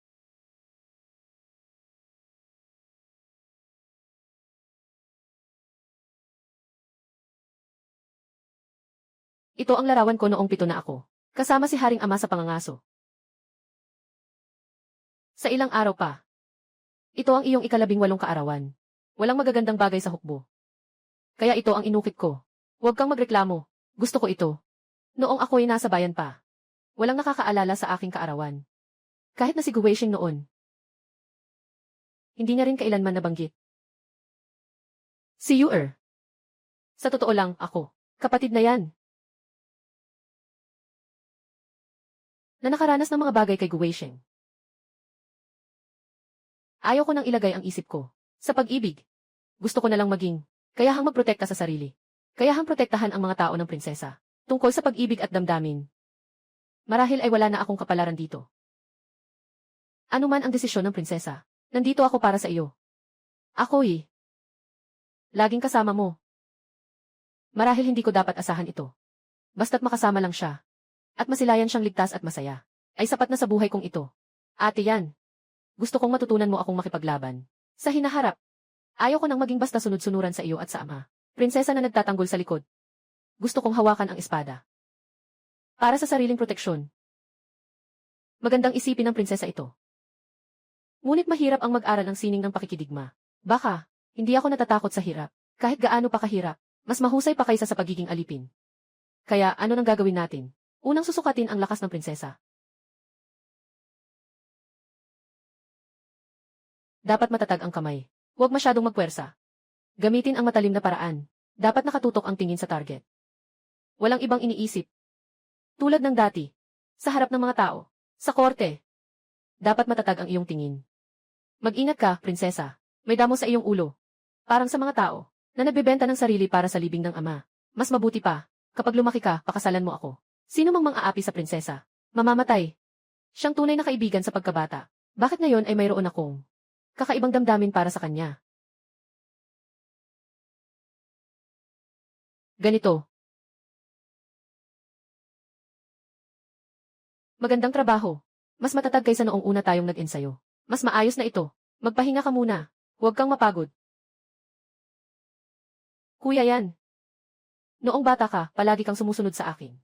Speaker 1: Ito ang larawan ko noong 7 na ako. Kasama si Haring Ama sa pangangaso. Sa ilang araw pa. Ito ang iyong 18 kaarawan. Walang magagandang bagay sa hukbo. Kaya ito ang inukit ko. Huwag kang magreklamo. Gusto ko ito. Noong ako'y nasa bayan pa. Walang nakakaalala sa aking kaarawan. Kahit na si Guwei Xing noon. Hindi niya rin kailanman nabanggit. Si Yuer. Sa totoo lang, ako. Kapatid na yan. Na nakaranas ng mga bagay kay Guwei Xing. Ayaw ko nang ilagay ang isip ko sa pag-ibig. Gusto ko na lang maging kayahang magprotekta sa sarili. Kayahang protektahan ang mga tao ng prinsesa tungkol sa pag-ibig at damdamin. Marahil ay wala na akong kapalaran dito. Ano man ang desisyon ng prinsesa, nandito ako para sa iyo. Ako'y laging kasama mo. Marahil hindi ko dapat asahan ito. Basta't makasama lang siya at masilayan siyang ligtas at masaya, ay sapat na sa buhay kong ito. Ate yan. Gusto kong matutunan mo akong makipaglaban. Sa hinaharap, ayaw ko nang maging basta sunod-sunuran sa iyo at sa ama. Prinsesa na nagtatanggol sa likod. Gusto kong hawakan ang espada. Para sa sariling proteksyon. Magandang isipin ng prinsesa ito. Ngunit mahirap ang mag-aral ng sining ng pakikidigma. Baka, hindi ako natatakot sa hirap. Kahit gaano pa kahirap, mas mahusay pa kaysa sa pagiging alipin. Kaya ano nang gagawin natin? Unang susukatin ang lakas ng prinsesa. Dapat matatag ang kamay. Huwag masyadong magpuwersa. Gamitin ang matalim na paraan. Dapat nakatutok ang tingin sa target. Walang ibang iniisip. Tulad ng dati. Sa harap ng mga tao. Sa korte. Dapat matatag ang iyong tingin. Mag-ingat ka, prinsesa. May damo sa iyong ulo. Parang sa mga tao, na nagbebenta ng sarili para sa libing ng ama. Mas mabuti pa, kapag lumaki ka, pakasalan mo ako. Sino mang mang-aapi sa prinsesa? Mamamatay. Siyang tunay na kaibigan sa pagkabata. Bakit ngayon ay mayroon akong kakaibang damdamin para sa kanya? Ganito. Magandang trabaho. Mas matatag kaysa noong una tayong nag-ensayo. Mas maayos na ito. Magpahinga ka muna. Huwag kang mapagod. Kuya yan. Noong bata ka, palagi kang sumusunod sa akin.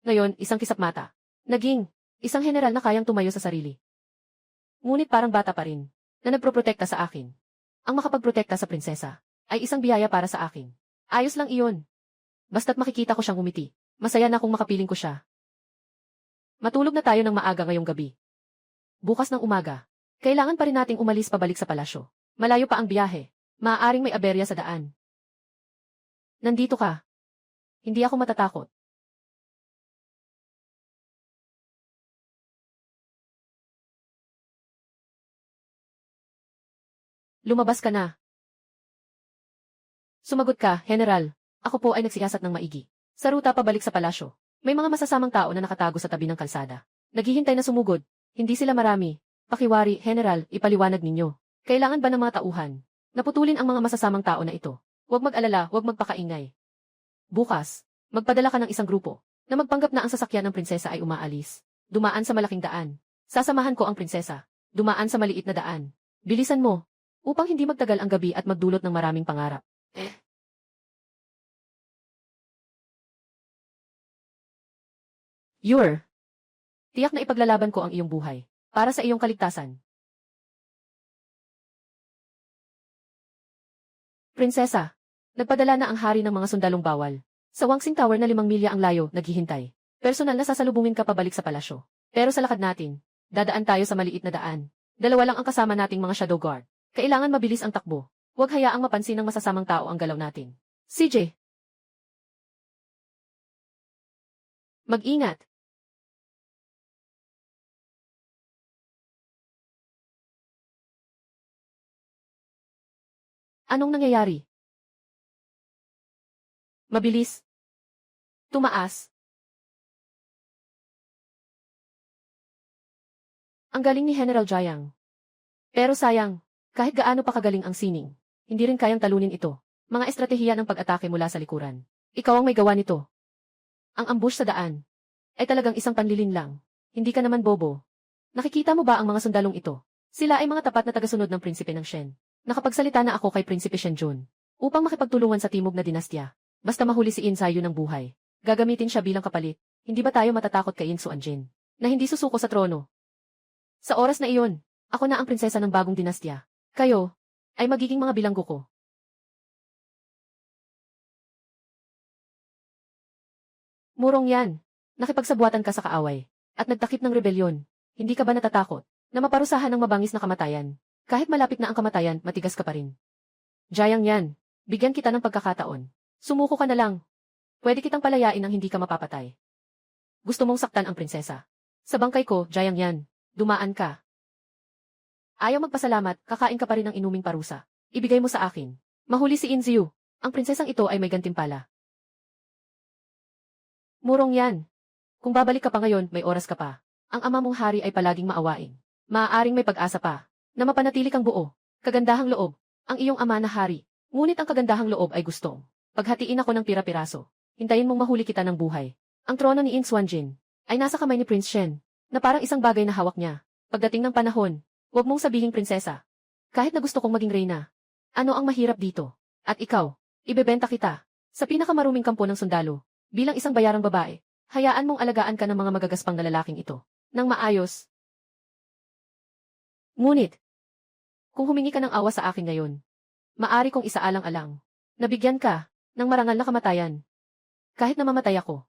Speaker 1: Ngayon, isang kisap mata. Naging isang general na kayang tumayo sa sarili. Ngunit parang bata pa rin, na nagproprotekta sa akin. Ang makapagprotekta sa prinsesa, ay isang biyaya para sa akin. Ayos lang iyon. Basta't makikita ko siyang umiti, masaya na kung makapiling ko siya. Matulog na tayo ng maaga ngayong gabi. Bukas ng umaga, kailangan pa rin nating umalis pabalik sa palasyo. Malayo pa ang biyahe. Maaaring may aberya sa daan. Nandito ka. Hindi ako matatakot. Lumabas ka na. Sumagot ka, General. Ako po ay nagsiyasat ng maigi. Sa ruta pabalik sa palasyo, may mga masasamang tao na nakatago sa tabi ng kalsada. Naghihintay na sumugod. Hindi sila marami. Pakiwari, General, ipaliwanag ninyo. Kailangan ba ng mga tauhan? Naputulin ang mga masasamang tao na ito. Huwag mag-alala, huwag magpakaingay. Bukas, magpadala ka ng isang grupo na magpanggap na ang sasakyan ng prinsesa ay umaalis. Dumaan sa malaking daan. Sasamahan ko ang prinsesa. Dumaan sa maliit na daan. Bilisan mo, upang hindi magtagal ang gabi at magdulot ng maraming pangarap. Tiyak na ipaglalaban ko ang iyong buhay. Para sa iyong kaligtasan. Prinsesa, nagpadala na ang hari ng mga sundalong bawal. Sa Wangsing Tower na 5 milya ang layo, naghihintay. Personal na sasalubungin ka pabalik sa palasyo. Pero sa lakad natin, dadaan tayo sa maliit na daan. 2 lang ang kasama nating mga shadow guard. Kailangan mabilis ang takbo. Huwag hayaang mapansin ng masasamang tao ang galaw natin. CJ. Mag-ingat. Anong nangyayari? Mabilis. Tumaas. Ang galing ni General Jiang. Pero sayang, kahit gaano pa kagaling ang sining, hindi rin kayang talunin ito. Mga estratehiya ng pag-atake mula sa likuran. Ikaw ang may gawa nito. Ang ambush sa daan ay talagang isang panlilin lang. Hindi ka naman bobo. Nakikita mo ba ang mga sundalong ito? Sila ay mga tapat na tagasunod ng prinsipe ng Shen. Nakapagsalita na ako kay Prinsipe Shenjun upang makipagtulungan sa timog na dinastya. Basta mahuli si In Sayu ng buhay. Gagamitin siya bilang kapalit. Hindi ba tayo matatakot kay In Suanjin na hindi susuko sa trono? Sa oras na iyon, ako na ang prinsesa ng bagong dinastya. Kayo ay magiging mga bilanggo ko. Murong yan. Nakipagsabuatan ka sa kaaway at nagtakip ng rebelyon. Hindi ka ba natatakot na maparusahan ng mabangis na kamatayan? Kahit malapit na ang kamatayan, matigas ka pa rin. Jiang yan. Bigyan kita ng pagkakataon. Sumuko ka na lang. Pwede kitang palayain nang hindi ka mapapatay. Gusto mong saktan ang prinsesa. Sa bangkay ko, Jiang yan. Dumaan ka. Ayaw magpasalamat, kakain ka pa rin ng inuming parusa. Ibigay mo sa akin. Mahuli si In Ziyu. Ang prinsesang ito ay may gantimpala. Murong yan. Kung babalik ka pa ngayon, may oras ka pa. Ang ama mong hari ay palaging maawain. Maaaring may pag-asa pa na mapanatili kang buo. Kagandahang loob, ang iyong ama na hari. Ngunit ang kagandahang loob ay gustong paghatiin ako ng pira-piraso. Hintayin mong mahuli kita ng buhay. Ang trono ni In Suanjin ay nasa kamay ni Prince Shen, na parang isang bagay na hawak niya. Pagdating ng panahon, huwag mong sabihing prinsesa. Kahit na gusto kong maging reyna. Ano ang mahirap dito? At ikaw, ibebenta kita sa pinakamaruming kampo ng sundalo. Bilang isang bayarang babae, hayaan mong alagaan ka ng mga magagaspang na lalaking ito nang maayos. Ngunit, kung humingi ka ng awa sa akin ngayon, maari kong isaalang-alang. Nabigyan ka ng marangal na kamatayan. Kahit na mamatay ako,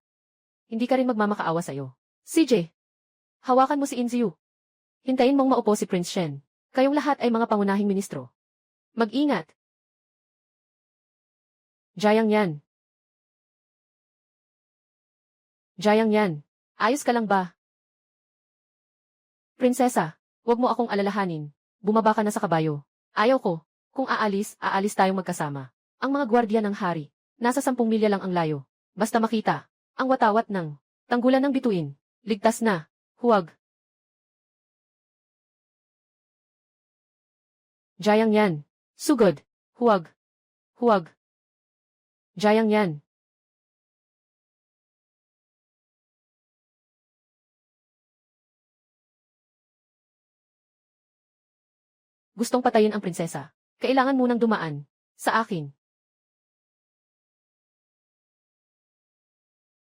Speaker 1: hindi ka rin magmamakaawa sa'yo. CJ, hawakan mo si In Ziyu. Hintayin mong maupo si Prince Shen. Kayong lahat ay mga pangunahing ministro. Mag-ingat. Jiang yan. Jiang yan. Ayos ka lang ba? Prinsesa, huwag mo akong alalahanin. Bumaba ka na sa kabayo. Ayaw ko. Kung aalis tayong magkasama. Ang mga gwardiya ng hari, nasa 10 milya lang ang layo. Basta makita, ang watawat ng tanggulan ng bituin. Ligtas na. Huwag. Jiang yan. Sugod. Huwag. Huwag. Jiang yan. Gustong patayin ang prinsesa. Kailangan munang dumaan sa akin.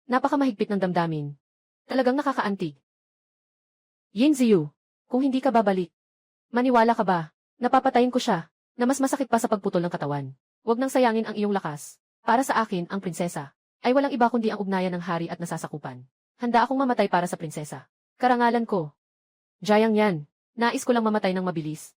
Speaker 1: Napakamahigpit ng damdamin. Talagang nakakaantig. Yin Ziyu, kung hindi ka babalik, maniwala ka ba? Napapatayin ko siya, na mas masakit pa sa pagputol ng katawan. Huwag nang sayangin ang iyong lakas. Para sa akin, ang prinsesa, ay walang iba kundi ang ugnayan ng hari at nasasakupan. Handa akong mamatay para sa prinsesa. Karangalan ko. Jiang yan, nais ko lang mamatay ng mabilis.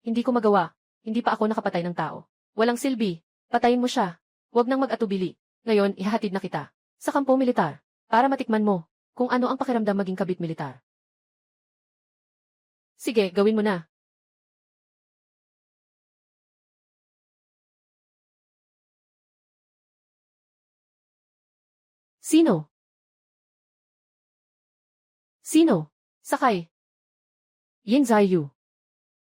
Speaker 1: Hindi ko magawa. Hindi pa ako nakapatay ng tao. Walang silbi. Patayin mo siya. Huwag nang mag-atubili. Ngayon, ihahatid na kita sa kampo militar para matikman mo kung ano ang pakiramdam maging kabit militar. Sige, gawin mo na. Sino? Sino? Sakay. Yin Ziyu.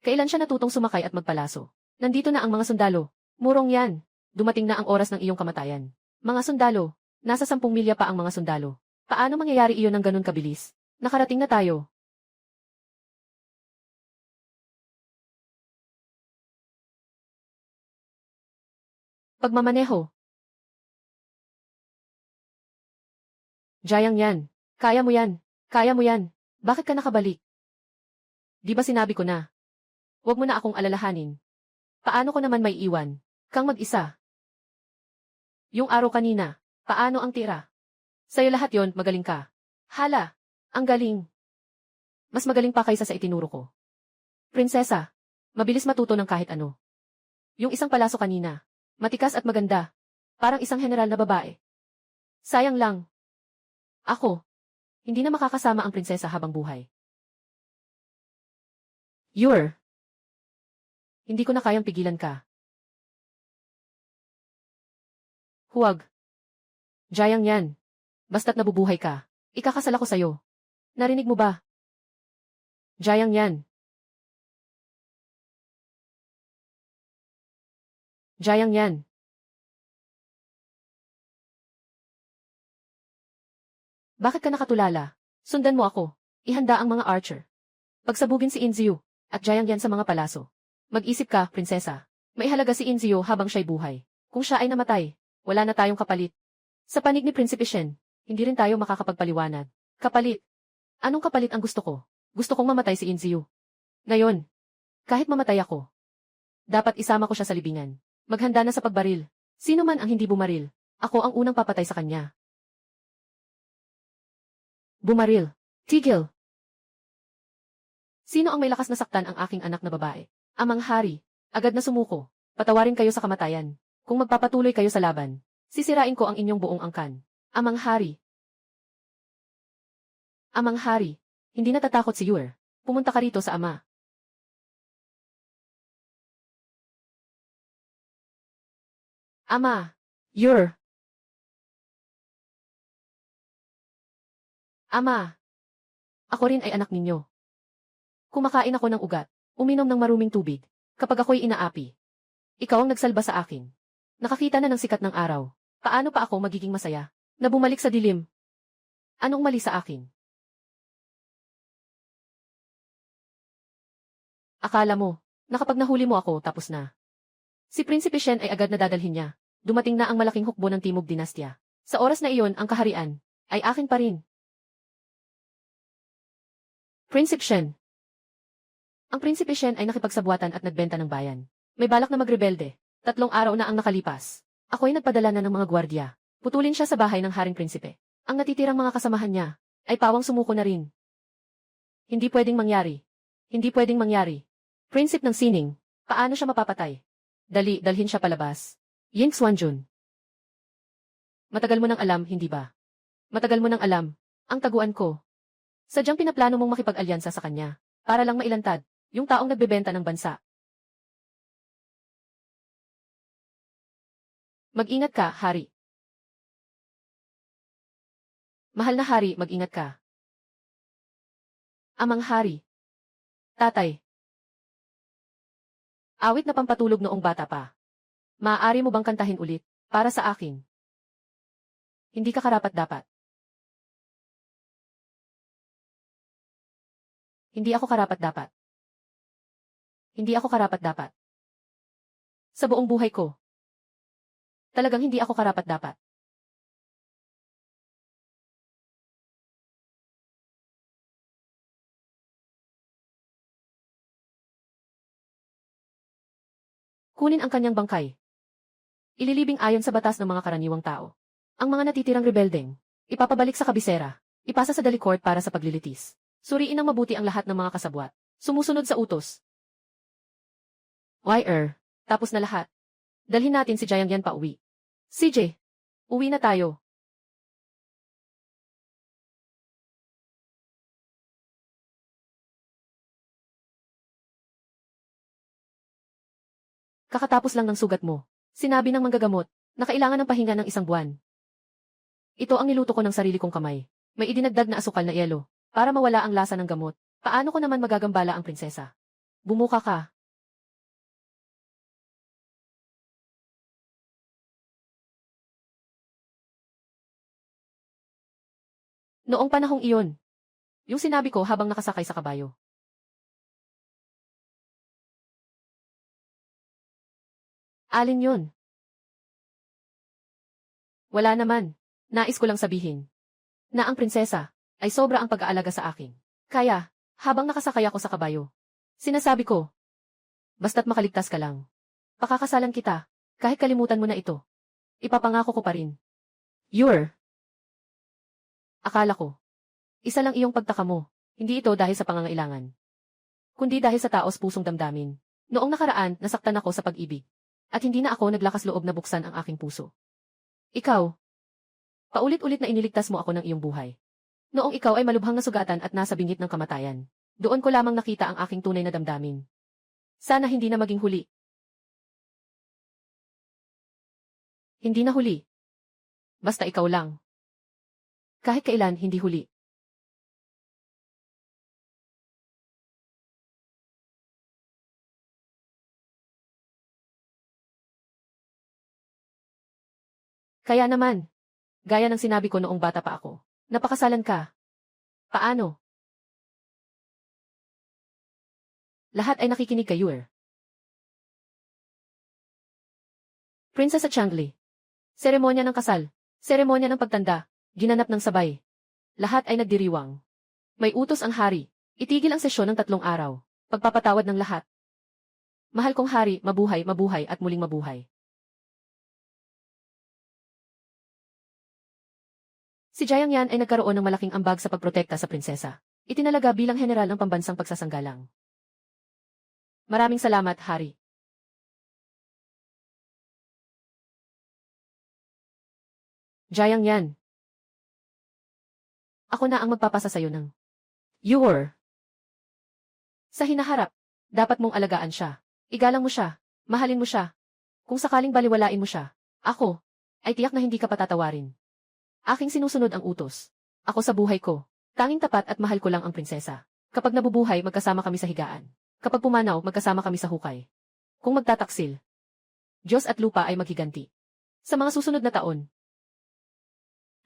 Speaker 1: Kailan siya natutong sumakay at magpalaso? Nandito na ang mga sundalo. Murong yan. Dumating na ang oras ng iyong kamatayan. Mga sundalo. Nasa 10 milya pa ang mga sundalo. Paano mangyayari iyon ng ganun kabilis? Nakarating na tayo. Pagmamaneho. Jayang yan. Kaya mo yan. Kaya mo yan. Bakit ka nakabalik? Di ba sinabi ko na? Huwag mo na akong alalahanin. Paano ko naman may iwan? Kang mag-isa. Yung araw kanina, paano ang tira? Sa'yo lahat yon, magaling ka. Hala, ang galing. Mas magaling pa kaysa sa itinuro ko. Prinsesa, mabilis matuto ng kahit ano. Yung isang palaso kanina, matikas at maganda. Parang isang general na babae. Sayang lang. Ako, hindi na makakasama ang prinsesa habang buhay. Hindi ko na kayang pigilan ka. Huwag. Jayang yan. Basta't nabubuhay ka, ikakasal ako sa'yo. Narinig mo ba? Jayang yan. Jayang yan. Bakit ka nakatulala? Sundan mo ako. Ihanda ang mga archer. Pagsabugin si Inziu, at Jayang yan sa mga palaso. Mag-isip ka, prinsesa. Maihalaga si Inziu habang siya'y buhay. Kung siya ay namatay, wala na tayong kapalit. Sa panig ni Prinsipe Shen, hindi rin tayo makakapagpaliwanag. Kapalit. Anong kapalit ang gusto ko? Gusto kong mamatay si Inziu. Ngayon, kahit mamatay ako, dapat isama ko siya sa libingan. Maghanda na sa pagbaril. Sino man ang hindi bumaril, ako ang unang papatay sa kanya. Bumaril. Tigil. Sino ang may lakas na saktan ang aking anak na babae? Amang hari. Agad na sumuko. Patawarin kayo sa kamatayan. Kung magpapatuloy kayo sa laban, sisirain ko ang inyong buong angkan. Amang hari. Amang hari. Hindi natatakot si Yuer. Pumunta ka rito sa ama. Ama. Yuer. Ama. Ako rin ay anak ninyo. Kumakain ako ng ugat, uminom ng maruming tubig, kapag ako'y inaapi. Ikaw ang nagsalba sa akin. Nakakita na ng sikat ng araw. Paano pa ako magiging masaya? Na bumalik sa dilim. Anong mali sa akin? Akala mo, na kapag nahuli mo ako, tapos na. Si Prinsipe Shen ay agad na dadalhin niya. Dumating na ang malaking hukbo ng Timog Dinastya. Sa oras na iyon, ang kaharian ay akin pa rin. Prinsipe Shen. Ang Prinsipe Shen ay nakipagsabwatan at nagbenta ng bayan. May balak na magrebelde. 3 araw na ang nakalipas. Ako'y nagpadala na ng mga gwardya. Putulin siya sa bahay ng Haring Prinsipe. Ang natitirang mga kasamahan niya ay pawang sumuko na rin. Hindi pwedeng mangyari. Hindi pwedeng mangyari. Prinsip ng sining. Paano siya mapapatay? Dali, dalhin siya palabas. Ying Xuanjun. Matagal mo nang alam, hindi ba? Matagal mo nang alam. Ang taguan ko. Sadyang pinaplano mong makipag-alyansa sa kanya. Para lang mailantad. Yung taong nagbebenta ng bansa. Mag-ingat ka, hari. Mahal na hari, mag-ingat ka. Amang hari. Tatay. Awit na pampatulog noong bata pa. Maaari mo bang kantahin ulit, para sa akin? Hindi ka karapat-dapat. Hindi ako karapat-dapat. Hindi ako karapat-dapat. Sa buong buhay ko. Talagang hindi ako karapat-dapat. Kunin ang kanyang bangkay. Ililibing ayon sa batas ng mga karaniwang tao. Ang mga natitirang rebeldeng, ipapabalik sa kabisera, ipasa sa dalikort para sa paglilitis. Suriin ng mabuti ang lahat ng mga kasabwat. Sumusunod sa utos. Tapos na lahat. Dalhin natin si Jiang Yan pa uwi. CJ, uwi na tayo. Kakatapos lang ng sugat mo. Sinabi ng manggagamot na kailangan ng pahinga ng 1 buwan. Ito ang niluto ko ng sarili kong kamay. May idinagdag na asukal na yelo para mawala ang lasa ng gamot. Paano ko naman magagambala ang prinsesa? Bumuka ka. Noong panahong iyon, yung sinabi ko habang nakasakay sa kabayo. Alin yun? Wala naman. Nais ko lang sabihin na ang prinsesa ay sobra ang pag-aalaga sa akin. Kaya, habang nakasakay ako sa kabayo, sinasabi ko, basta't makaligtas ka lang. Pakakasalan kita, kahit kalimutan mo na ito. Ipapangako ko pa rin. Akala ko, isa lang iyong pagtaka mo, hindi ito dahil sa pangangailangan, kundi dahil sa taos pusong damdamin. Noong nakaraan, nasaktan ako sa pag-ibig. At hindi na ako naglakas loob na buksan ang aking puso. Ikaw, paulit-ulit na iniligtas mo ako ng iyong buhay. Noong ikaw ay malubhang nasugatan at nasa bingit ng kamatayan, doon ko lamang nakita ang aking tunay na damdamin. Sana hindi na maging huli. Hindi na huli. Basta ikaw lang. Kahit kailan hindi huli. Kaya naman, gaya ng sinabi ko noong bata pa ako, napakasalan ka. Paano? Lahat ay nakikinig kay Yuer. Prinsesa Changli. Seremonya ng kasal. Seremonya ng pagtanda. Ginanap ng sabay. Lahat ay nagdiriwang. May utos ang hari. Itigil ang sesyon ng 3 araw. Pagpapatawad ng lahat. Mahal kong hari, mabuhay, mabuhay at muling mabuhay. Si Jiang Yan ay nagkaroon ng malaking ambag sa pagprotekta sa prinsesa. Itinalaga bilang general ng pambansang pagsasanggalang. Maraming salamat, hari. Jiang Yan. Ako na ang magpapasa sa'yo ng Yuer. Sa hinaharap, dapat mong alagaan siya. Igalang mo siya. Mahalin mo siya. Kung sakaling baliwalain mo siya, ako, ay tiyak na hindi ka patatawarin. Aking sinusunod ang utos. Ako sa buhay ko. Tanging tapat at mahal ko lang ang prinsesa. Kapag nabubuhay, magkasama kami sa higaan. Kapag pumanaw, magkasama kami sa hukay. Kung magtataksil, Diyos at lupa ay maghiganti. Sa mga susunod na taon,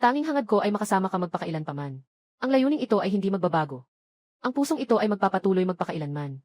Speaker 1: tanging hangad ko ay makasama ka magpakailan paman. Ang layuning ito ay hindi magbabago. Ang pusong ito ay magpapatuloy magpakailanman.